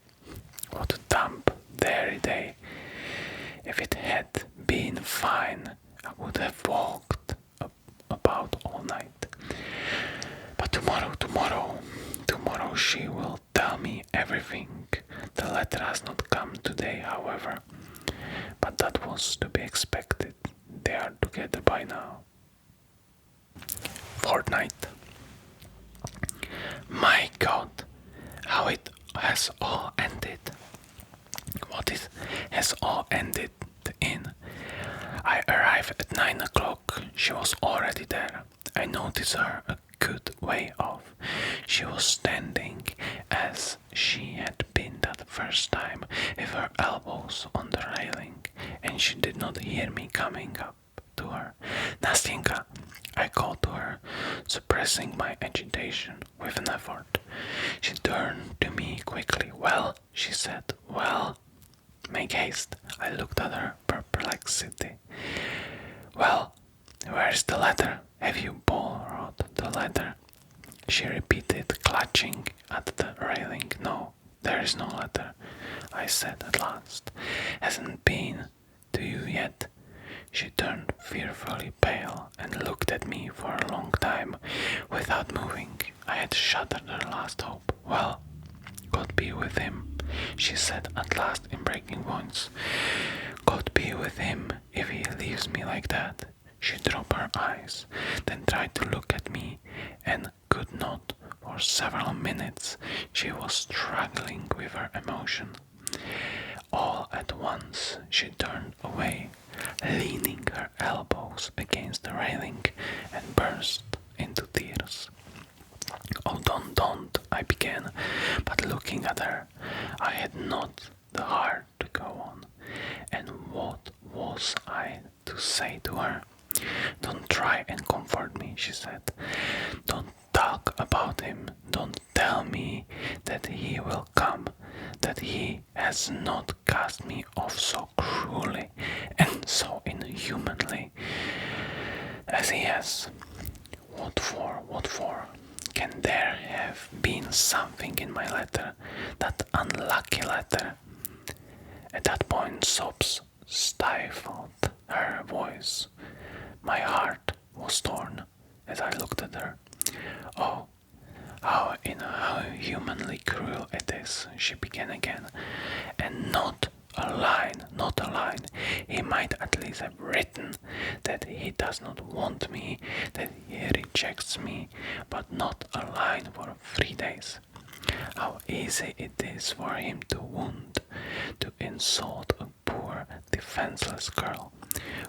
What a damp, dreary day. If it had been fine, I would have walked about all night. But tomorrow she will tell me everything. The letter has not come today, however, but that was to be expected. They are together by now. Fortnight. My God, how it has all ended. What it has all ended in. I arrived at 9 o'clock. She was already there. I noticed her a good way off. She was standing as she had been that first time, with her elbows on the railing, and she did not hear me coming up to her. "Nastyenka," I called to her, suppressing my agitation with an effort. She turned to me quickly. "Well," she said, "well." "Make haste." I looked at her perplexity. "Well, where is the letter? Have you borrowed the letter?" She repeated, clutching at the railing. "No, there is no letter," I said at last. "Hasn't been to you yet?" She turned fearfully pale and looked at me for a long time without moving. I had shattered her last hope. "Well, God be with him," she said at last in breaking voice. "God be with him if he leaves me like that." She dropped her eyes, then tried to look at me and could not. For several minutes she was struggling with her emotion. All at once she turned away, leaning her elbows against the railing, and burst into tears. "Oh, don't," I began, but looking at her, I had not the heart to go on. hurt me, she said. Don't talk about him. Don't tell me that he will come, that he has not cast me off so cruelly and so inhumanly as he has. What for? What for? Can there have been something in my letter, that unlucky letter? At that point, sobs stifled her voice. My heart was torn as I looked at her. Oh, how inhumanly cruel it is, she began again. And not a line, not a line. He might at least have written that he does not want me, that he rejects me, but not a line for 3 days. How easy it is for him to wound, to insult a poor, defenseless girl,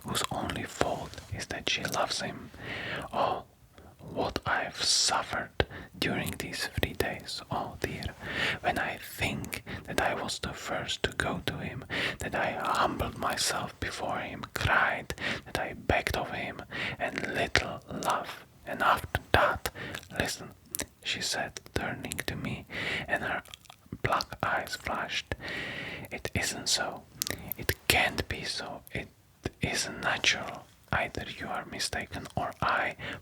whose only fault is that she loves him. Oh, what I've suffered during these 3 days, oh dear, when I think that I was the first to go to him, that I humbled myself before him, cried, that I begged of him, and little love. And after that, listen, she said, turning to me, and her black eyes flashed. It isn't so. It can't be so. It isn't natural. Either you are mistaken or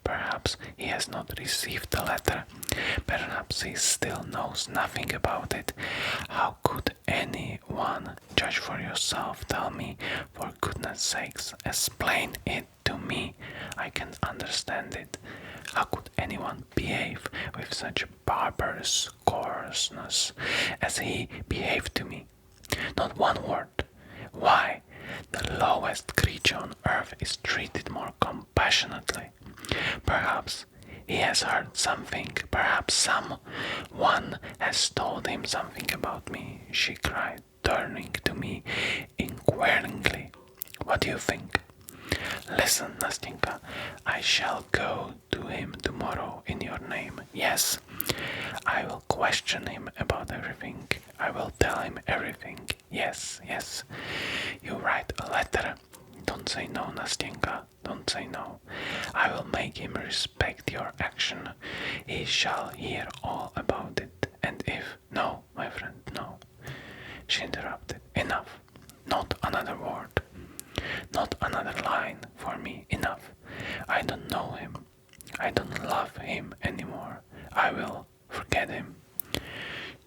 perhaps he has not received the letter. Perhaps he still knows nothing about it. How could anyone, judge for yourself, tell me, for goodness sakes, explain it to me. I can understand it. How could anyone behave with such barbarous coarseness as he behaved to me? Not one word. Why? The lowest creature on earth is treated more compassionately. Perhaps he has heard something. Perhaps someone has told him something about me, she cried, turning to me inquiringly. What do you think? Listen, Nastenka, I shall go to him tomorrow in your name. Yes, I will question him about everything. I will tell him everything. Yes, yes. You write a letter. Don't say no, Nastenka. Don't say no. I will make him respect your action. He shall hear all about it. And if... No, my friend, no. She interrupted. Enough. Not another word. Not another line for me. Enough. I don't know him. I don't love him anymore. I will forget him.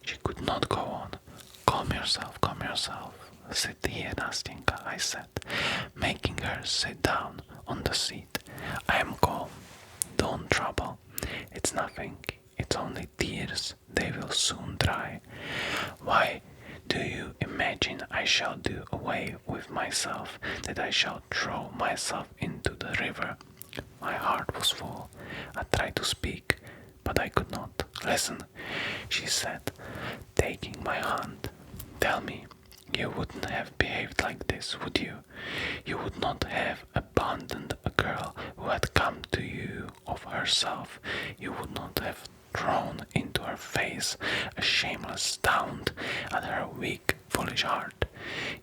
She could not go on. Calm yourself, calm yourself. Sit here, Nastenka, I said, making her sit down on the seat. I am calm. Don't trouble. It's nothing. It's only tears. They will soon dry. Why do you imagine I shall do away with myself, that I shall throw myself into the river? My heart was full. I tried to speak, but I could not. Listen, she said, taking my hand. Tell me, you wouldn't have behaved like this, would you? You would not have abandoned a girl who had come to you of herself. You would not have thrown into her face a shameless taunt at her weak, foolish heart.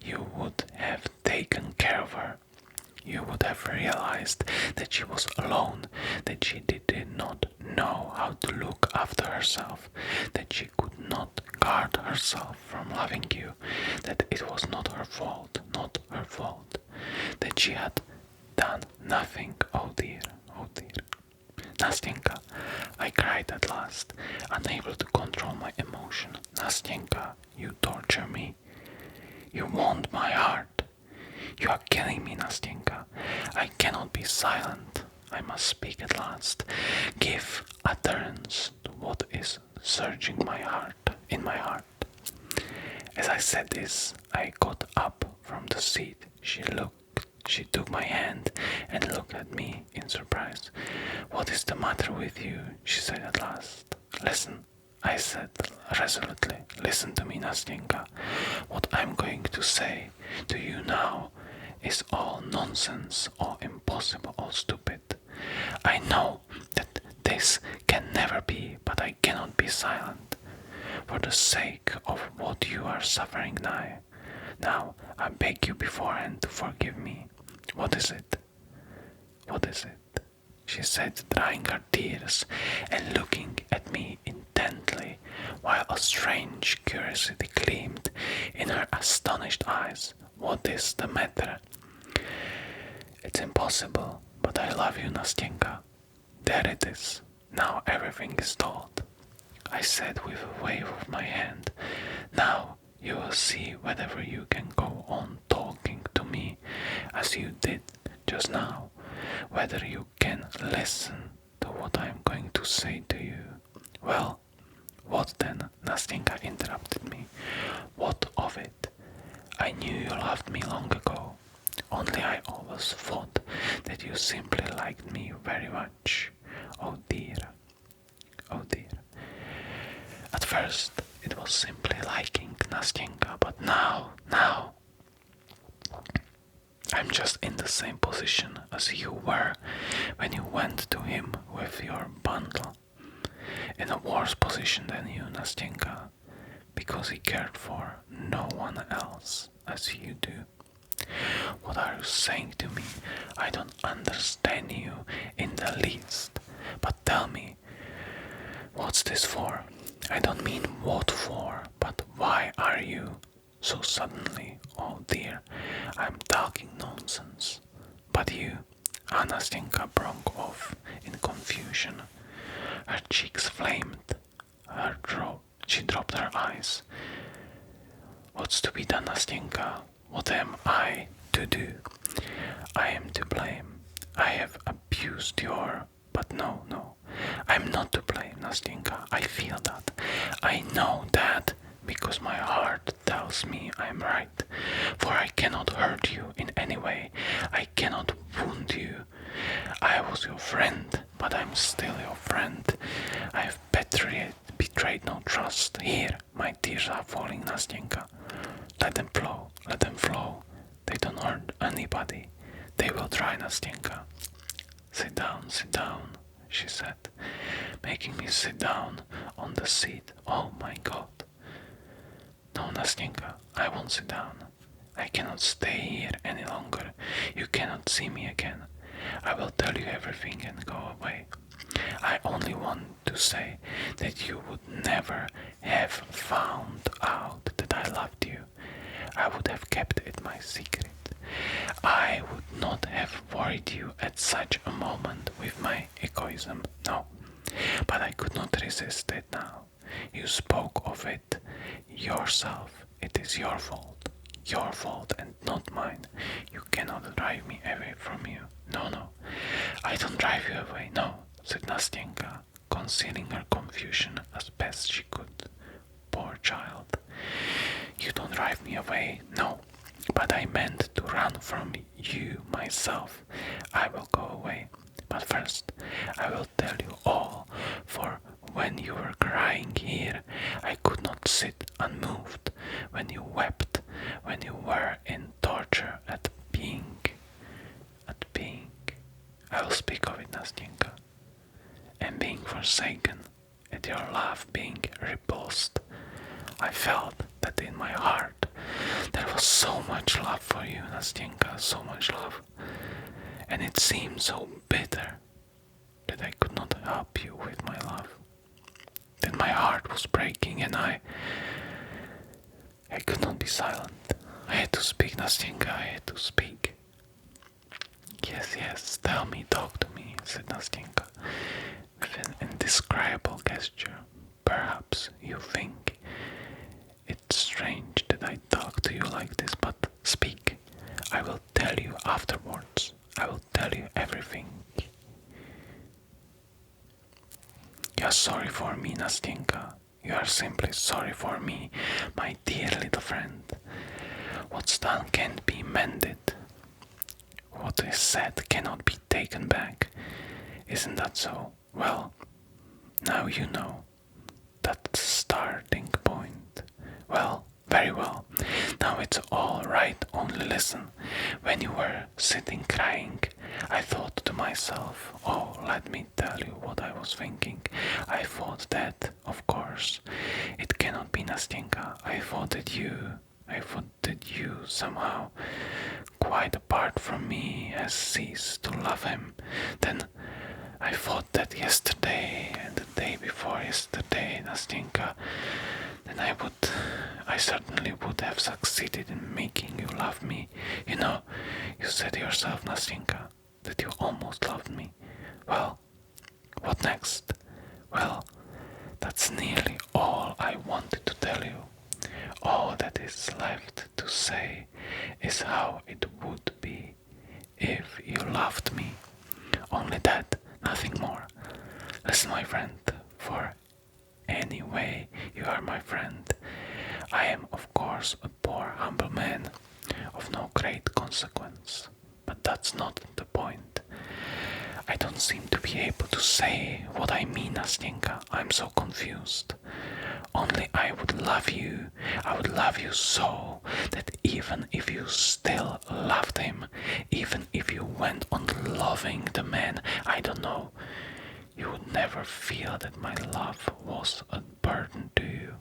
You would have taken care of her. You would have realized that she was alone, that she did not know how to look after herself, that she could not guard herself from loving you, that it was not her fault, not her fault, that she had done nothing. Oh dear, oh dear. Nastenka, I cried at last, unable to control my emotion. Nastenka, you torture me. You wound my heart. You are killing me, Nastenka. I cannot be silent. I must speak at last. Give utterance to what is surging in my heart. As I said this, I got up from the seat. She took my hand and looked at me in surprise. What is the matter with you? She said at last. Listen, I said resolutely. Listen to me, Nastenka. What I'm going to say to you now is all nonsense, all impossible, all stupid. I know that this can never be, but I cannot be silent. For the sake of what you are suffering now, I beg you beforehand to forgive me. What is it? What is it? she said, drying her tears and looking at me intently, while a strange curiosity gleamed in her astonished eyes. What is the matter? It's impossible, but I love you, Nastyenka. There it is. Now everything is told, I said with a wave of my hand. Now you will see whether you can go on talking to me as you did just now, whether you can listen to what I am going to say to you. Well, what then? Nastyenka interrupted me. What of it? I knew you loved me long ago, only I always thought that you simply liked me very much. Oh dear, oh dear. At first it was simply liking, Nastyenka, but now, I'm just in the same position as you were when you went to him with your bundle. In a worse position than you, Nastyenka, because he cared for no one else as you do. What are you saying to me? I don't understand you in the least. But tell me, what's this for? I don't mean what for, but why are you so suddenly? Oh dear, I'm talking nonsense. But you, Nastyenka broke off in confusion. Her cheeks flamed. She dropped her eyes. What's to be done, Nastyenka? What am I to do? I am to blame. I have abused your... But no, I'm not to blame, Nastyenka. I feel that. I know that because my heart tells me I'm right. For I cannot hurt you in any way. I cannot wound you. I was your friend, but I'm still your friend. I have betrayed no trust. Here, my tears are falling, Nastyenka. Let them flow, let them flow. They don't hurt anybody. They will dry, Nastyenka. Sit down, she said, making me sit down on the seat. Oh my God. No, Nastyenka, I won't sit down. I cannot stay here any longer. You cannot see me again. I will tell you everything and go away. I only want to say that you would never have found out that I loved you. I would have kept it my secret. I would not have worried you at such a moment with my egoism, no. But I could not resist it now. You spoke of it yourself. It is your fault and not mine. You cannot drive me away from you. No, I don't drive you away, no, said Nastyenka, concealing her confusion as best she could. Poor child. You don't drive me away, no, but I meant to run from you myself. I will go away, but first I will tell you all, for when you were crying here, I could not sit unmoved. When you wept, when you were in torture at being, I will speak of it, Nastyenka, and being forsaken, at your love being repulsed, I felt that in my heart there was so much love for you, Nastyenka, so much love, and it seemed so bitter that I could not help you with my love. That my heart was breaking and I could not be silent. I had to speak, Nastyenka, I had to speak. Yes, tell me, talk to me, said Nastyenka, with an indescribable gesture. Perhaps you think it's strange that I talk to you like this, but speak. I will tell you afterwards. I will tell you everything. You are sorry for me, Nastyenka. You are simply sorry for me, my dear little friend. What's done can't be mended. What is said cannot be taken back. Isn't that so? Well, now you know. That's the starting point. Well, very well. Now it's all right, only listen. When you were sitting crying, I thought to myself, oh, let me tell you what I was thinking. I thought that, of course, it cannot be Nastyenka. I thought that you somehow, quite apart from me, has ceased to love him. Then I thought that yesterday and the day before yesterday, Nastenka, then I certainly would have succeeded in making you love me. You know, you said yourself, Nastenka, that you almost loved me. Well, what next? Well, that's nearly all I wanted to tell you. All that is left to say is how it would be if you loved me. Only that, nothing more. Listen, my friend, for anyway you are my friend. I am, of course, a poor, humble man of no great consequence. But that's not the point. I don't seem to be able to say what I mean, Nastenka. I'm so confused. Only I would love you so that even if you still loved him, even if you went on loving the man, I don't know, you would never feel that my love was a burden to you.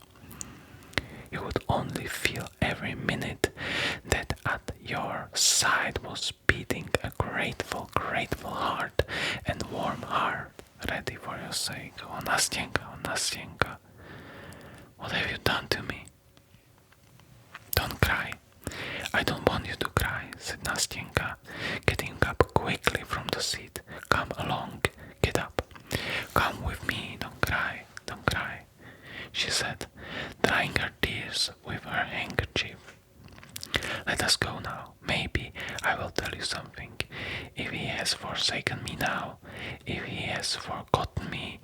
You would only feel every minute that at your side was beating a grateful, grateful heart and warm heart, ready for your sake. Oh, Nastenka, what have you done to me? Don't cry. I don't want you to cry, said Nastenka, getting up quickly from the seat. Come along, get up. Come with me, don't cry, she said, drying her tears with her handkerchief. Let us go now. Maybe I will tell you something. If he has forsaken me now, if he has forgotten me,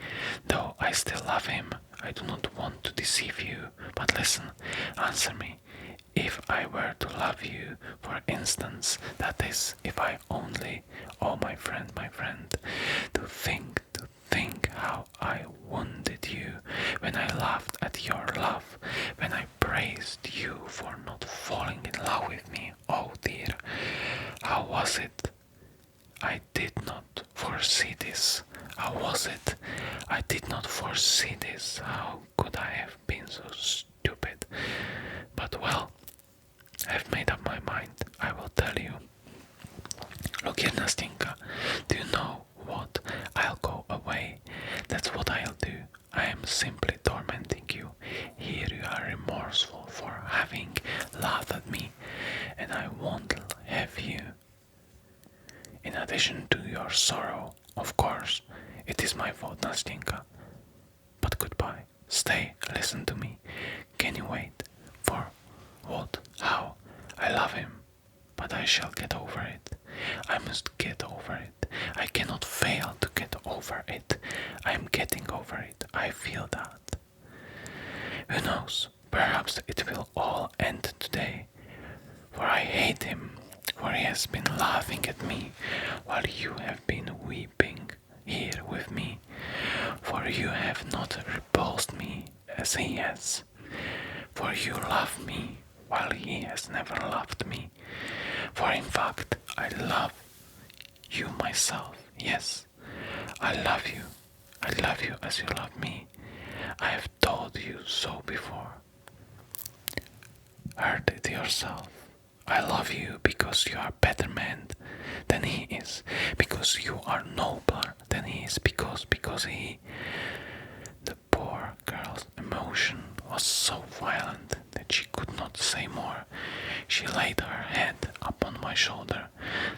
though I still love him, I do not want to deceive you, but listen, answer me. If I were to love you, for instance, that is, if I only, oh my friend, to think how I wounded you when I laughed at your love, when I praised you for not falling in love with me. Oh dear, how was it? I did not foresee this. How was it? I did not foresee this. How could I have been so stupid? But well, I've made up my mind. I will tell you. Look here, Nastenka, do you know what? I'll go away. That's what I'll do. I am simply tormenting you. Here you are remorseful for having laughed at me, and I won't have you. In addition to your sorrow, of course, it is my fault, Nastenka. But goodbye. Stay, listen to me. Can you wait? For what? How? I love him, but I shall get over it. I must get over it. I cannot fail to get over it. I am getting over it. I feel that. Who knows? Perhaps it will all end today. For I hate him. For he has been laughing at me while you have been weeping here with me. For you have not repulsed me as he has. For you love me while he has never loved me. For in fact, I love you myself. Yes, I love you. I love you as you love me. I have told you so before. Heard it yourself. I love you because you are a better man than he is, because you are nobler than he is, because he... The poor girl's emotion was so violent that she could not say more. She laid her head upon my shoulder,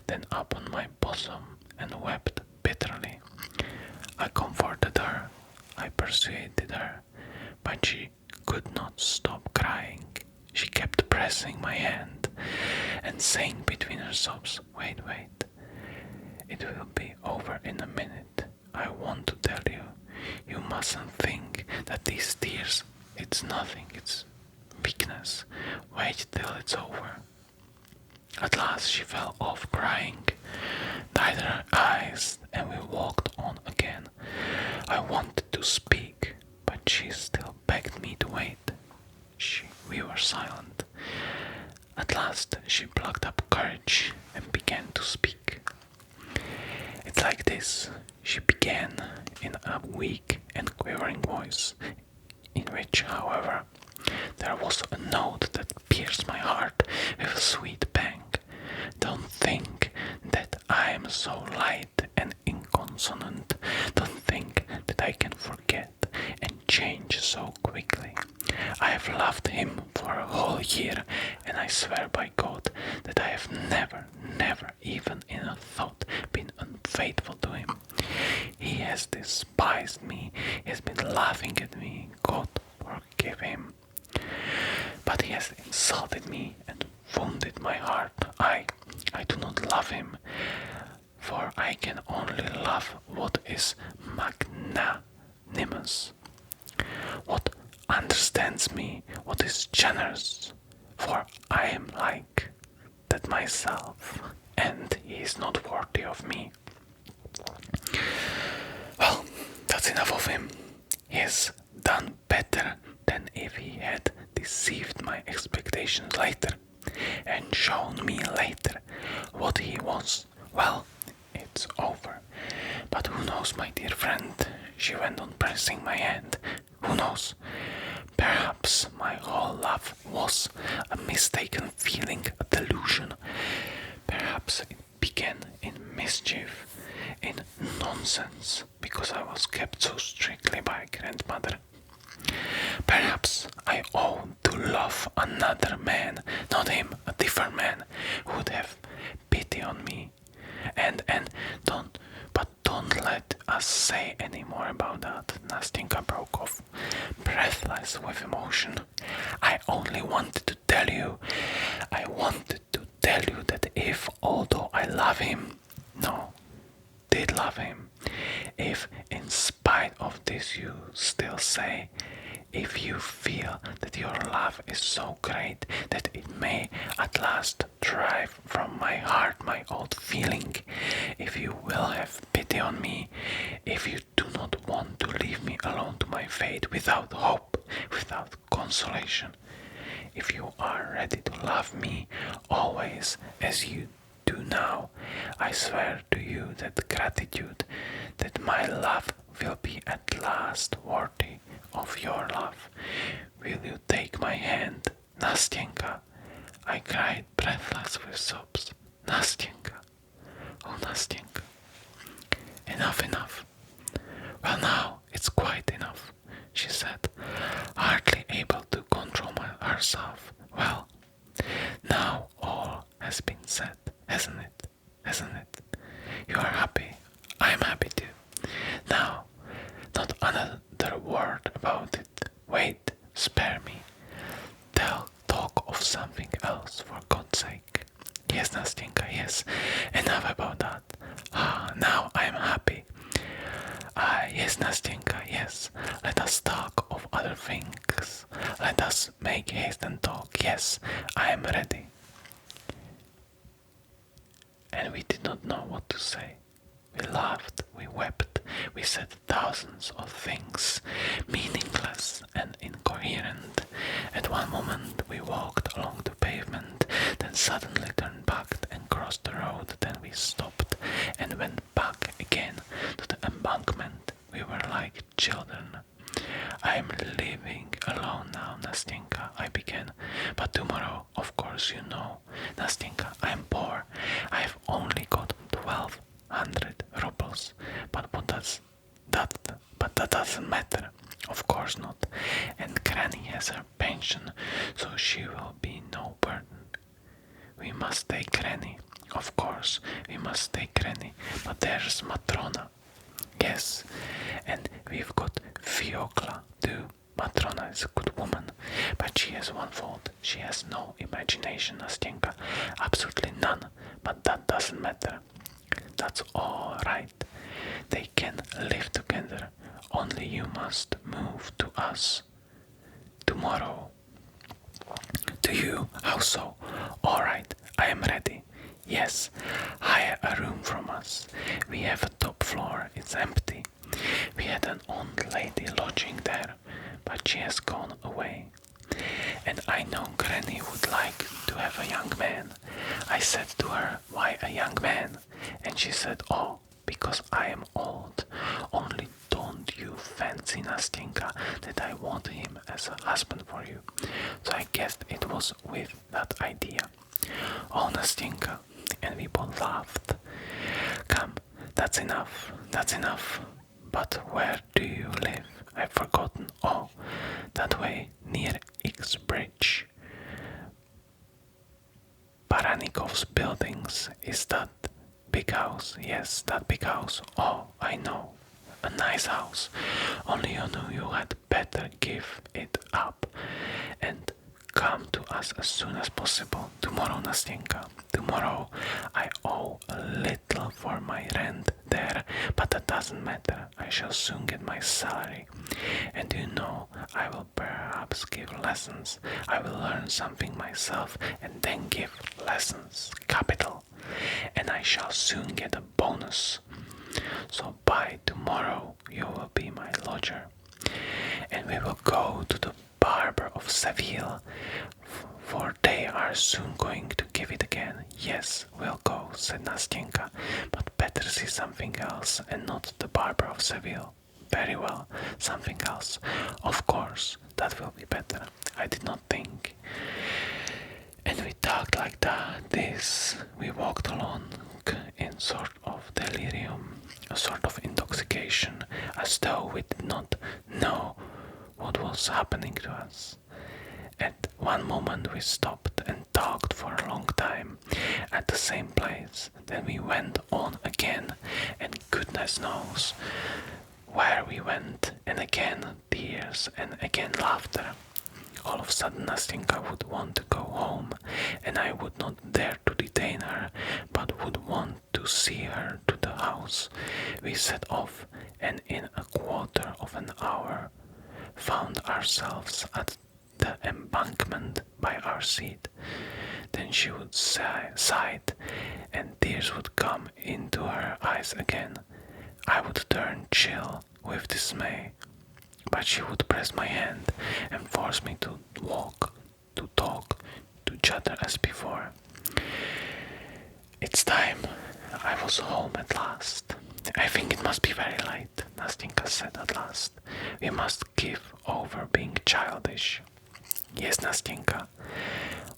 then upon my bosom, and wept bitterly. I comforted her, I persuaded her, but she could not stop crying. She kept pressing my hand and saying between her sobs, wait, it will be over in a minute. I want to tell you, you mustn't think that these tears, it's nothing, it's weakness. Wait till it's over. At last she fell off crying, dried her eyes, and we walked on again. I wanted to speak, but she still begged me to wait. We were silent. At last she plucked up courage and began to speak. It's like this, she began in a weak and quivering voice, in which, however, there was a note that pierced my heart with a sweet pang. Don't think that I am so light and consonant. Don't think that I can forget and change so quickly. I have loved him for a whole year, and I swear by God that I have never, even in a thought, been unfaithful to him. He has despised me, he has been laughing at me. God forgive him. But he has insulted me and wounded my heart. I do not love him, for I can only love what is magnanimous, what understands me, what is generous, for I am like that myself, and he is not worthy of me. Well, that's enough of him. He has done better than if he had deceived my expectations later and shown me later what he was. Well, it's over. But who knows, my dear friend? She went on pressing my hand. Who knows? Perhaps my whole love was a mistaken feeling, a delusion. Perhaps it began in mischief, in nonsense, because I was kept so strictly by grandmother. Perhaps I ought to love another man, not him, a different man, who would have pity on me. And don't let us say any more about that. Nastinka broke off, breathless with emotion. I only wanted to tell you that if, although I love him, did love him, if in spite of this you still say, if you feel that your love is so great that it may at last drive from my heart my old feeling, if you will have pity on me, if you do not want to leave me alone to my fate without hope, without consolation, if you are ready to love me always as you do now, I swear to you that gratitude, that my love will be at last worthy of your love. Will you take my hand, Nastenka? I cried, breathless with sobs. Nastenka, oh Nastenka. Enough. Well, now it's quite enough, she said, hardly able to control herself. Well, now all has been said, hasn't it? You are happy. I'm happy too. Now, not another word about it. Wait, spare me. Talk of something else, for God's sake. Yes, Nastinka, yes. Enough about that. Now I am happy. Yes, Nastinka, yes. Let us talk of other things. Let us make haste and talk. Yes, I am ready. And we did not know what to say. We laughed, we wept, we said thousands of things, meaningless and incoherent. At one moment we walked along the pavement, then suddenly turned back and crossed the road, then we stopped and went back again to the embankment. We were like children. I am living alone now, Nastinka, I began. But tomorrow, of course you know, Nastinka, I am poor. I have only got 1,200 rubles. But that doesn't matter. Of course not. And Granny has her pension, so she will be no burden. We must take Granny. Of course, we must take Granny. But there's Matrona. Yes, and we've got Fiokla too. Matrona is a good woman, but she has one fault. She has no imagination, Nastinka. Absolutely none. But that doesn't matter. That's all right. They can live together. Only you must move to us tomorrow. To you? How so? All right, I am ready. Yes, hire a room from us. We have a top floor, it's empty. We had an old lady lodging there, but she has gone away. And I know Granny would like to have a young man. I said to her, why a young man? And she said, oh, because I am old. Only don't you fancy, Nastinka, that I want him as a husband for you. So I guessed it was with that idea. Oh, Nastinka. And we both laughed. Come, That's enough, that's enough. But where do you live? I've forgotten. Oh, that way, near X Bridge. Baranikov's buildings. Is that big house? Yes, that big house. Oh, I know. A nice house. Only you knew you had better give it up and come to us as soon as possible. Tomorrow, Nastenka. Tomorrow I owe a little for my rent there, but that doesn't matter. I shall soon get my salary. And you know, I will perhaps give lessons. I will learn something myself and then give lessons. Capital. And I shall soon get a bonus. So by tomorrow you will be my lodger. And we will go to the barber of Seville, for they are soon going to give it again. Yes, we'll go, said Nastenka, but better see something else and not the barber of Seville. Very well, something else. Of course, that will be better. I did not think. And we talked like that. We walked along in sort of delirium, a sort of intoxication, as though we did not know what was happening to us. At one moment we stopped and talked for a long time at the same place. Then we went on again, and goodness knows where we went, and again tears and again laughter. All of a sudden Nastenka would want to go home, and I would not dare to detain her, but would want to see her to the house. We set off, and in a quarter of an hour found ourselves at the embankment by our seat. Then she would sigh, and tears would come into her eyes again. I would turn chill with dismay, but she would press my hand and force me to walk, to talk, to chatter as before. It's time. I was home at last. I think it must be very late, Nastenka said at last. We must give over being childish. Yes, Nastenka,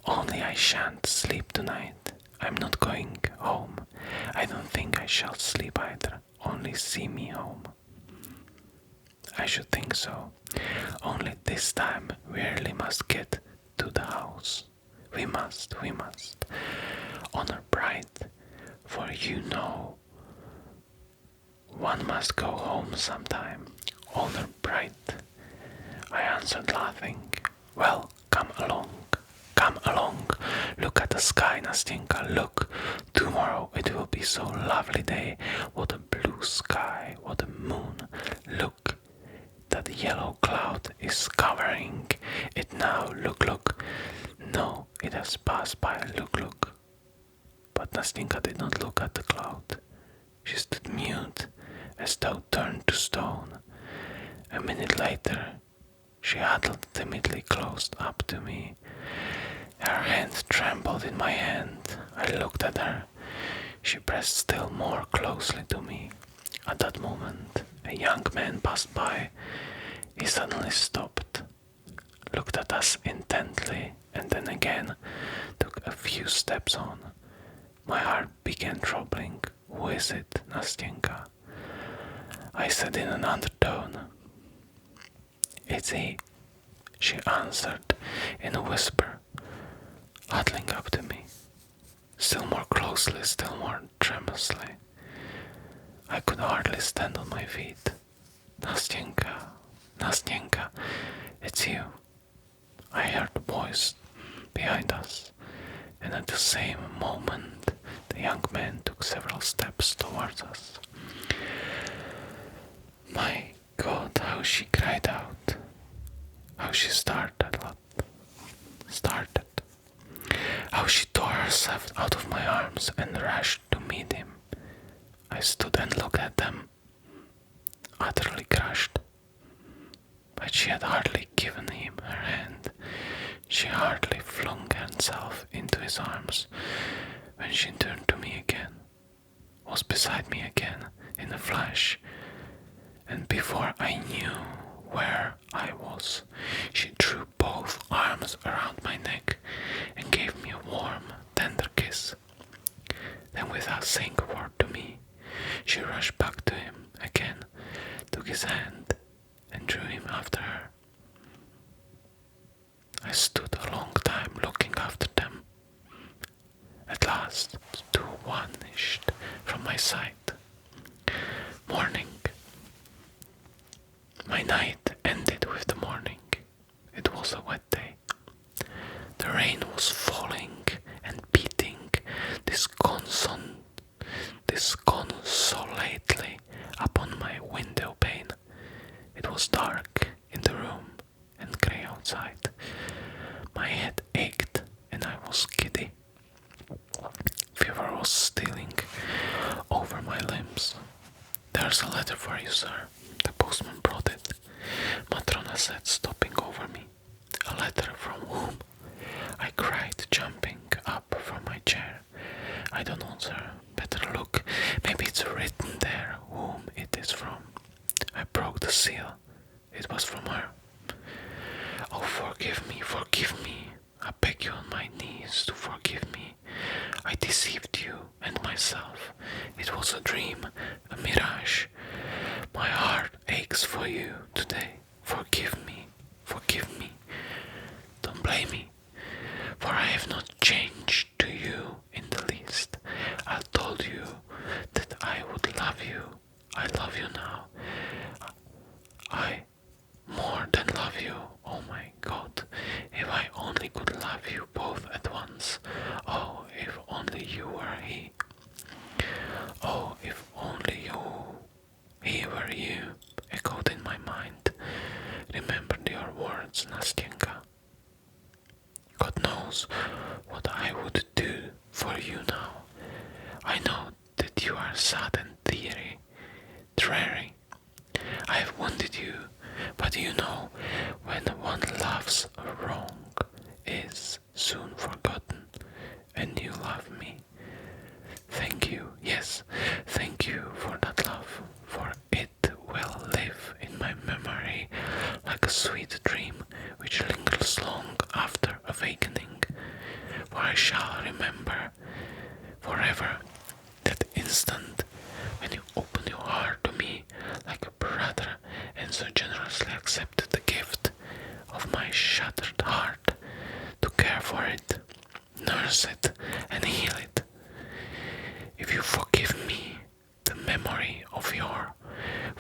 only I shan't sleep tonight. I'm not going home. I don't think I shall sleep either. Only see me home. I should think so. Only this time we really must get to the house. We must. Honor bright, for you know one must go home sometime. Honor bright. I answered laughing. Well, come along. Look at the sky, Nastenka, look. Tomorrow it will be so lovely day. What a blue sky, what a moon. Look, that yellow cloud is covering it now. Look. No, it has passed by. Look. But Nastenka did not look at the cloud. She stood mute, as though turned to stone. A minute later, she huddled timidly close up to me. Her hand trembled in my hand. I looked at her. She pressed still more closely to me. At that moment, a young man passed by. He suddenly stopped, looked at us intently, and then again took a few steps on. My heart began troubling. Who is it, Nastenka? I said in an undertone. It's he, she answered in a whisper, huddling up to me, still more closely, still more tremulously. I could hardly stand on my feet. Nastenka, it's you. I heard a voice behind us, and at the same moment the young man took several steps towards us. My God, how she cried out, how she started, how she tore herself out of my arms and rushed to meet him. I stood and looked at them, utterly crushed. But she had hardly given him her hand. She hardly flung herself into his arms when she turned to me again, was beside me again in a flash, and before I knew where I was, she drew both arms around my neck and gave me a warm, tender kiss. Then, without saying a word to me, She rushed back to him again, took his hand, and drew him after her. I stood a long time looking after them. At last, the two vanished from my sight. Morning. My night ended with the morning. It was a wet day. The rain was falling and beating disconsolately upon my window pane. It was dark in the room and grey outside. My head ached and I was giddy. Fever was stealing over my limbs. "There's a letter for you, sir." The postman brought it. Matrona said, stopping over me. "A letter from whom?" I cried, jumping up from my chair. "I don't know, sir. Better look. Maybe it's written there whom it is from." I broke the seal. It was from her. "Oh, forgive me. I beg you on my knees to forgive me. I deceived you and myself. It was a dream, a mirage. My heart aches for you today. Forgive me. Don't blame me, for I have not changed to you in the least. I told you that I would love you. I love you now. I more than love you. Oh my God, if I only could love you both at once. Oh, if only you were he. Oh, if only he were you," echoed in my mind. "Remembered your words, Nastyenka. God knows what I would do for you now. I know that you are sad and dreary. I have wounded you, but you know, when one loves, a wrong is soon forgotten, and you love me. Thank you, yes, thank you for that love, for it will live in my memory like a sweet dream which lingers long after awakening. For I shall remember forever that instant when you opened your heart to me like a brother and so generously accepted the gift of my shattered heart to care for it, nurse it, and heal it. If you forgive me, the memory of your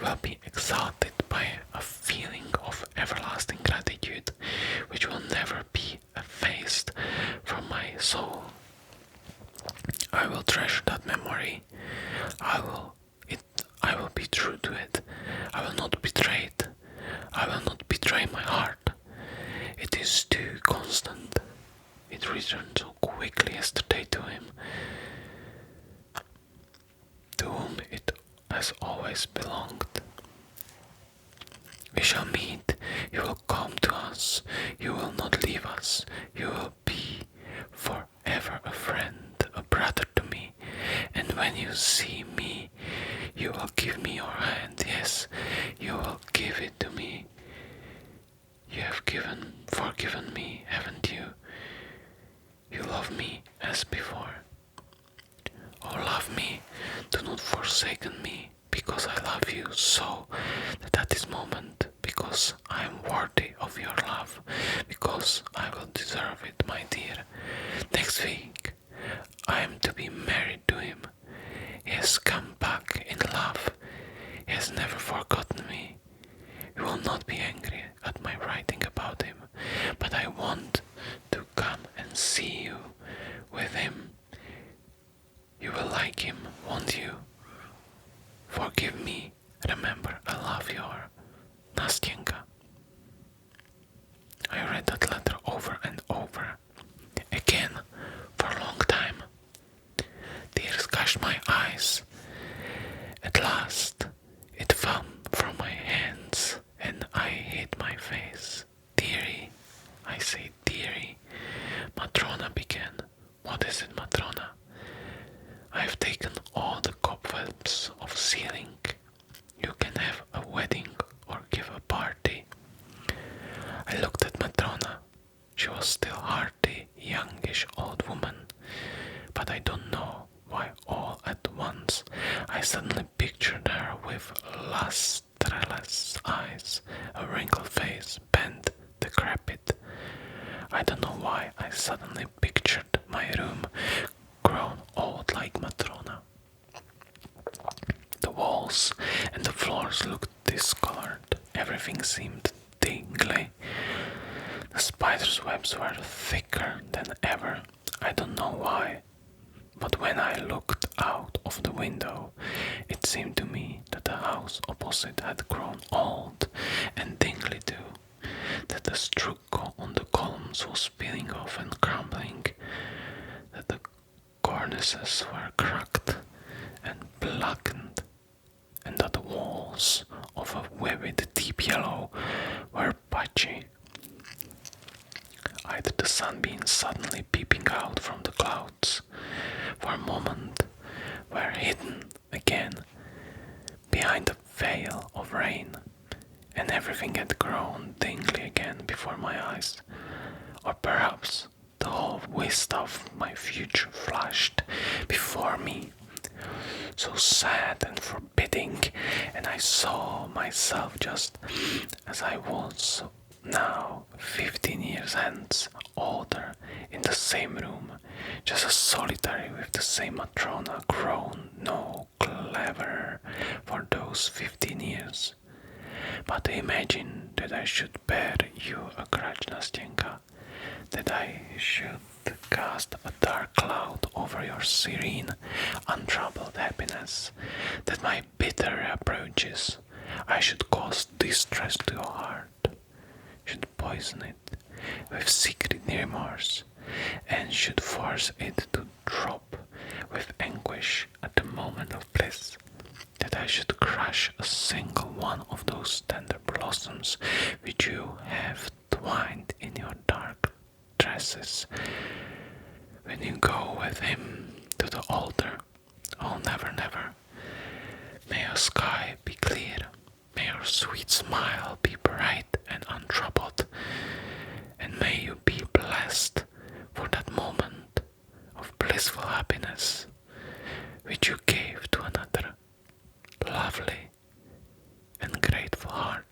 will be exalted by a feeling of everlasting gratitude which will never be effaced from my soul. I will treasure that memory. I will be true to it. I will not betray it. I will not betray my heart. It is too constant. It returned so quickly yesterday to him, to whom it has always belonged. We shall meet. You will come to us. You will not leave us. You will be forever a friend, a brother to me. And when you see me, you will give me your hand. Yes, you will give it to me. You have forgiven me, haven't you? You love me as before. Oh, love me. Do not forsake me, because I love you so that at this moment, because I am worthy of your love, because I will deserve it, my dear. Next week, I am to be married to him. He has come back in love. He has never forgotten me. You will not be angry at my writing about him, but I want to come and see you with him. You will like him, won't you? Forgive me. Remember, I love your Nastyenka. I read that letter over and over again for a long time. Tears gushed my eyes. At last, it fell from my hand. suddenly pictured my room grown old like Matrona. The walls and the floors looked discolored. Everything seemed tingly. The spider's webs were thicker than ever. I don't know why, but when I looked out of the window, it seemed to me that the house opposite had grown old and tingly too, that the stucco on the columns was peeling off and crumbling, that the cornices were cracked and blackened, and that the walls of a vivid deep yellow were patchy. Either the sunbeams suddenly peeping out from the clouds for a moment were hidden again behind a veil of rain, and everything had grown tingly again before my eyes, or perhaps the whole vista of my future flashed before me, so sad and forbidding, and I saw myself just as I was now, 15 years hence, older, in the same room, just as solitary with the same Matrona, grown no cleverer for those 15 years. But imagine that I should bear you a grudge, Nastenka, that I should cast a dark cloud over your serene, untroubled happiness, that my bitter approaches I should cause distress to your heart, should poison it with secret remorse, and should force it to drop with anguish at the moment of bliss, that I should crush a single one of those tender blossoms which you have twined in your dark tresses when you go with him to the altar. Oh, never, never. May your sky be clear, may your sweet smile be bright and untroubled, and may you be blessed for that moment of blissful happiness which you gave to another lovely and grateful heart.